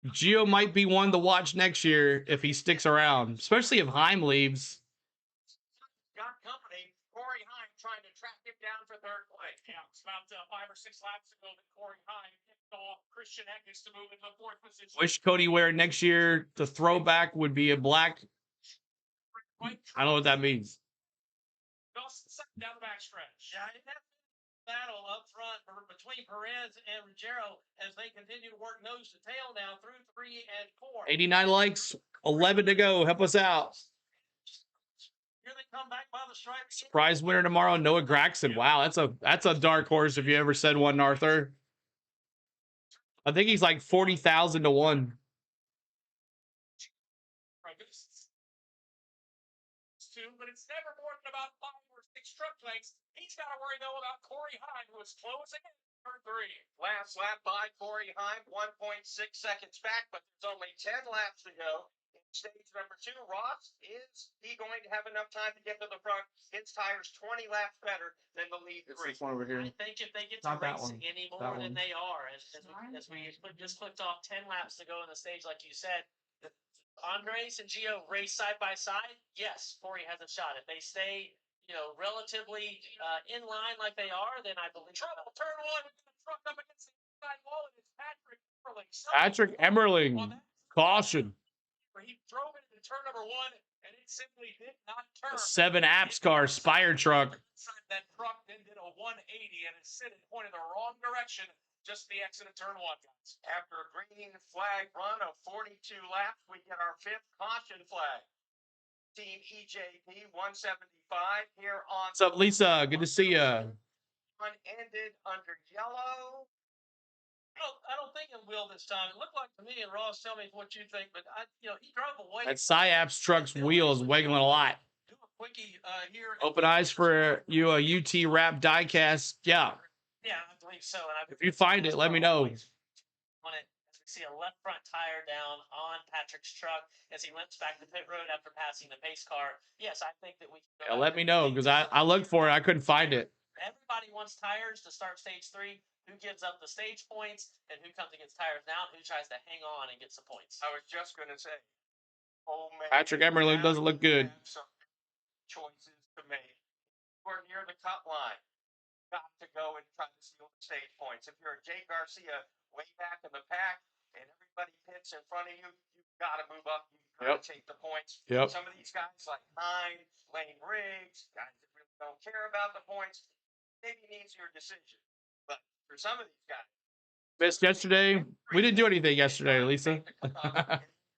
Gio might be one to watch next year if he sticks around, especially if Heim leaves. Got company. Corey Heim trying to track him down for 3rd place. Yeah, it's about 5 or 6 laps ago that Corey Heim kicked off Christian Eckes to move into the 4th position. Wish Cody Ware next year, the throwback would be a black. I don't know what that means. Down the backstretch. Yeah, and that battle up front between Perez and Ruggiero as they continue to work nose to tail now through 3 and 4. 89 likes, 11 to go. Help us out. Here they come back by the stripe. Prize winner tomorrow, Noah Graxon. Wow, that's a dark horse if you ever said one, Arthur. I think he's like 40,000 to 1. But it's never more than about 5 or 6 truck lengths. He's got to worry, though, about Corey Heim, who is closing in turn 3. Last lap by Corey Heim, 1.6 seconds back, but there's only 10 laps to go in Stage number 2, Ross, is he going to have enough time to get to the front? His tire's 20 laps better than the lead It's 3. this one over here. I think if they get to Not that race one. any That more one. than they are, as we just clicked off 10 laps to go in the stage, like you said, Andres and Gio race side by side. Yes, Corey has a shot. If they stay, relatively in line like they are, then I believe. Trouble, turn 1, truck up against the inside wall, and it's Patrick Emerling. Patrick Emerling. Caution. Where he drove it into turn number 1, and it simply did not turn. 7 apps car, Spire truck. That truck then did a 180 and is sitting pointing the wrong direction, just the exit of turn 1, guys. After a green flag run of 42 laps, we get our 5th caution flag. Team EJP 175 here on. What's up, Lisa? Good to see you. One ended under yellow. I don't think it will this time. It looked like to me, and Ross, tell me what you think, but he drove away. That Psyaps truck's wheel is wiggling a lot. Do a quickie here. Open eyes for you, a UT Rap diecast. Yeah. Yeah, I believe so. And If you find it, let me know. On it, as we see a left front tire down on Patrick's truck as he limps back to pit road after passing the pace car. Yes, I think that we can go Yeah, back let to me know, because I looked for it. I couldn't find it. Everybody wants tires to start stage 3. Who gives up the stage points and who comes and gets tires now? Who tries to hang on and gets the points? I was just going to say, oh man. Patrick Emerling doesn't look good. Some choices to make. We're near the cut line. Got to go and try to steal the stage points. If you're a Jay Garcia way back in the pack and everybody pits in front of you, you've got to move up. You've got to take the points. Yep. Some of these guys like Hine, Lane Riggs, guys that really don't care about the points, maybe an easier decision. But for some of these guys, Missed yesterday. We didn't do anything yesterday, Lisa.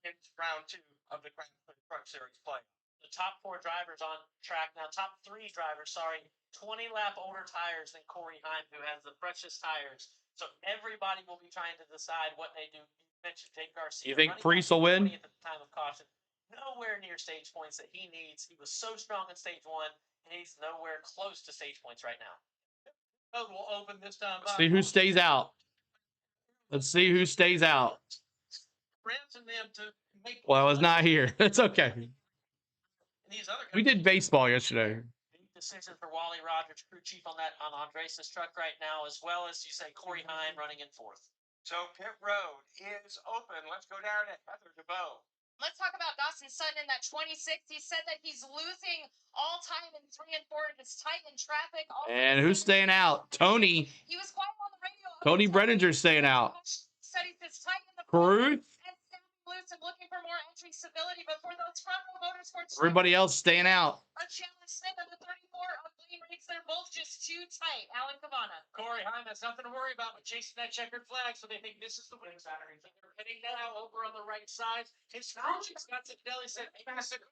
it's round 2 of the Craftsman Truck Series play. The top 4 drivers on track now, top 3 drivers, 20 lap older tires than Corey Heim, who has the freshest tires. So everybody will be trying to decide what they do. You mentioned Jake Garcia. You think running Priest back will win? 20 At the time of caution, nowhere near stage points that he needs. He was so strong in stage 1, and he's nowhere close to stage points right now. Code will open this time. See who stays out. Let's see who stays out. Ransom them to make. Well, it's not here. It's okay. These other We did baseball yesterday. Big decision for Wally Rogers, crew chief on Andres' truck right now, as well as you say Corey Heim running in 4th. So pit road is open. Let's go down to Heather DeBow. Let's talk about Dawson Sutton in that 26. He said that he's losing all time in 3 and 4. It's tight in traffic. And who's staying out? Tony. He was quiet on the radio. Tony Brenninger's staying out. Said he's just tight in the Caruth. and standing loose and looking for more entry stability. But for those front row motorsports, Everybody else staying out. a Chandler Smith of the 34 of Lane Riggs, they're both just too tight. Alan Cavana. Corey Heim has nothing to worry about with chasing that checkered flag, so they think this is the winning Saturday. They're heading now over on the right side. His coach, Scott Deli said, maybe this is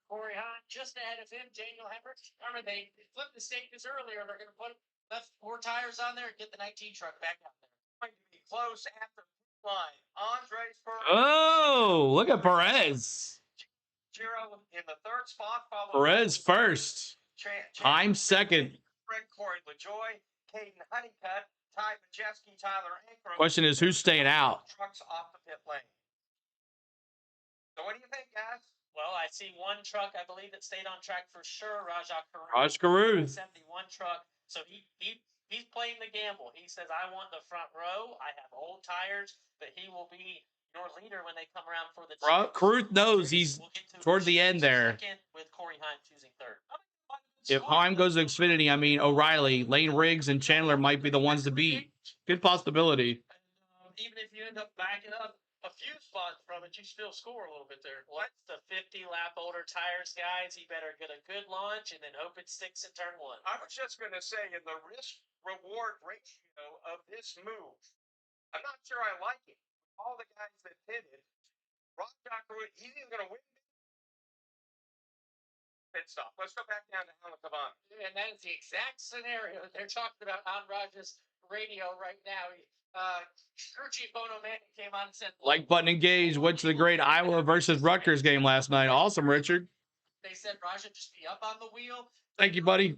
Corey Heim just ahead of him, Daniel Hemmer. Remember, they flipped the stages earlier. They're going to put left 4 tires on there and get the 19 truck back out there. Going to be close at the line. Andres Perez. Oh, look at Perez. Giro in the 3rd spot. Perez first. Heim second. Fred Corey LaJoy, Caden Honeycutt, Ty Majeski, Tyler Ankrum. Question is, who's staying out? Trucks off the pit lane. So what do you think, guys? Well, I see one truck, I believe, that stayed on track for sure. Rajah Caruth. Raj Caruth. 71 truck. So he's playing the gamble. He says, I want the front row. I have old tires, but he will be your leader when they come around for the Caruth knows he's toward the end there. Second with Corey Heim choosing 3rd. If Heim goes to Xfinity, I mean O'Reilly, Lane Riggs, and Chandler might be the ones to beat. Good possibility. Even if you end up backing up a few spots from it, you still score a little bit there. What's the 50 lap older tires, guys? He better get a good launch and then hope it sticks in turn 1. I was just going to say, in the risk-reward ratio of this move, I'm not sure I like it. All the guys that pitted, Rajah Caruth, he's either going to win pit stop. Let's go back down to Alan Cavana. And that is the exact scenario that they're talking about on Rogers' radio right now. Crew Chief Bono Manning came on and said, Like button engaged. Went to the great Iowa versus Rutgers game last night. Awesome, Richard. They said, Raja, just be up on the wheel. Thank you, buddy.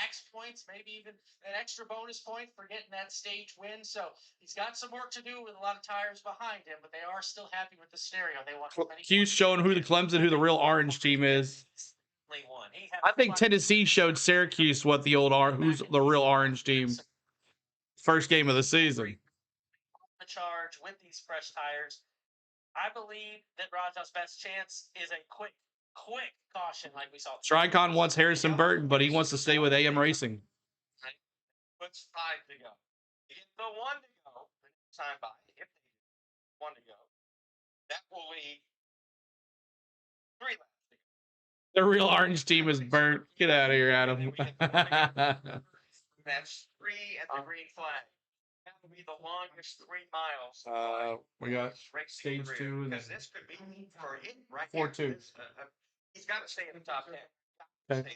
max points, maybe even an extra bonus point for getting that stage win. So he's got some work to do with a lot of tires behind him, but they are still happy with the scenario. They want Q's showing who the Clemson, who the real orange team is. I think Tennessee showed Syracuse what the who's the real orange team. First game of the season. The charge with these fresh tires. I believe that Rajah's best chance is a quick caution like we saw. Tricon wants Harrison Burton, but he wants to stay with AM Racing. Puts 5 to go. You get the 1 to go the next time by. If they get 1 to go, that will leave 3 laps to go. The real orange team is burnt. Get out of here, Adam. That's 3 at the green flag. That will be the longest 3 miles. We got stage 2. Because this could be for him right 4-2. He's got to stay in the top 10. Okay.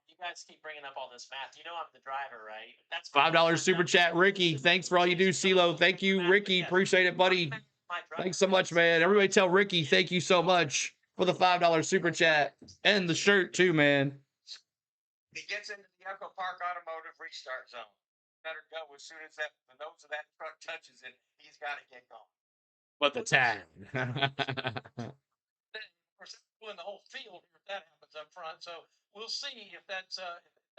You guys keep bringing up all this math. You know I'm the driver, right? That's $5 super chat, Ricky. Thanks for all you do, CeeLo. Thank you, Ricky. Appreciate it, buddy. Thanks so much, man. Everybody tell Ricky thank you so much for the $5 super chat and the shirt too, man. He gets into the Echo Park Automotive restart zone. Better go as soon as the nose of that truck touches it. He's got to get going. But the tag. Of course, that's in the whole field here if that happens up front. So we'll see if that's going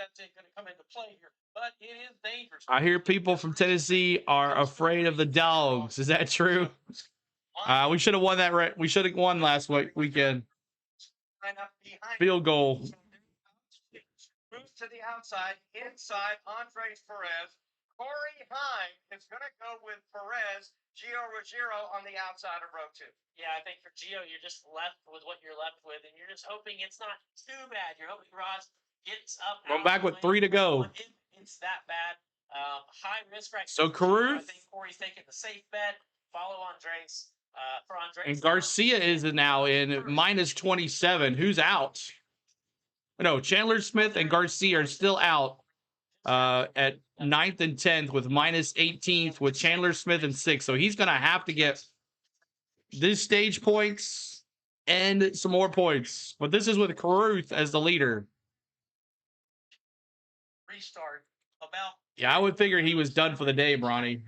to come into play here. But it is dangerous. I hear people from Tennessee are afraid of the dogs. Is that true? We should have won that. We should have won last weekend. Field goal. Move to the outside, inside Andres Perez. Corey Heim is going to go with Perez. Gio Ruggiero on the outside of row 2. Yeah, I think for Gio, you're just left with what you're left with, and you're just hoping it's not too bad. You're hoping Ross gets up. Going back with 3 to go. If it's that bad. High risk right So now. Caruth. I think Corey's taking the safe bet. Follow Andres. For Andres. And Garcia is now in -27. Who's out? No, Chandler Smith and Garcia are still out at 9th and 10th with -18th with Chandler Smith and 6th. So he's going to have to get this stage points and some more points. But this is with Caruth as the leader. Restart about. Yeah, I would figure he was done for the day, Bronny.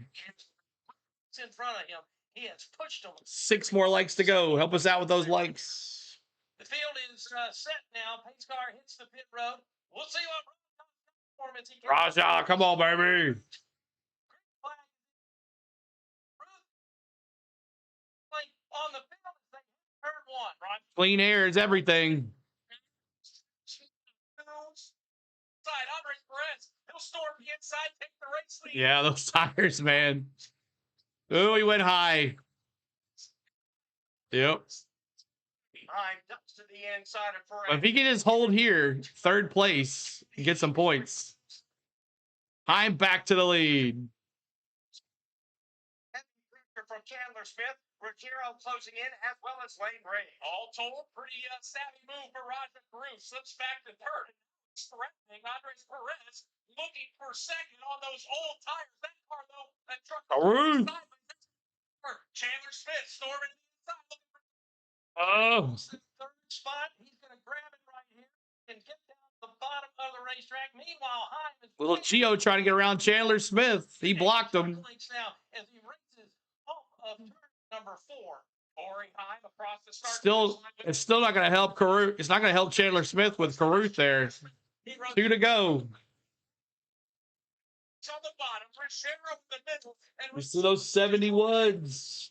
It's in front of him. He has pushed him. 6 more likes to go. Help us out with those likes. The field is set now. Pace car hits the pit road. We'll see what performance he can. Raja, come on, baby. On the field, they turn 1, right? Clean air is everything. Side, Andres Perez. He'll storm the inside, take the race lead. Yeah, those tires, man. Oh, he went high. Yep. Ducks to the inside of Perez. But if he can just hold here, 3rd place, and get some points. I'm back to the lead. Heavy pressure from Chandler Smith. Ruggiero closing in, as well as Lane Ray. All told, pretty savvy move for Roger Caruth. Slips back to 3rd. It's threatening Andres Perez, looking for 2nd on those old tires. That car, though, that truck. Caruth. Chandler Smith storming inside. Oh. 3rd spot. He's going to grab it right here and get down to the bottom of the racetrack. Meanwhile, Heim is Little Gio trying to get around Chandler Smith. He blocked him. Now as he races off of turn number 4. Corey Heim across the start. It's still not going to help Caruth. It's not going to help Chandler Smith with Caruth there. 2 to go. On the bottom, Ruggiero in the middle, and You see those 71s.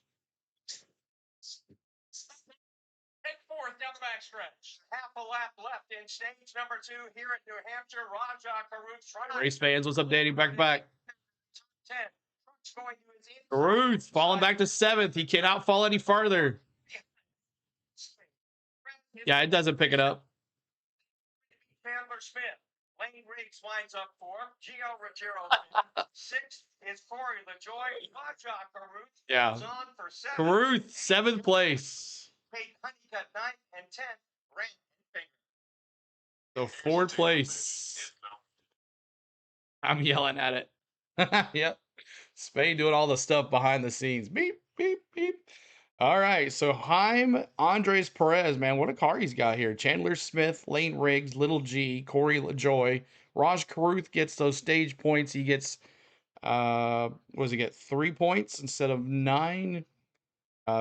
take 4th down the backstretch. Half a lap left in stage number 2 here at New Hampshire. Raja Caruth trying to Race fans, what's up, Danny? Back. 10. Truck's going to his inside. Caruth falling back to 7th. He cannot fall any farther. Yeah, it doesn't pick it up. Chandler Smith. Lane Riggs winds up 4. Gio Ruggiero 6th is Corey LaJoy. Raja Caruth Yeah. is on for 7th. Caruth, 7th place. Kate Honeycutt 9th and 10th. Rand So 4th place. I'm yelling at it. Yep. Spain doing all the stuff behind the scenes. Beep, beep, beep. All right, so Andres Perez, man, what a car he's got here. Chandler Smith, Lane Riggs, Little G, Corey LaJoy. Raj Caruth gets those stage points. He gets, what does he get? 3 points instead of 9.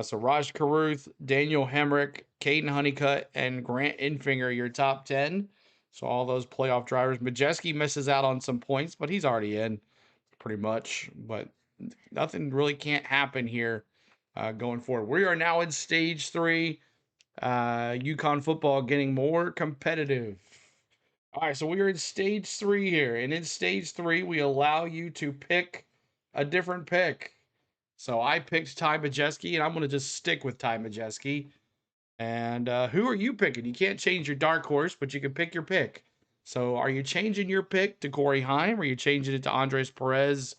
So Raj Caruth, Daniel Hemrick, Caden Honeycutt, and Grant Infinger, your top 10. So all those playoff drivers. Majeski misses out on some points, but he's already in pretty much. But nothing really can't happen here going forward. We are now in stage 3. Yukon football getting more competitive. All right, so we are in stage 3 here. And in stage 3, we allow you to pick a different pick. So I picked Ty Majeski, and I'm going to just stick with Ty Majeski. And who are you picking? You can't change your dark horse, but you can pick your pick. So are you changing your pick to Corey Heim? Are you changing it to Andres Perez?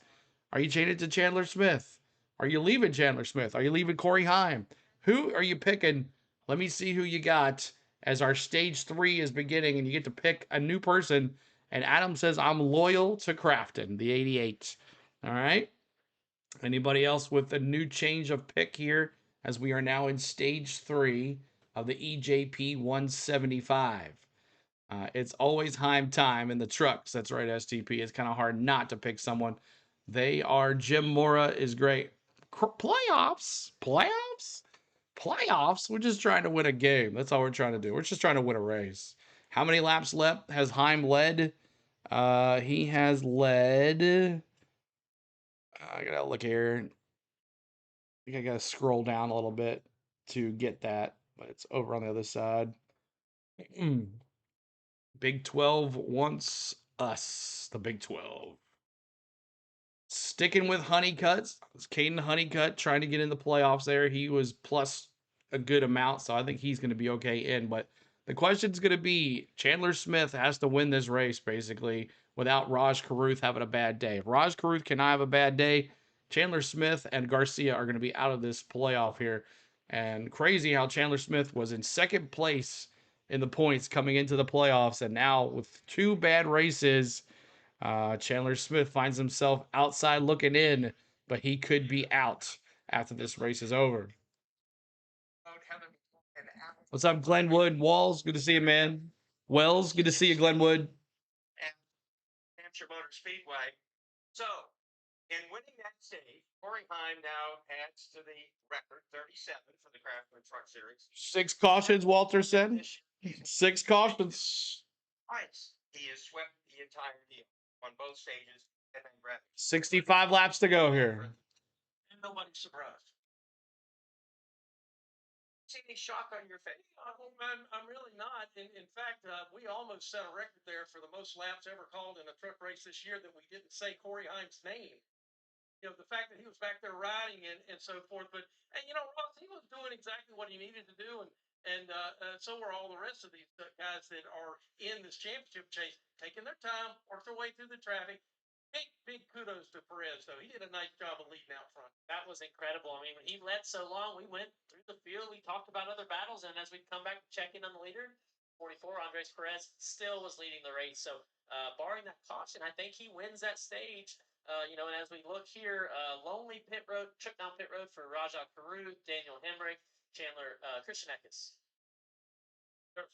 Are you changing it to Chandler Smith? Are you leaving Chandler Smith? Are you leaving Corey Heim? Who are you picking? Let me see who you got as our stage 3 is beginning, and you get to pick a new person. And Adam says, I'm loyal to Crafton, the 88. All right. Anybody else with a new change of pick here as we are now in stage 3 of the EJP 175? It's always Heim time in the trucks. That's right, STP. It's kind of hard not to pick someone. They are Jim Mora is great. Playoffs? We're just trying to win a game. That's all we're trying to do. We're just trying to win a race. How many laps left has Heim led? He has led... I gotta look here. I think I gotta scroll down a little bit to get that, but it's over on the other side. Big 12 wants us, the Big 12. Sticking with Honeycutt. It's Caden Honeycutt trying to get in the playoffs there. He was plus a good amount, so I think he's going to be okay in. But the question's going to be, Chandler Smith has to win this race, basically, without Raj Caruth having a bad day. If Raj Caruth cannot have a bad day, Chandler Smith and Garcia are going to be out of this playoff here. And crazy how Chandler Smith was in second place in the points coming into the playoffs, and now with 2 bad races, Chandler Smith finds himself outside looking in, but he could be out after this race is over. What's up, Glenwood? Walls, good to see you, man. Wells, good to see you, Glenwood. Hampshire Motor Speedway. So, in winning that stage, Corey Heim now adds to the record 37 for the Craftsman Truck Series. 6 cautions, Walter said. 6 cautions. Twice he has swept the entire deal on both stages and then grabbed 65 laps to go here. And nobody's surprised. See any shock on your face? I'm really not. In fact, we almost set a record there for the most laps ever called in a truck race this year that we didn't say Corey Heim's name. You know, the fact that he was back there riding and so forth. But, and, you know, Ross, he was doing exactly what he needed to do. And so are all the rest of these guys that are in this championship chase, taking their time, work their way through the traffic. Big kudos to Perez, though. He did a nice job of leading out front. That was incredible. I mean, when he led so long, we went through the field, we talked about other battles, and as we come back to check in on the leader, 44, Andres Perez still was leading the race. So, barring that caution, I think he wins that stage. You know, and as we look here, lonely pit road, trip down pit road for Raja Caruth, Daniel Hemrick, Chandler Christian Eckes.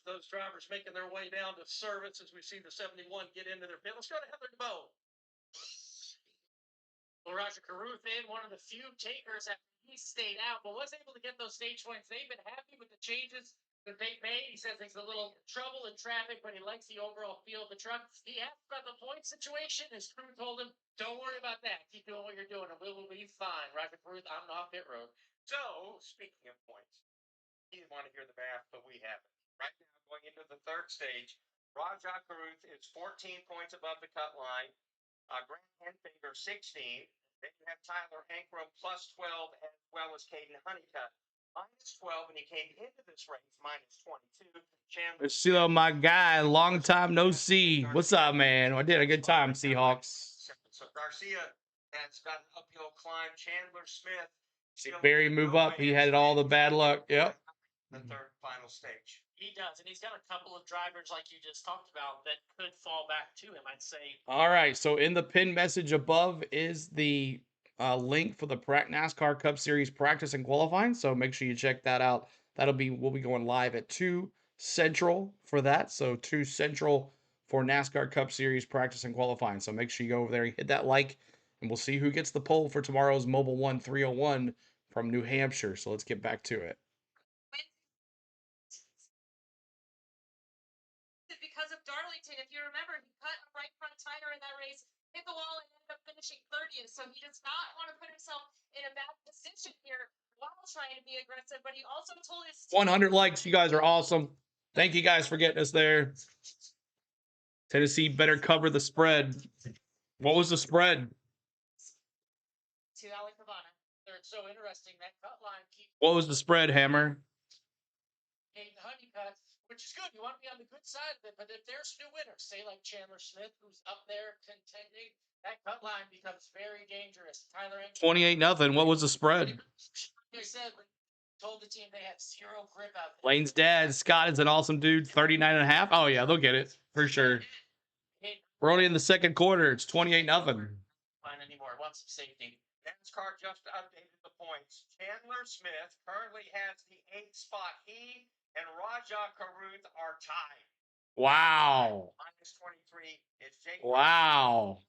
Those drivers making their way down to service as we see the 71 get into their pit. Let's go to Heather DeBow. Well, Raja Caruth in, one of the few takers that he stayed out, but was able to get those stage points. They've been happy with the changes that they've made. He says there's a little trouble in traffic, but he likes the overall feel of the truck. He asked about the point situation. His crew told him, don't worry about that. Keep doing what you're doing, and we will be fine. Raja Caruth on the off pit road. So, speaking of points, he didn't want to hear the math, but we have it. Right now, going into the 3rd stage, Raja Caruth is 14 points above the cut line. Grant Henfinger, 16. Then you have Tyler Ankrum, plus 12, as well as Caden Honeycutt, minus 12, and he came into this race, minus 22. Chandler, Still my guy, long time no see. What's up, man? I did a good time, Seahawks. So Garcia has got an uphill climb. Chandler Smith. See Barry move up. He had all the bad luck. Yep. The 3rd final stage. He does, and he's got a couple of drivers like you just talked about that could fall back to him, I'd say. All right, so in the pin message above is the link for the NASCAR Cup Series practice and qualifying. So make sure you check that out. We'll be going live at 2 Central for that. So 2 Central for NASCAR Cup Series practice and qualifying. So make sure you go over there and hit that like, and we'll see who gets the pole for tomorrow's Mobile 1 301 from New Hampshire. So let's get back to it. Because of Darlington, if you remember, he cut a right front tire in that race, hit the wall, and ended up finishing 30th. So he does not want to put himself in a bad position here while trying to be aggressive. But he also told his team 100 likes. You guys are awesome. Thank you guys for getting us there. Tennessee better cover the spread. What was the spread? to Ali Cabana. It's so interesting that cut line keeps What was the spread, Hammer? getting honeycut, which is good. You want to be on the good side of it. But if there's new winners, say like Chandler Smith, who's up there contending, that cut line becomes very dangerous. Tyler, 28-0. What was the spread? they said, told the team they had zero grip out there. Lane's dad, Scott, is an awesome dude. 39.5. Oh yeah, they'll get it for sure. We're only in the second quarter. It's 28-0. Fine anymore. Want some safety. NASCAR just updated the points. Chandler Smith currently has the 8th spot. He and Raja Karuth are tied. Wow. Minus 23 is Jake. Wow.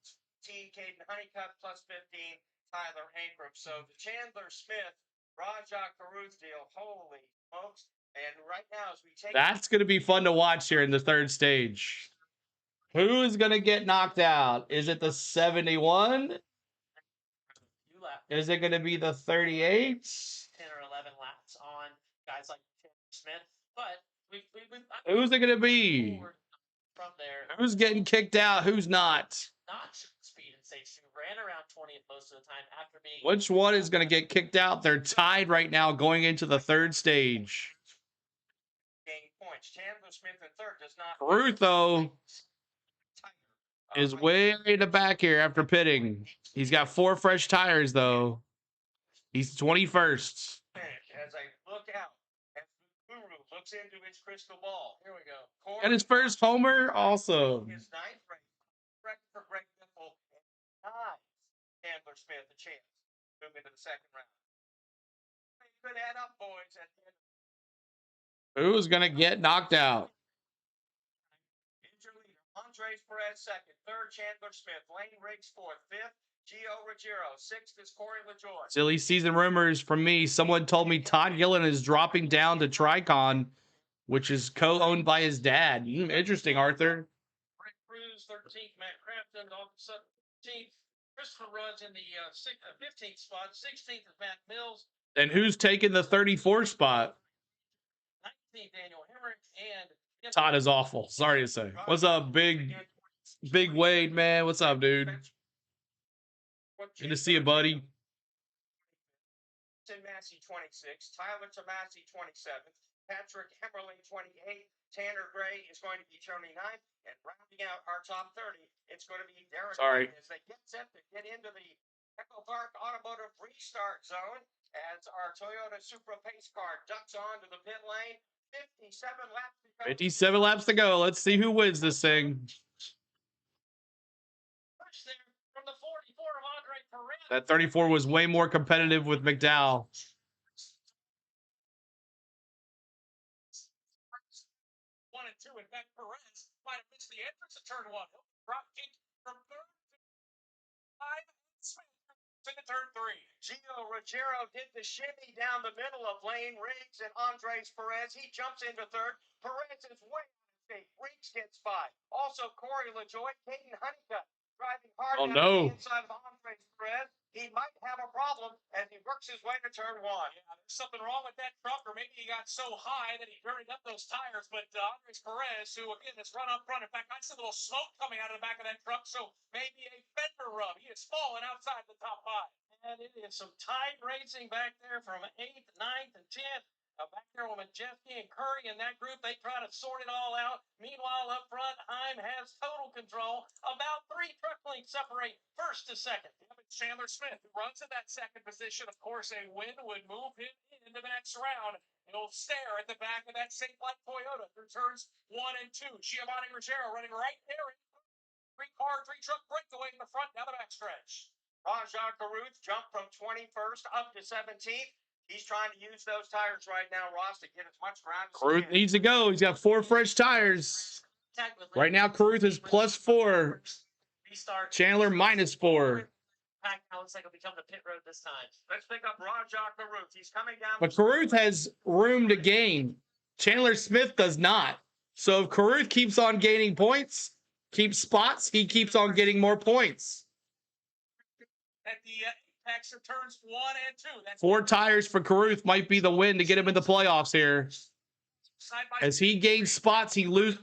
Caden Honeycutt plus 15, Tyler Ankrum. So the Chandler Smith, Raja Karuth deal, holy smokes. And right now, as we take... That's going to be fun to watch here in the third stage. Who is going to get knocked out? Is it the 71? Is it going to be the 38? 10 or 11 laps on guys like Smith. But who's it going to be? From there, Who's getting kicked out? Who's not? not speed and safety. Ran around 20th most of the time after being. Which one is going to get kicked out? They're tied right now going into the third stage. Gain points. Chandler Smith in third does not. Ruth, though, is way in the back here after pitting. He's got 4 fresh tires, though. He's 21st. As I look out, as the guru looks into his crystal ball. Here we go. And his first homer, also. His 9th race. Correct for Greg Biffle. And Chandler Smith a chance to move into the second round. Good head up, boys. At the end. Who's going to get knocked out? Injury leader. Andres Perez second. Third, Chandler Smith. Lane Riggs fourth. Fifth, Gio Ruggiero. Sixth is Corey LaJoy. Silly season rumors from me. Someone told me Todd Gillen is dropping down to Tricon, which is co-owned by his dad. Interesting, Arthur. Rick Cruz, 13th. Matt Crafton, all of a sudden 15th. Christopher runs in the 15th spot. 16th is Matt Mills. And who's taking the 34th spot? 19th, Daniel Hemrick. And Todd is awful. Sorry to say. What's up, Big Wade, man? What's up, dude? Good to see you, buddy. Tim Massey, 26. Tyler Tomasi, 27th. Patrick Hemmerling, 28th. Tanner Gray is going to be 29th. And rounding out our top 30, it's going to be Derek Sorry. White as they get set to get into the Echo Park Automotive restart zone as our Toyota Supra pace car ducks onto the pit lane. 57 laps to go. 57 laps to go. Let's see who wins this thing. push there from the 44 of Andre Perez. That 34 was way more competitive with McDowell. 1 and 2. In fact, Perez might have missed the entrance of turn 1. Drop kick from third to 5. Smith to the turn 3. Gio Ruggiero did the shimmy down the middle of Lane Riggs and Andres Perez. He jumps into third. Perez is way out of state. Riggs gets by. Also, Corey LaJoy, Caden Honeycutt driving hard down the inside of Andres Perez. He might have a problem as he works his way to turn 1. Yeah, there's something wrong with that truck, or maybe he got so high that he buried up those tires. But Andres Perez, who again has run up front, in fact, I see a little smoke coming out of the back of that truck, so maybe a fender rub. He has fallen outside the top 5. And it is some tight racing back there from 8th, 9th, and 10th. Back there with Majeski and Curry and that group, they try to sort it all out. Meanwhile, up front, Heim has total control. About 3 truck lengths separate first to second. Chandler Smith, who runs in that second position. Of course, a win would move him into the next round. He'll stare at the back of that safe like Toyota through turns 1 and 2. Giovanni Ruggiero running right there. 3-car, 3-truck breakaway in the front, down the backstretch. Rajah Caruth jumped from 21st up to 17th. He's trying to use those tires right now, Ross, to get as much ground as he Caruth can. needs to go. He's got 4 fresh tires. Right now, Caruth is +4. Restart. Chandler -4. Pack now looks like it'll become the pit road this time. Let's pick up Rajah Caruth. He's coming down. But Caruth has room to gain. Chandler Smith does not. So if Caruth keeps on gaining points, keeps spots, he keeps on getting more points. At the apex of turns 1 and 2. That's 4 tires for Caruth might be the win to get him in the playoffs here. side by As he gains spots,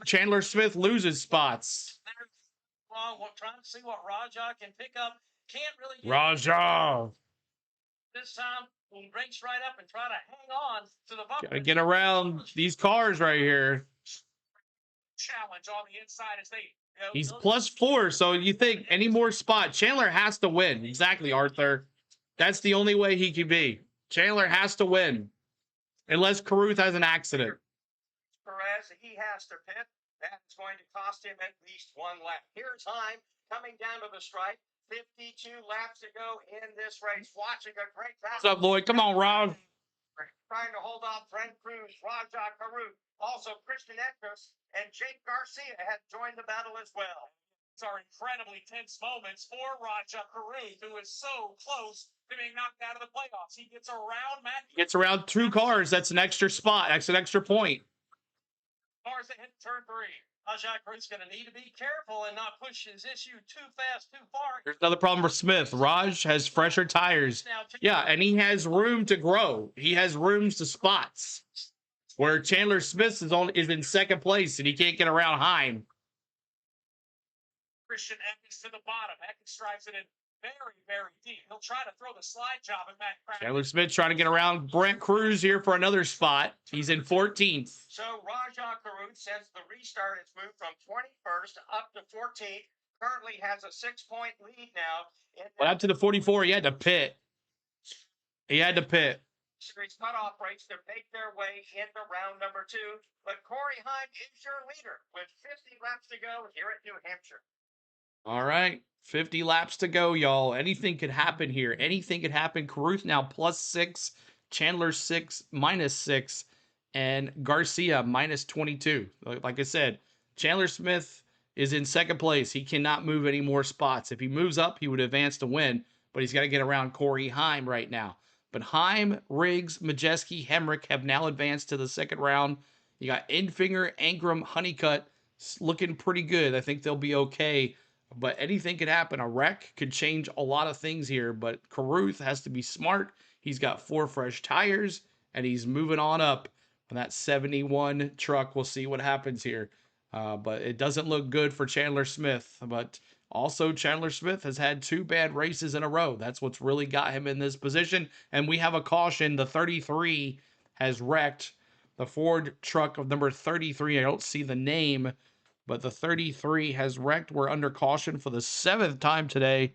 Chandler Smith loses spots. Long, we're trying to see what Rajah can pick up. Can't really get Rajah. this time. We'll race right up and try to hang on to the bumper. Gotta get around these cars right here. challenge on the inside as they go. He's +4, so you think any more spot, Chandler has to win. Exactly, Arthur. That's the only way he can be. Chandler has to win. Unless Caruth has an accident. Perez, he has to pit. That's going to cost him at least 1 lap. Here's Heim coming down to the stripe. 52 laps to go in this race. Watching a great battle. What's up, Lloyd? Come on, Rob. Trying to hold off Brent Cruz, Rajah Caruth, also Christian Ekros, and Jake Garcia had joined the battle as well. These are incredibly tense moments for Rajah Caruth, who is so close to being knocked out of the playoffs. He gets around Matt. Gets around 2 cars. That's an extra spot. That's an extra point. Cars that hit turn 3. Rajah Caruth's going to need to be careful and not push his issue too fast, too far. There's another problem for Smith. Raj has fresher tires. Yeah, and he has room to grow. He has rooms to spots. Where Chandler Smith is in second place and he can't get around Heim. Christian Ekins to the bottom. Ekins drives it in very, very deep. He'll try to throw the slide job at Matt Craftsman. Chandler Smith trying to get around Brent Cruz here for another spot. He's in 14th. So Rajah Caruth, since the restart, has moved from 21st up to 14th. Currently has a 6-point lead now. Well, up to the 44, he had to pit. He had to pit. Series cutoff race to make their way into round number 2. But Corey Heim is your leader with 50 laps to go here at New Hampshire. All right, 50 laps to go, y'all. Anything could happen here. Anything could happen. Caruth now +6, Chandler -6, and Garcia -22. Like I said, Chandler Smith is in second place. He cannot move any more spots. If he moves up, he would advance to win, but he's got to get around Corey Heim right now. But Heim, Riggs, Majeski, Hemrick have now advanced to the second round. You got Infinger, Ankrum, Honeycutt looking pretty good. I think they'll be okay. But anything could happen. A wreck could change a lot of things here. But Caruth has to be smart. He's got 4 fresh tires, and he's moving on up on that 71 truck. We'll see what happens here. But it doesn't look good for Chandler Smith. But also, Chandler Smith has had 2 bad races in a row. That's what's really got him in this position. And we have a caution. The 33 has wrecked. The Ford truck of number 33. I don't see the name. But the 33 has wrecked. We're under caution for the 7th time today.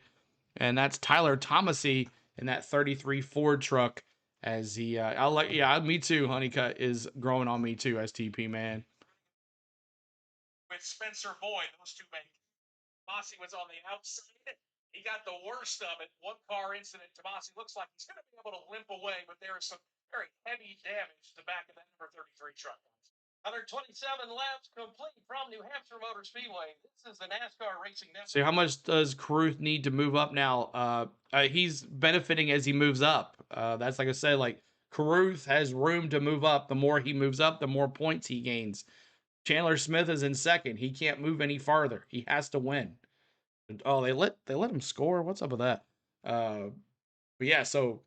And that's Tyler Thomasy in that 33 Ford truck. As he, me too. Honeycutt is growing on me too, STP, man. With Spencer Boyd, those two make. Tomasi was on the outside. He got the worst of it. 1 car incident. Tomasi looks like he's going to be able to limp away, but there is some very heavy damage to the back of that number 33 truck. 127 laps complete from New Hampshire Motor Speedway. This is the NASCAR Racing Network. So how much does Caruth need to move up now? He's benefiting as he moves up. That's like I said, like Caruth has room to move up. The more he moves up, the more points he gains. Chandler Smith is in second. He can't move any farther. He has to win. Oh, they let him score. What's up with that? But yeah, so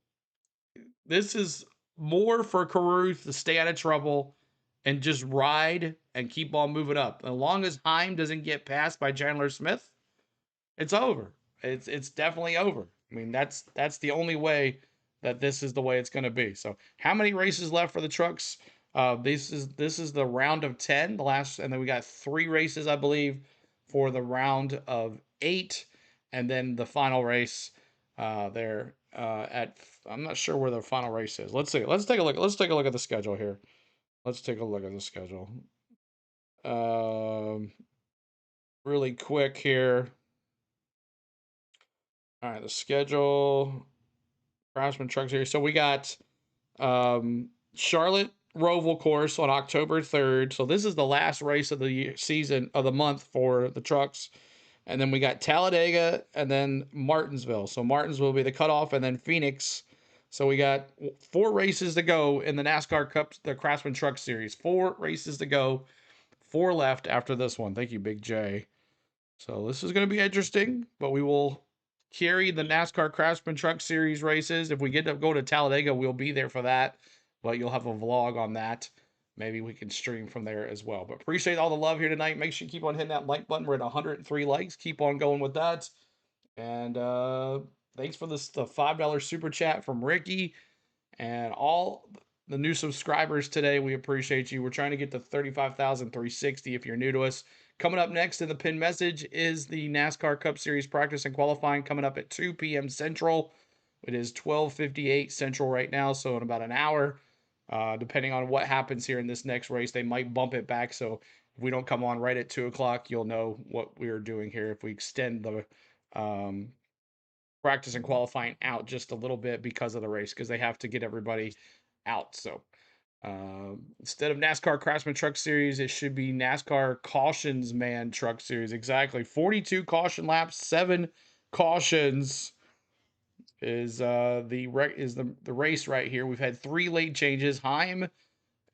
this is more for Caruth to stay out of trouble and just ride and keep on moving up. As long as Heim doesn't get passed by Chandler Smith, it's over. It's definitely over. I mean, that's the only way that this is the way it's going to be. So how many races left for the trucks? This is the round of 10, the last, and then we got 3 races, I believe, for the round of 8, and then the final race there at, I'm not sure where the final race is. Let's see. Let's take a look. Let's take a look at the schedule here. Let's take a look at the schedule. Really quick here. All right, the schedule. Craftsman Truck Series. So we got Charlotte Roval course on October 3rd. So this is the last race of the season of the month for the trucks. And then we got Talladega and then Martinsville. So Martinsville will be the cutoff, and then Phoenix. So we got 4 races to go in the NASCAR Cup, the Craftsman Truck Series. 4 races to go. 4 left after this one. Thank you, Big J. So this is going to be interesting, but we will carry the NASCAR Craftsman Truck Series races. If we get to go to Talladega, we'll be there for that, but you'll have a vlog on that. Maybe we can stream from there as well. But appreciate all the love here tonight. Make sure you keep on hitting that like button. We're at 103 likes. Keep on going with that. And thanks for the $5 super chat from Ricky and all the new subscribers today. We appreciate you. We're trying to get to 35,360 if you're new to us. Coming up next in the pin message is the NASCAR Cup Series practice and qualifying coming up at 2 p.m. Central. It is 12:58 Central right now, so in about an hour, depending on what happens here in this next race, they might bump it back. So if we don't come on right at 2 o'clock, you'll know what we're doing here. If we extend the practice and qualifying out just a little bit because of the race, because they have to get everybody out. So instead of NASCAR Craftsman Truck Series, it should be NASCAR Cautions Man Truck Series. Exactly. 42 caution laps, 7 cautions is the race right here. We've had 3 late changes, Heim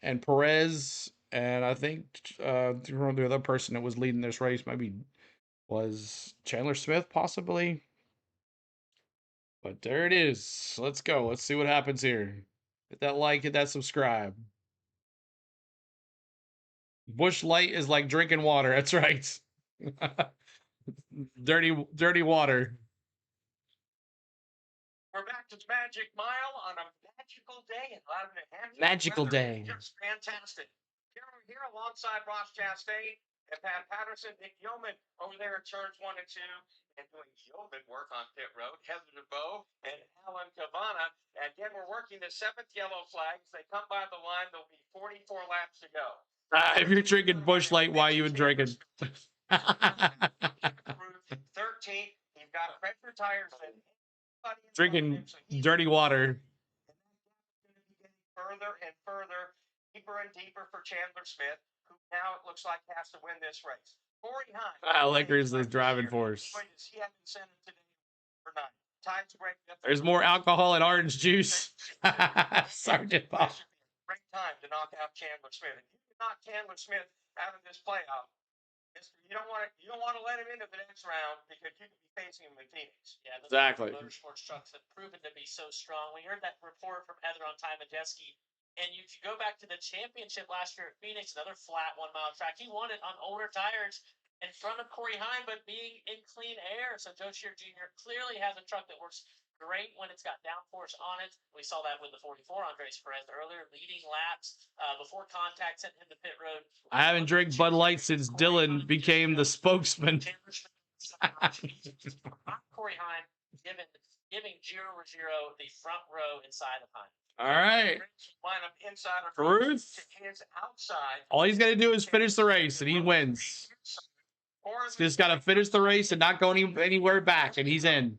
and Perez, and I think the other person that was leading this race maybe was Chandler Smith, possibly. But there it is. Let's go. Let's see what happens here. Hit that like, hit that subscribe. Bush Light is like drinking water. That's right. dirty water. We're back to Magic Mile on a magical day in Louden, New Hampshire. Magical Weather day. Just fantastic. Here alongside Ross Chastain and Pat Patterson, Nick Yeoman over there at turns 1 and 2 and doing yeoman work on pit road. Heather DeVoe and Alan Cavana. And again, we're working the 7th yellow flag. As they come by the line, there'll be 44 laps to go. If you're drinking Bush Light, why are you even drinking? 13th, you've got pressure tires and drinking dirty water. Further and further, deeper and deeper for Chandler Smith, who now it looks like has to win this race. Corey Hines. Liquor is the driving force. He had incentive today for 9. Tides break. There's more alcohol and orange juice. Sergeant Bob. Great time to knock out Chandler Smith. If you can knock Chandler Smith out of this playoff, you don't want to let him into the next round because you could be facing him in Phoenix. Yeah, the exactly. Motorsports trucks have proven to be so strong. We heard that report from Heather on Ty Majeski, and if you go back to the championship last year at Phoenix, another flat 1 mile track, he won it on older tires in front of Corey Heim, but being in clean air. So Joe Shear Jr. clearly has a truck that works great when it's got downforce on it. We saw that with the 44 Andres Perez earlier, leading laps before contact sent him to pit road. I haven't drank Bud Light since Dylan became the spokesman. Corey Heim giving 0-0 the front row inside of Heim. All right. Ruth. All he's got to do is finish the race, and he wins. He's just got to finish the race and not go anywhere back, and he's in.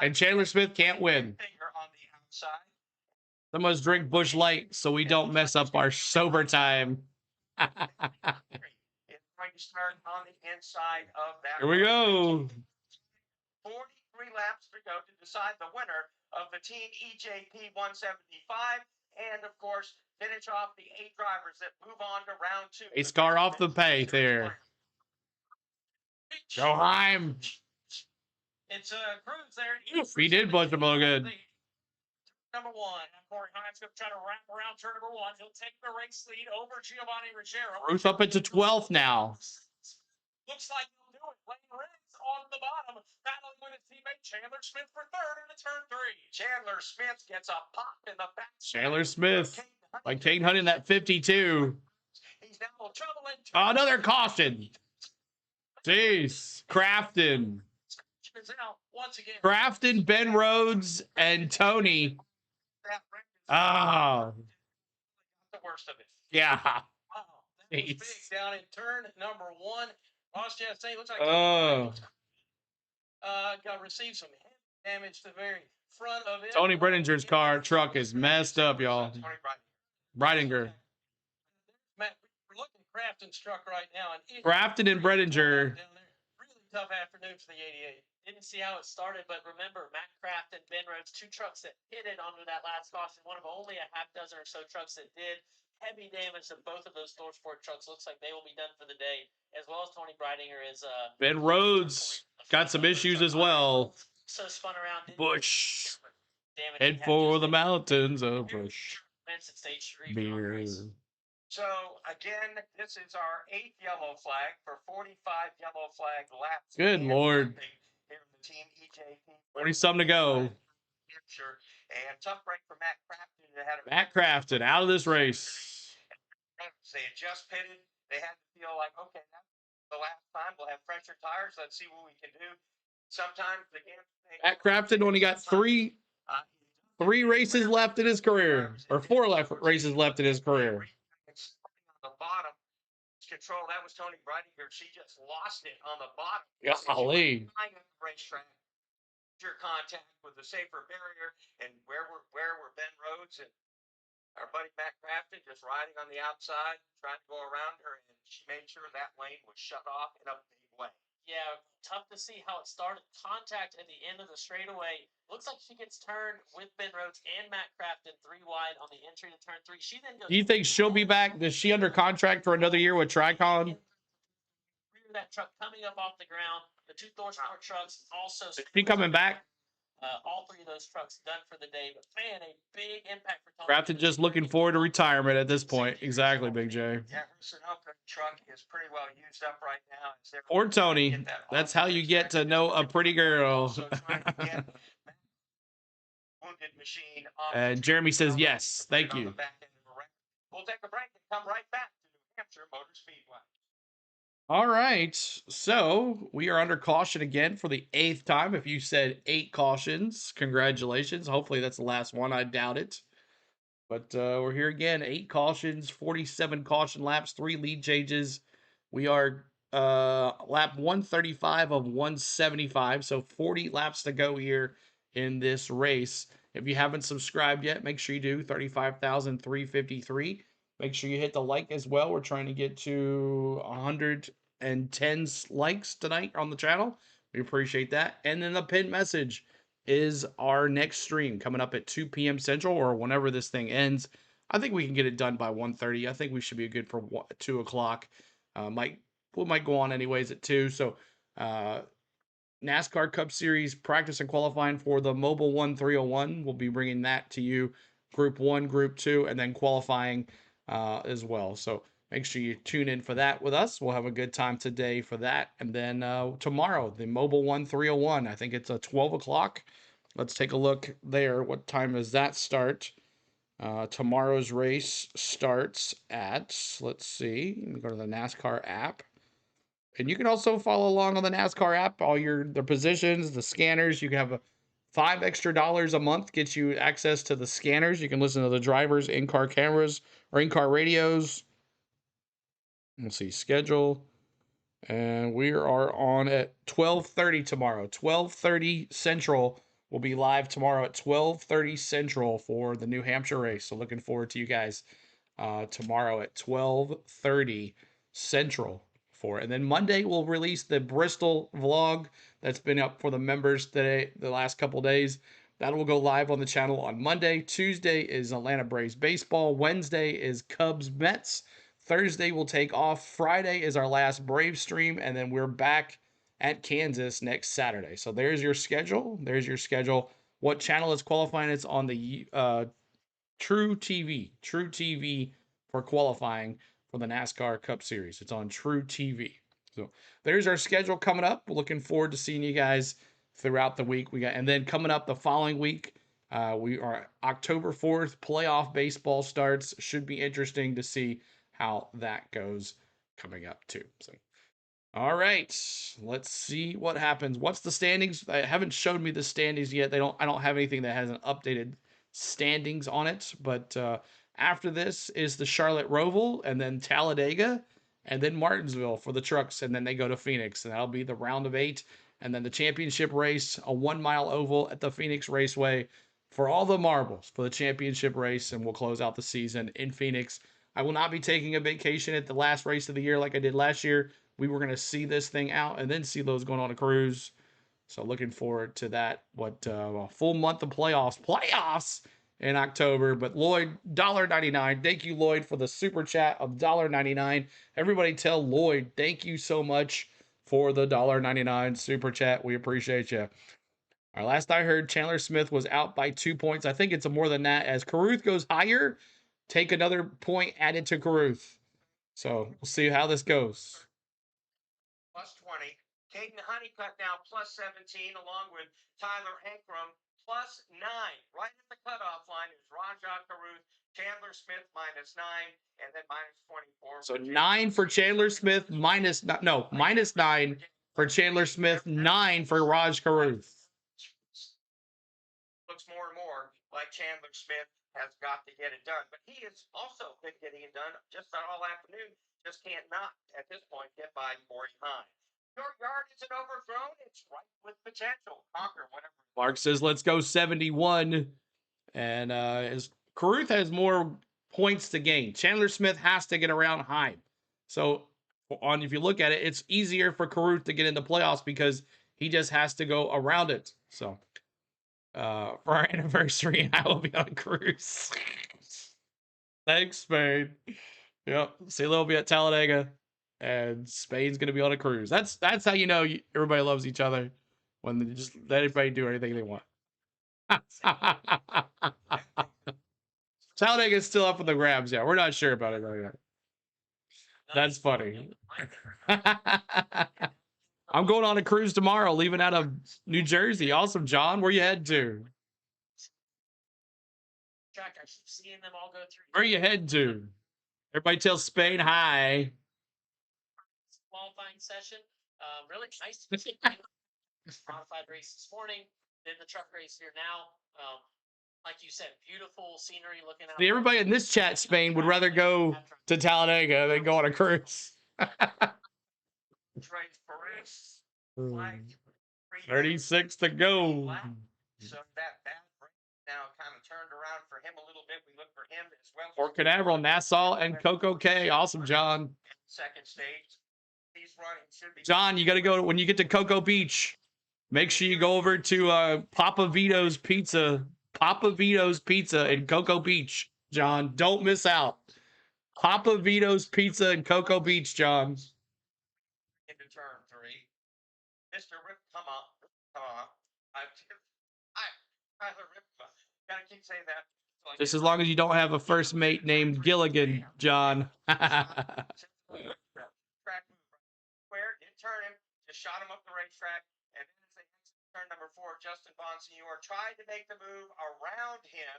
And Chandler Smith can't win. Someone's drink Bush Light so we don't mess up our sober time. Here we go. 43 laps to go to decide the winner of the Team EJP 175, and of course, finish off the 8 drivers that move on to round 2. A scar off the pay there. Go Heim. It's Cruz there. He did bunch them all good. Number 1, Corey Heim's going to try to wrap around turn number 1. He'll take the race lead over Giovanni Ruggiero. Ruth up into 12th now. Looks like he'll do it. Lane Riggs on the bottom, battling with his teammate Chandler Smith for 3rd into turn 3. Chandler Smith gets a pop in the back. Chandler Smith, like Kane Hunt in that 52. He's now in trouble. Another caution. Jeez, Crafton. Crafton, Ben Rhodes, and Tony. Oh. The worst of it. Yeah. Wow. That was big down in turn number 1. Ross Chastain looks like going to receive some heavy Damage the very front of it. Tony Brenninger's truck is messed up, y'all. Tony Breidinger. Matt, we're looking at Crafton's truck right now, and Crafton and Brenninger. down there. Really tough afternoon for the 88. Didn't see how it started, but remember, Matt Craft and Ben Rhodes, 2 trucks that hit it onto that last caution. One of only a half dozen or so trucks that did. Heavy damage to both of those Thorsport trucks. Looks like they will be done for the day, as well as Tony Breidinger is. Ben Rhodes got some issues as well. So spun around. Bush. Damage Head for the mountains of Bush. At Stage 3. Beer. So again, this is our 8th yellow flag for 45 yellow flag laps. Good Lord. Here in the team EJP. 40-something to go. Hampshire, and tough break for Matt Crafton. Matt Crafton out of this race. They had just pitted. They had to feel like, okay, that's the last time. We'll have fresher tires. Let's see what we can do. Sometimes the game. Matt Crafton only got three races left in his career, or 4 races left in his career. On the bottom, control. That was Tony Breidinger. She just lost it on the bottom. Golly. Racetrack. Your contact with the safer barrier, and where were Ben Rhodes and our buddy Matt Crafton just riding on the outside, trying to go around her, and she made sure that lane was shut off in a big way. Yeah, tough to see how it started. Contact at the end of the straightaway. Looks like she gets turned with Ben Rhodes and Matt Crafton 3 wide on the entry to turn 3. She then goes. Do you think she'll be back? Is she under contract for another year with Tricon? That truck coming up off the ground. The 2 Thorsport trucks also. Is she coming back? All 3 of those trucks done for the day. But man, a big impact for Tony. Crafton just looking forward to retirement at this point. Exactly, Big J. Yeah, her Sunoco truck is pretty well used up right now. Or Tony. That's how you get to know a pretty girl. Wounded machine off And Jeremy says yes. Thank you. We'll take a break and come right back to New Hampshire Motor Speedway. All right, so we are under caution again for the 8th time. If you said 8 cautions, congratulations. Hopefully that's the last one. I doubt it. But we're here again. 8 cautions, 47 caution laps, 3 lead changes. We are lap 135 of 175, so 40 laps to go here in this race. If you haven't subscribed yet, make sure you do. 35,353. Make sure you hit the like as well. We're trying to get to 110 likes tonight on the channel. We appreciate that. And then the pinned message is our next stream coming up at 2 p.m. Central or whenever this thing ends. I think we can get it done by 1:30. I think we should be good for 2 o'clock. We might go on anyways at 2. So NASCAR Cup Series practice and qualifying for the Mobile 1 301. We'll be bringing that to you. Group 1, Group 2, and then qualifying as well. So make sure you tune in for that with us. We'll have a good time today for that. And then tomorrow, the Mobile 1 301. I think it's 12 o'clock. Let's take a look there. What time does that start? Tomorrow's race starts at, let's see, let me go to the NASCAR app. And you can also follow along on the NASCAR app, all the positions, the scanners. You can have $5 extra a month, gets you access to the scanners. You can listen to the drivers' in-car cameras or in-car radios. Let's see, schedule. And we are on at 12:30 tomorrow. 12:30 Central. We'll be live tomorrow at 12:30 Central for the New Hampshire race. So looking forward to you guys tomorrow at 12:30 Central for it. And then Monday we'll release the Bristol vlog that's been up for the members today, the last couple days. That will go live on the channel on Monday. Tuesday is Atlanta Braves baseball. Wednesday is Cubs Mets. Thursday we'll take off. Friday is our last Braves stream, and then we're back at Kansas next Saturday. So there's your schedule. There's your schedule. What channel is qualifying? It's on the True TV. True TV for qualifying for the NASCAR Cup Series. It's on True TV. So there's our schedule coming up. We're looking forward to seeing you guys throughout the week. And then coming up the following week, we are October 4th. Playoff baseball starts. Should be interesting to see how that goes coming up too. So. All right, let's see what happens. What's the standings? They haven't showed me the standings yet. I don't have anything that has an updated standings on it. But after this is the Charlotte Roval, and then Talladega, and then Martinsville for the trucks, and then they go to Phoenix, and that'll be the round of 8. And then the championship race, a 1 mile oval at the Phoenix Raceway for all the marbles for the championship race. And we'll close out the season in Phoenix. I will not be taking a vacation at the last race of the year like I did last year. We were going to see this thing out and then see those going on a cruise. So looking forward to that. What a full month of playoffs in October. But Lloyd, $1.99. Thank you, Lloyd, for the super chat of $1.99. Everybody tell Lloyd, thank you so much for the $1.99 super chat. We appreciate you. Our last I heard, Chandler Smith was out by 2 points. I think it's more than that. As Carruth goes higher, take another point added to Carruth. So we'll see how this goes. Plus 20. Caden Honeycutt now plus 17, along with Tyler Ankrum plus 9. Right at the cutoff line is Rajah Carruth, Chandler Smith minus 9, and then minus 24. So 9 for Chandler Smith, minus 9 for Chandler Smith, 9 for Raj Carruth. Looks more and more like Chandler Smith has got to get it done. But he has also been getting it done just about all afternoon. Just can't not, at this point, get by Corey Hine. Your yard isn't overgrown. It's right with potential. Conquer whatever. Mark says, let's go 71. And as Carruth has more points to gain. Chandler Smith has to get around Hine. So if you look at it, it's easier for Carruth to get into playoffs because he just has to go around it. So for our anniversary, I will be on a cruise. Thanks, Spain. Yep. See a little bit at Talladega. And Spain's going to be on a cruise. That's how you know everybody loves each other. When they just let everybody do anything they want. Talladega's still up for the grabs. Yeah, we're not sure about it right now. That's funny. I'm going on a cruise tomorrow, leaving out of New Jersey. Awesome, John. Where you heading to? Jack, I keep seeing them all go through. Where you heading to? Everybody tell Spain hi. Qualifying session. Really nice to see modified race this morning. Then the truck race here now. Like you said, beautiful scenery looking out. See, everybody in this chat, Spain, would rather go to Talladega than go on a cruise. 36 to go. So that now kind of turned around for him a little bit. We look for him as well. Fort Canaveral, Nassau, and Coco Cay. Awesome, John. Second stage. He's running. Should be John, you got to go when you get to Cocoa Beach. Make sure you go over to Papa Vito's Pizza. Papa Vito's Pizza in Cocoa Beach, John. Don't miss out. Papa Vito's Pizza in Cocoa Beach, John. Into turn 3. Mr. Rip, come on. Tyler Rip, gotta keep saying that. Just as long as you don't have a first mate named Gilligan, John. Track move square, didn't turn him, just shot him up the racetrack, and then as they turn number 4, Justin Bonsignor tried to make the move around him,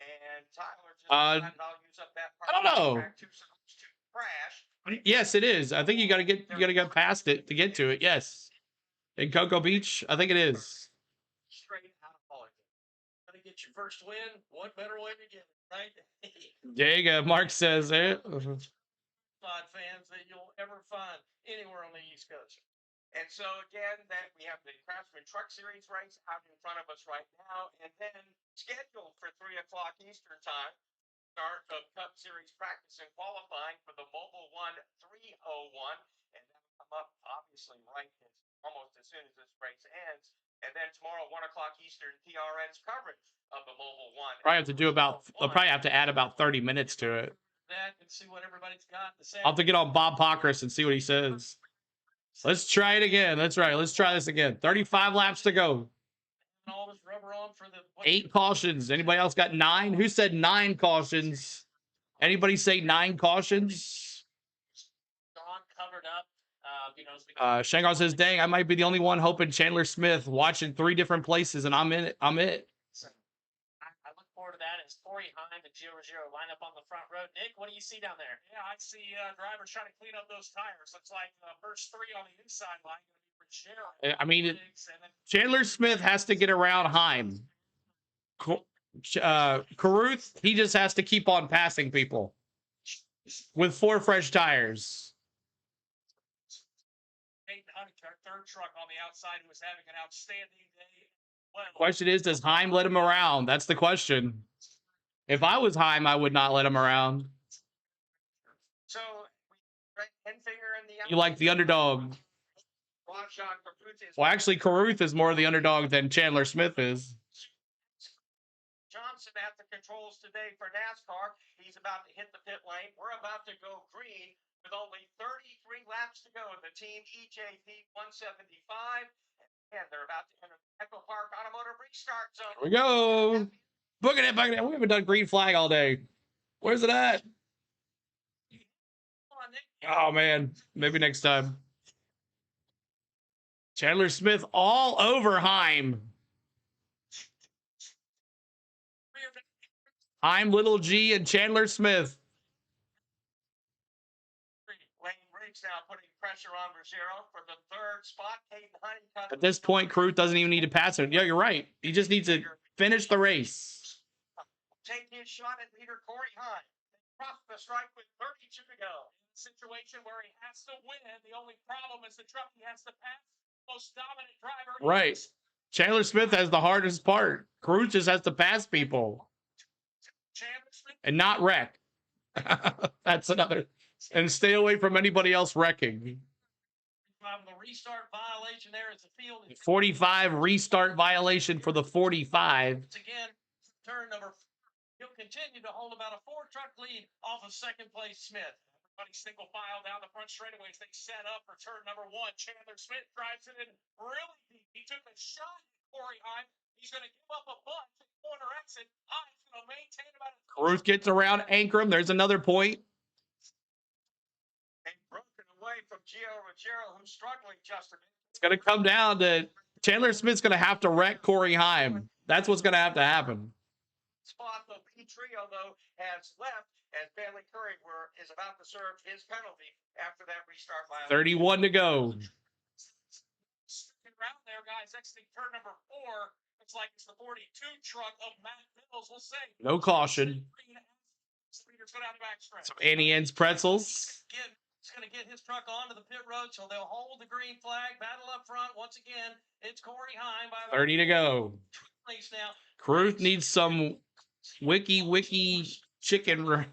and Tyler just decided I'll use up that part. I don't know. To crash. Yes, it is. I think you gotta get past it to get to it. Yes, in Cocoa Beach, I think it is. Straight out of politics. Gonna get your first win. What better way to get it, right? There you go. Mark says it. Fans that you'll ever find anywhere on the East Coast. And so again, that we have the Craftsman Truck Series race out in front of us right now, and then scheduled for 3 o'clock Eastern time, start of Cup Series practice and qualifying for the Mobile 1 301, and that'll come up obviously almost as soon as this race ends. And then tomorrow, 1 o'clock Eastern, PRN's coverage of the Mobile 1. They'll probably have to add about 30 minutes to it. That and see what everybody's got to say. I'll have to get on Bob Pockris and see what he says. Let's try it again. That's right. Let's try this again. 35 laps to go. All this rubber on for the 8 cautions. Anybody else got 9? Who said 9 cautions? Anybody say 9 cautions? Dawn covered up. Shanghai says, dang, I might be the only one hoping Chandler Smith watching 3 different places, and I'm in it. I look forward to that as Corey Hine and Gio Ruggiero line up on the front row. Nick, what do you see down there? Yeah, I see drivers trying to clean up those tires. Looks like the first 3 on the inside line going to be Ruggiero. I mean, Chandler Smith has to get around Hine. Carruth, he just has to keep on passing people with 4 fresh tires. Honeycutt third truck on the outside who was having an outstanding day. Well, Question is, does Heim let him around? That's the question. If I was Heim, I would not let him around. So, Hamphire in the You like the underdog. Well, actually, Caruth is more the underdog than Chandler Smith is. Johnson at the controls today for NASCAR. He's about to hit the pit lane. We're about to go green with only 33 laps to go. The team EJP 175. And they're about to enter the Echo Park Automotive restart zone. Here we go. Booking it, booking it. We haven't done green flag all day. Where's it at? Oh, man. Maybe next time. Chandler Smith all over Heim. Heim, Little G, and Chandler Smith. Lane Riggs now putting pressure on Ruggiero for the third spot. At this point, Cruz doesn't even need to pass it. Yeah, you're right. He just needs to finish the race. Take his shot at leader Corey Heim. Cross the strike with 32 to go. Situation where he has to win. The only problem is the truck he has to pass. Most dominant driver. Right. Chandler Smith has the hardest part. Cruz just has to pass people. And not wreck. That's another. And stay away from anybody else wrecking. The restart violation there is the field. 45 restart violation for the 45. Again, turn number 4. He'll continue to hold about a 4-truck lead off of second place Smith. Everybody single file down the front straightaways. They set up for turn number 1. Chandler Smith drives it in really deep. He took a shot at Corey Heim. He's going to give up a bunch at corner exit. Heim's going to maintain about a... Cruz gets around Ankrum. There's another point. And broken away from Gio Ruggiero, who's struggling just a bit. It's going to come down to Chandler Smith's going to have to wreck Corey Heim. That's what's going to have to happen. Spot the P trio, though, has left, and Stanley Curry is about to serve his penalty after that restart violation. 31 to go. Sticking around there, guys. Exiting turn number 4. It's like it's the 42 truck of Matt Mills. We'll say. No caution. Some Annie Ann's pretzels. He's going to get his truck onto the pit road, so they'll hold the green flag. Battle up front once again. It's Corey Heim by 30 to go. Place now. Cruz needs some wiki chicken. Second.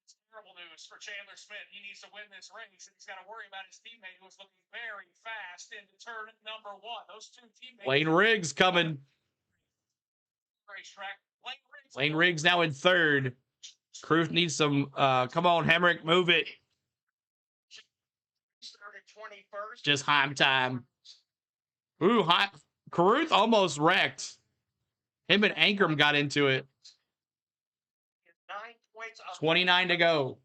It's terrible news for Chandler Smith. He needs to win this race, and he's got to worry about his teammate who was looking very fast into turn number 1. Those two teammates. Lane Riggs coming. Racetrack. Lane Riggs now in 3rd. Cruz needs some. Come on, Hemrick, move it. Just Heim time. Ooh, Caruth almost wrecked. Him and Ankrum got into it. 29 to go.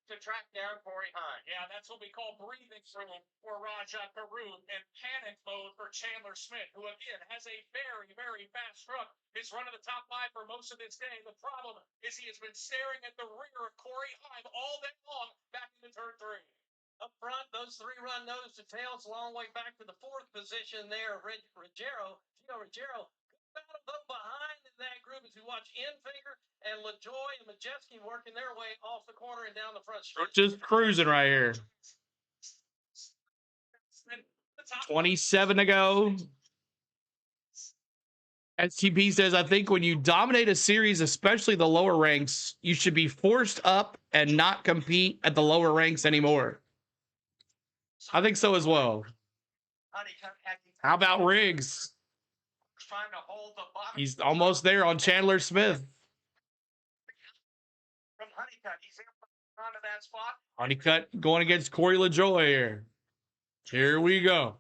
To track down Corey Heim. Yeah, that's what we call breathing room for Raja Caruth and panic mode for Chandler Smith, who again has a very, very fast truck. He's running the top 5 for most of this day. The problem is he has been staring at the rear of Corey Heim all day long back into turn 3. Up front, those 3 run nose to tails a long way back to the 4th position there. Ruggiero, Gio Ruggiero. Battle though behind in that group as we watch Enfinger and LaJoy and Majeski working their way off the corner and down the front street. Just cruising right here. 27 to go. STP says, I think when you dominate a series, especially the lower ranks, you should be forced up and not compete at the lower ranks anymore. I think so as well. How about Riggs? Trying to hold the bottom. He's almost there on Chandler Smith. From Honeycutt, he's onto that spot. Honeycutt going against Corey LaJoy here. Here we go.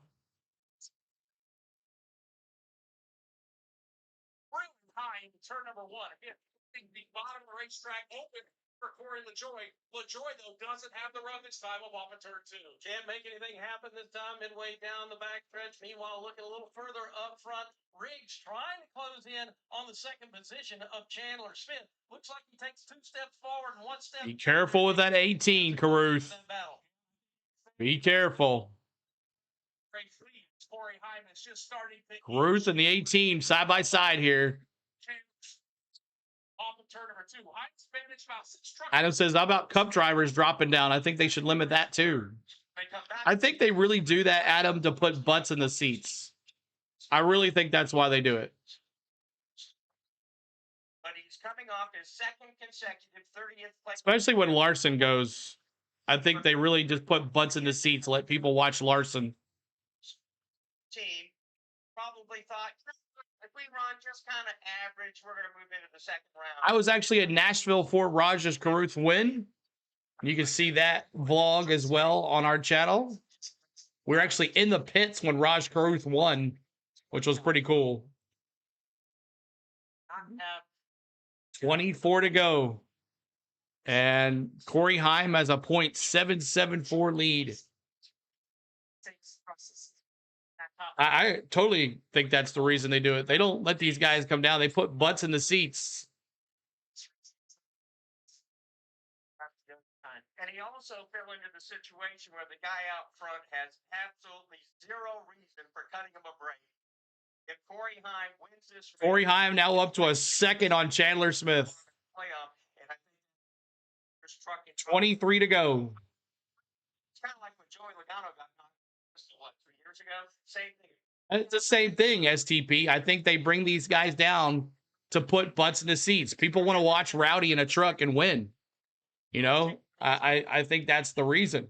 Really high in turn number 1. Again, the bottom of the racetrack open for Corey LaJoy. LaJoy, though, doesn't have the run this time off of turn 2. Can't make anything happen this time midway down the backstretch. Meanwhile, looking a little further up front, Riggs trying to close in on the 2nd position of Chandler Smith. Looks like he takes 2 steps forward and 1 step. Be careful with that 18, Caruth. Be careful. Corey Heim is just starting to Caruth and the 18 side by side here. Off of turn number 2. Heim's finished about 6 trucks. Adam says, how about cup drivers dropping down? I think they should limit that too. They come back. I think they really do that, Adam, to put butts in the seats. I really think that's why they do it. But he's coming off his second consecutive 30th place. Especially when Larson goes. I think they really just put butts in the seats, let people watch Larson. Team probably thought, if we run just kind of average, we're going to move into the second round. I was actually at Nashville for Raj's Caruth win. You can see that vlog as well on our channel. We were actually in the pits when Raj Caruth won, which was pretty cool. 24 to go. And Corey Heim has a .774 lead. I totally think that's the reason they do it. They don't let these guys come down. They put butts in the seats. And he also fell into the situation where the guy out front has absolutely zero reason for cutting him a break. If Corey Heim wins this race, Corey Heim now up to a second on Chandler Smith. playoff, and I think there's truck in 23 to go. It's kind of like when Joey Logano got knocked, what, 3 years ago? Same thing. It's the same thing, STP. I think they bring these guys down to put butts in the seats. People want to watch Rowdy in a truck and win. You know, I think that's the reason.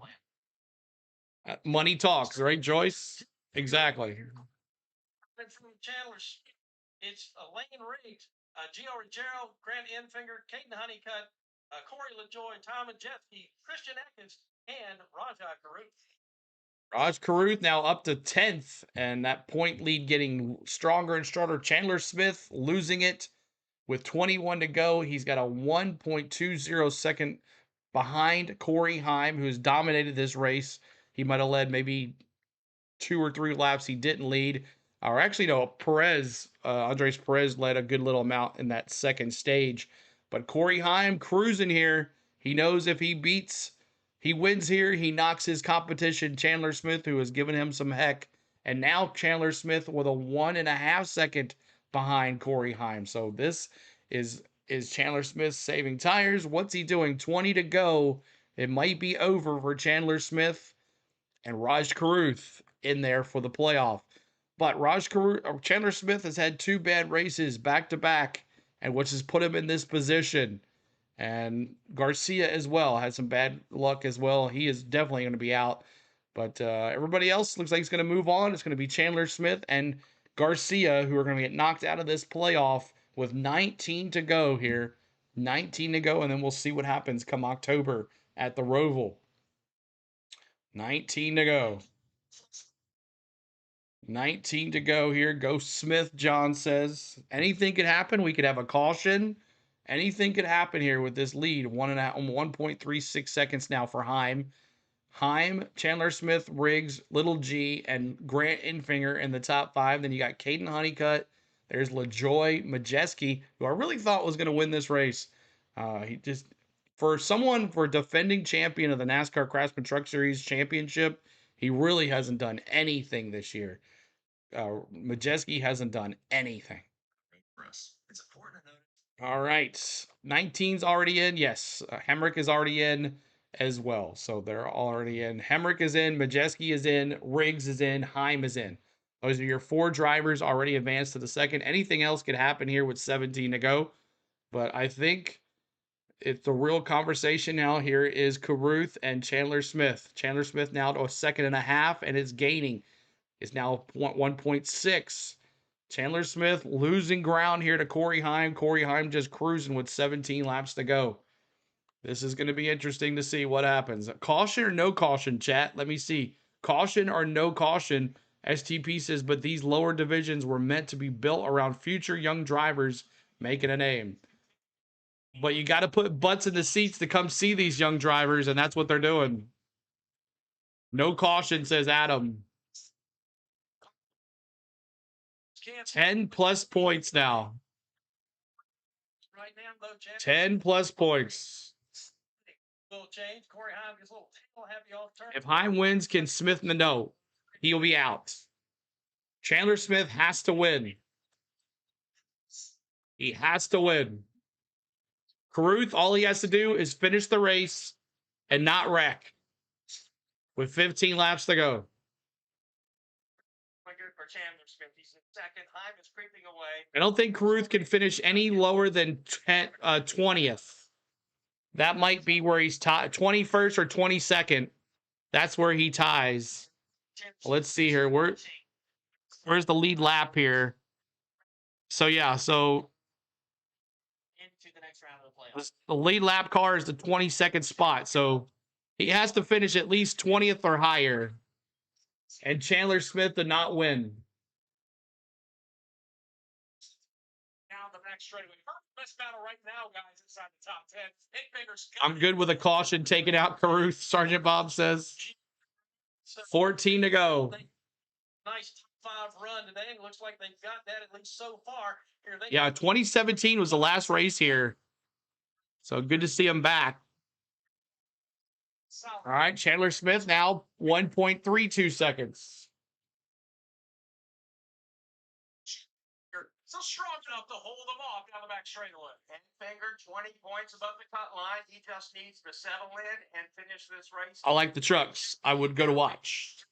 Money talks, right, Joyce? Exactly. And from Chandler's, it's Lane Riggs, Gio Ruggiero, Grant Enfinger, Caden Honeycutt, Corey LaJoy, Tom Majeski, Christian Atkins, and Raja Caruth. Raj Caruth now up to 10th, and that point lead getting stronger and stronger. Chandler Smith losing it with 21 to go. He's got a 1.20 second behind Corey Heim, who's dominated this race. He might have led maybe 2 or 3 laps. He didn't lead. Or actually, no, Perez, Andres Perez led a good little amount in that second stage. But Corey Heim cruising here. He knows if he wins here, he knocks his competition, Chandler Smith, who has given him some heck. And now Chandler Smith with a 1.5 second behind Corey Heim. So this is Chandler Smith saving tires. What's he doing? 20 to go. It might be over for Chandler Smith and Raj Caruth in there for the playoff. But Chandler Smith has had 2 bad races back to back, and which has put him in this position. And Garcia as well has some bad luck as well. He is definitely going to be out. But everybody else looks like it's going to move on. It's going to be Chandler Smith and Garcia who are going to get knocked out of this playoff with 19 to go here. 19 to go, and then we'll see what happens come October at the Roval. 19 to go. 19 to go here. Go Smith, John says. Anything could happen. We could have a caution. Anything could happen here with this lead. 1.36 seconds now for Heim. Heim, Chandler Smith, Riggs, Little G, and Grant Enfinger in the top 5. Then you got Caden Honeycutt. There's LaJoy, Majeski, who I really thought was going to win this race. He just, for defending champion of the NASCAR Craftsman Truck Series Championship, he really hasn't done anything this year. Majeski hasn't done anything. It's important to note. All right. 19's already in. Yes. Hemrick is already in as well. So they're already in. Hemrick is in. Majeski is in. Riggs is in. Heim is in. Those are your 4 drivers already advanced to the second. Anything else could happen here with 17 to go. But I think it's the real conversation now here is Caruth and Chandler Smith. Chandler Smith now to a 1.5 seconds, and it's gaining. It's now 1.6. Chandler Smith losing ground here to Corey Heim. Corey Heim just cruising with 17 laps to go. This is going to be interesting to see what happens. Caution or no caution, chat? Let me see. Caution or no caution? STP says, but these lower divisions were meant to be built around future young drivers making a name. But you got to put butts in the seats to come see these young drivers, and that's what they're doing. No caution, says Adam. 10 plus points now. Right now, though, 10 plus points. Little change. Corey Heim gets a little heavy off turn. If Heim wins, can Smith no? He'll be out. Chandler Smith has to win. He has to win. Caruth, all he has to do is finish the race and not wreck. with 15 laps to go. Good for Chandler Smith. He's in second. Heim is creeping away. I don't think Caruth can finish any lower than 20th. That might be where he's tied. 21st or 22nd. That's where he ties. Let's see here. Where's the lead lap here? So, yeah. So, into the next round of the playoffs. the lead lap car is the 22nd spot. So, he has to finish at least 20th or higher. And Chandler Smith did not win. Now the back straightaway. Best battle right now, guys, inside the top 10. Hitfinger's I'm good with a caution taking out Caruth, Sergeant Bob says. 14 to go. Nice top 5 run today. It looks like they've got that at least so far. Here they Yeah, 2017 was the last race here. So good to see him back. All right, Chandler Smith now 1.32 seconds. So strong enough to hold them off down the back straightaway. And Finger 20 points above the cut line. He just needs to settle in and finish this race. I like the trucks. I would go to watch.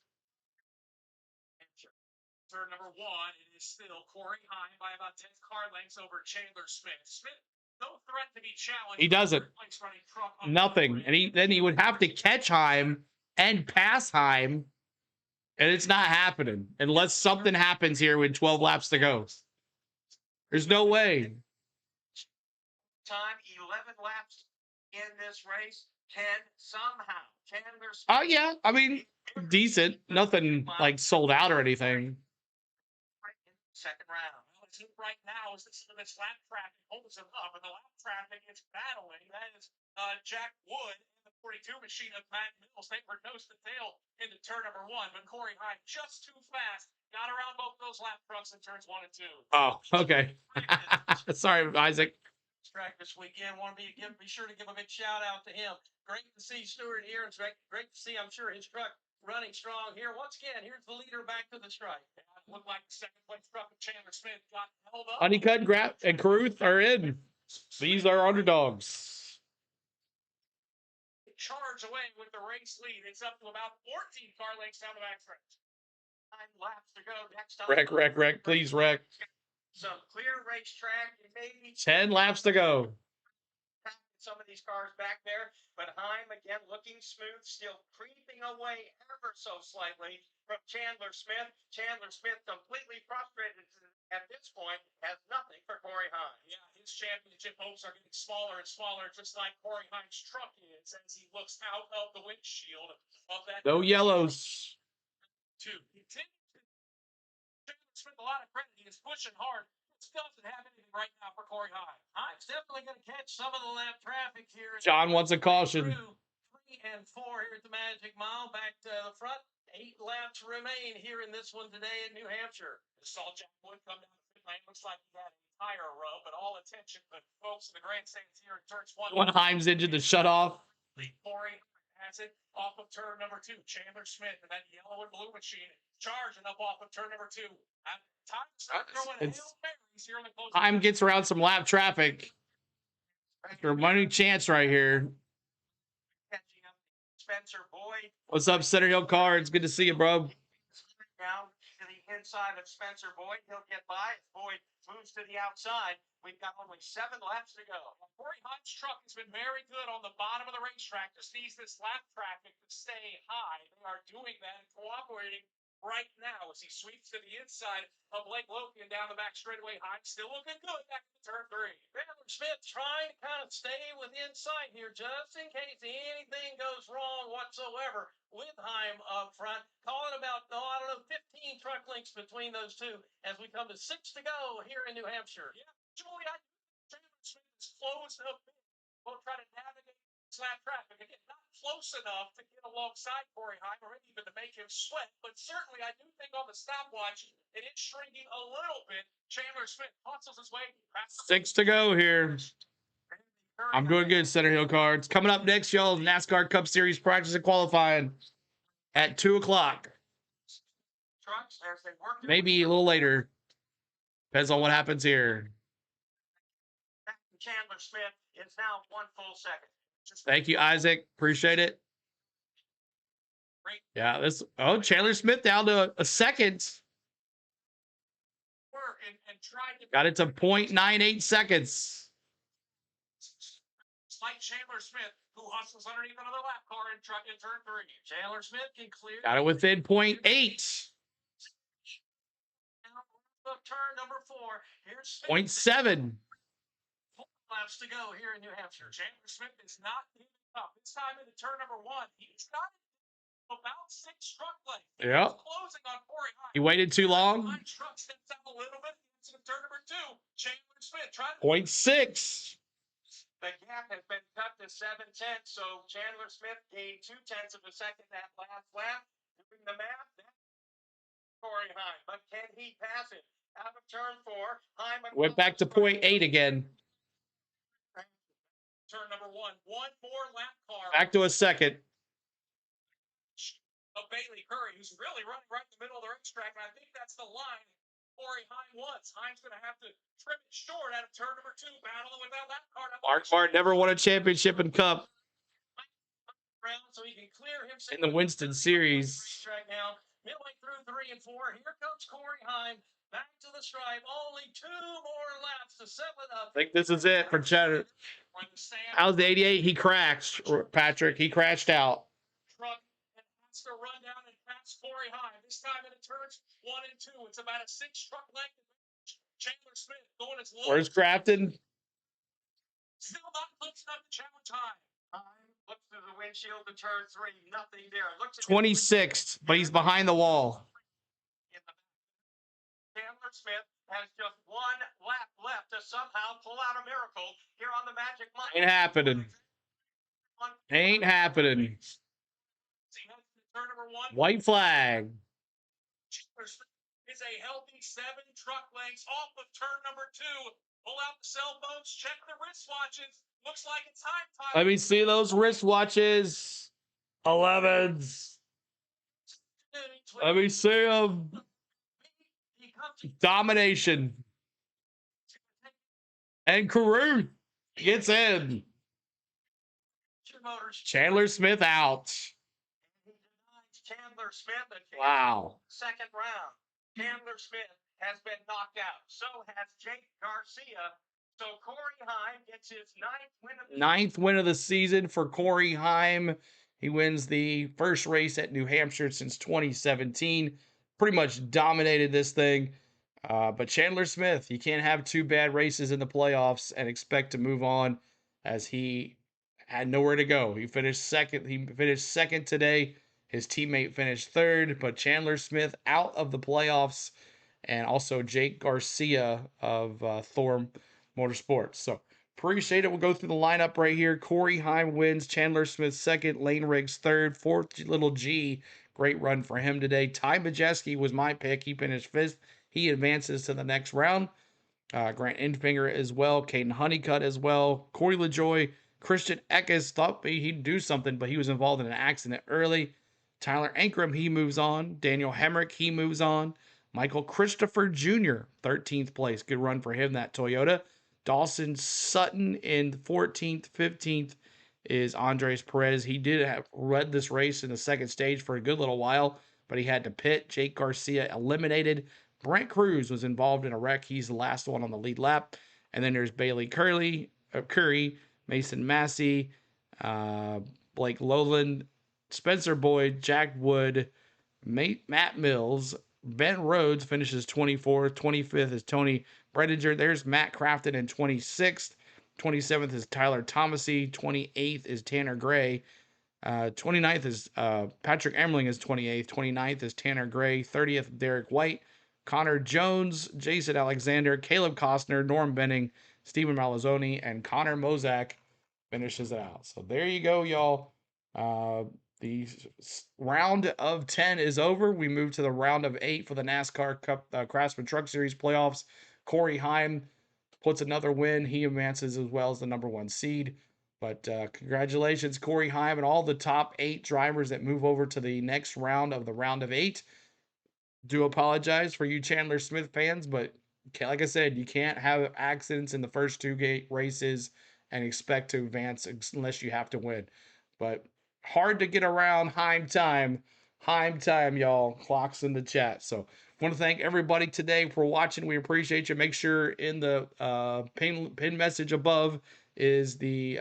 Turn number 1, it is still Corey Heim by about 10 car lengths over Chandler Smith. Smith, no threat to be challenged. He doesn't. Nothing. And then he would have to catch Heim and pass Heim. And it's not happening unless something happens here with 12 laps to go. There's no way. Time 11 laps in this race. 10 somehow. Chandler Smith. Oh, yeah. I mean, decent. Nothing like sold out or anything. Second round. Well, it's right now is this lap traffic holds him up, and the lap traffic is battling. That is Jack Wood and the 42 machine of Matt Mills. They were nose to tail into turn number 1, but Corey Heim just too fast. Got around both those lap trucks in turns 1 and 2. Oh, okay. Sorry, Isaac. Track this weekend. Want to be sure to give a big shout out to him. Great to see Stewart here. It's great to see, I'm sure, his truck running strong here. Once again, here's the leader back to the stripe. Looked like the second place truck of Chandler Smith got held up. Honeycutt, and Caruth are in. These are underdogs. Charge away with the race lead. It's up to about 14 car lengths down the backstretch. 9 laps to go. Next time. Wreck. Please wreck. Some clear racetrack. Maybe 10 laps to go. some of these cars back there, but Heim again looking smooth, still creeping away ever so slightly from Chandler Smith. Chandler Smith completely frustrated at this point, has nothing for Corey Heim. Yeah, his championship hopes are getting smaller and smaller, just like Corey Heim's truck is as he looks out of the windshield of that. No yellows. Chandler Smith, a lot of credit. He is pushing hard. Doesn't have anything right now for Corey Heim. Heim's definitely going to catch some of the lap traffic here. John wants a caution. 3 and 4 here at the Magic Mile. Back to the front. 8 laps remain here in this one today in New Hampshire. Just saw Jack Wood come down the pit lane. Looks like he had a tire rub, but all attention, but folks in the grandstands here in turns 1. When Heim's engine to shut off. Corey has it off of turn number 2. Chandler Smith and that yellow and blue machine charging up off of turn number 2. Heim gets around some lap traffic. Your money chance right here. Catching up Spencer Boyd. What's up, Center Hill Cards? Good to see you, bro. Down to the inside of Spencer Boyd. He'll get by. Boyd moves to the outside. We've got only 7 laps to go. Corey Heim's truck has been very good on the bottom of the racetrack. Just needs this lap traffic to stay high. They are doing that and cooperating right now as he sweeps to the inside of Blake Logan down the back straightaway. Heim still looking good back to turn 3. Chandler Smith trying to kind of stay within sight here just in case anything goes wrong whatsoever with Heim up front. Calling about, 15 truck links between those two as we come to 6 to go here in New Hampshire. Yeah, Julie, Chandler Smith is close a bit. We'll try to navigate lap traffic. Again, not close enough to get alongside Corey Heim or even to make him sweat, but certainly I do think on the stopwatch it is shrinking a little bit. Chandler Smith hustles his way. 6 to go here. I'm doing good, Center Hill Cards. Coming up next, y'all, NASCAR Cup Series practice and qualifying at 2 o'clock. Trucks as they work. Maybe a little later. Depends on what happens here. Chandler Smith is now 1 full second. Thank you, Isaac. Appreciate it. Yeah, Chandler Smith down to a second. And tried to Got it to 0.98 seconds. like Chandler Smith, who hustles underneath another lap car in turn 3. Chandler Smith can clear. Got it within 0.8. Turn number 4. Here's 0.7. 4 laps to go here in New Hampshire. Chandler Smith is not up. This time into turn number 1. He's got about 6 truck lengths. Yep. Closing on Corey Hine. He waited too long. Hine truck steps out a little bit. Into turn number 2. Chandler Smith trying to 0.6. The gap has been cut to 7/10, so Chandler Smith gained 0.2 of a second that last lap. Doing the math, that's Corey Hine. But can he pass it? Out of turn 4, Hine Went back to 0.8 again. Turn number 1. One more lap car. Back to a second. Of Bailey Curry, who's really running right in the middle of the racetrack, and I think that's the line Corey Hine wants. Hine's going to have to trim it short out of turn number 2, battling with that lap car. Mark Martin never won a championship in Cup So he can clear himself in the Winston Series. Right now, midway through 3 and 4, here comes Corey Hine back to the stripe. Only 2 more laps to settle it up. I think this is it for Cheddar. How's the 88? He crashed, Patrick. He crashed out. Truck and has to run down and pass Corey Hine. This time in turns 1 and 2. It's about a 6 truck length. Chandler Smith going as low. Where's Crafton? Still not close enough to challenge Hine. Hine looks through the windshield to turn 3. Nothing there. Looks at 26th, but he's behind the wall. Chandler Smith has just 1 lap left to somehow pull out a miracle here on the Magic Mountain. Ain't happening. Ain't happening. Turn number 1. White flag. Chandler Smith is a healthy 7 truck lengths off of turn number 2. Pull out the cell phones, check the wristwatches. Looks like it's time. Let me see those wristwatches. 11s. Let me see them. Domination. And Carew gets in. Chandler Smith out. Chandler Smith and Wow. second round. Chandler Smith has been knocked out. So has Jake Garcia. So Corey Hine gets his 9th win of the 9th win of the season for Corey Hine. He wins the first race at New Hampshire since 2017. Pretty much dominated this thing. But Chandler Smith, you can't have 2 bad races in the playoffs and expect to move on, as he had nowhere to go. He finished second. He finished second today. His teammate finished 3rd, but Chandler Smith out of the playoffs, and also Jake Garcia of Thorn Motorsports. So appreciate it. We'll go through the lineup right here. Corey Hine wins. Chandler Smith 2nd. Lane Riggs 3rd. 4th, Little G. Great run for him today. Ty Majeski was my pick. He finished 5th. He advances to the next round. Grant Enfinger as well. Caden Honeycutt as well. Corey LaJoy. Christian Eckes thought he'd do something, but he was involved in an accident early. Tyler Ankrum, he moves on. Daniel Hemrick, he moves on. Michael Christopher Jr., 13th place. Good run for him, that Toyota. Dawson Sutton in 14th. 15th is Andres Perez. He did have led this race in the second stage for a good little while, but he had to pit. Jake Garcia eliminated. Brent Cruz was involved in a wreck. He's the last one on the lead lap. And then there's Bailey Curry, Mason Massey, Blake Lowland, Spencer Boyd, Jack Wood, Matt Mills, Ben Rhodes finishes 24th. 25th is Tony Bredinger. There's Matt Crafton in 26th. 27th is Tyler Thomasy. 28th is Tanner Gray. 29th is Patrick Emmerling is 28th. 29th is Tanner Gray. 30th, Derek White. Connor Jones, Jason Alexander, Caleb Costner, Norm Benning, Stephen Malazzoni, and Connor Mozak finishes it out. So there you go, y'all. The round of 10 is over. We move to the round of 8 for the NASCAR Cup Craftsman Truck Series playoffs. Corey Hine puts another win. He advances as well as the number 1 seed. But congratulations, Corey Hine, and all the top 8 drivers that move over to the next round of the round of 8. Do apologize for you Chandler Smith fans, but like I said, you can't have accidents in the first 2 races and expect to advance unless you have to win. But hard to get around Heim time. Heim time, y'all. Clocks in the chat. So want to thank everybody today for watching. We appreciate you. Make sure in the pin message above is the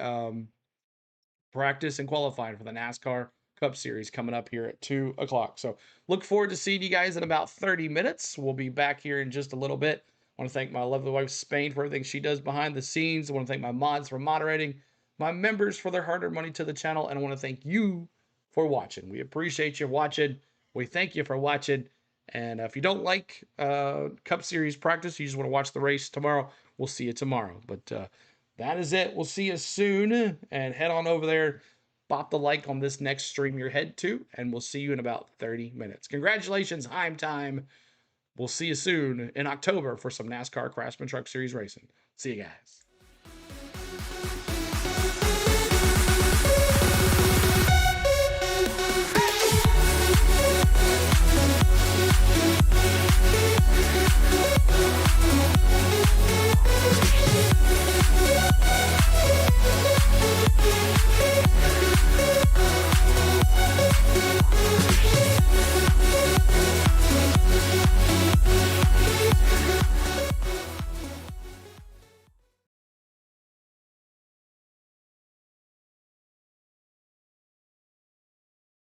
practice and qualifying for the NASCAR Cup Series coming up here at 2 o'clock. So look forward to seeing you guys in about 30 minutes. We'll be back here in just a little bit. I want to thank my lovely wife, Spain, for everything she does behind the scenes. I want to thank my mods for moderating, my members for their hard-earned money to the channel, and I want to thank you for watching. We appreciate you watching. We thank you for watching. And if you don't like Cup Series practice, you just want to watch the race tomorrow, we'll see you tomorrow. But that is it. We'll see you soon. And head on over there, pop the like on this next stream you're head to, and we'll see you in about 30 minutes. Congratulations, Heim time. We'll see you soon in October for some NASCAR Craftsman Truck Series racing. See you guys.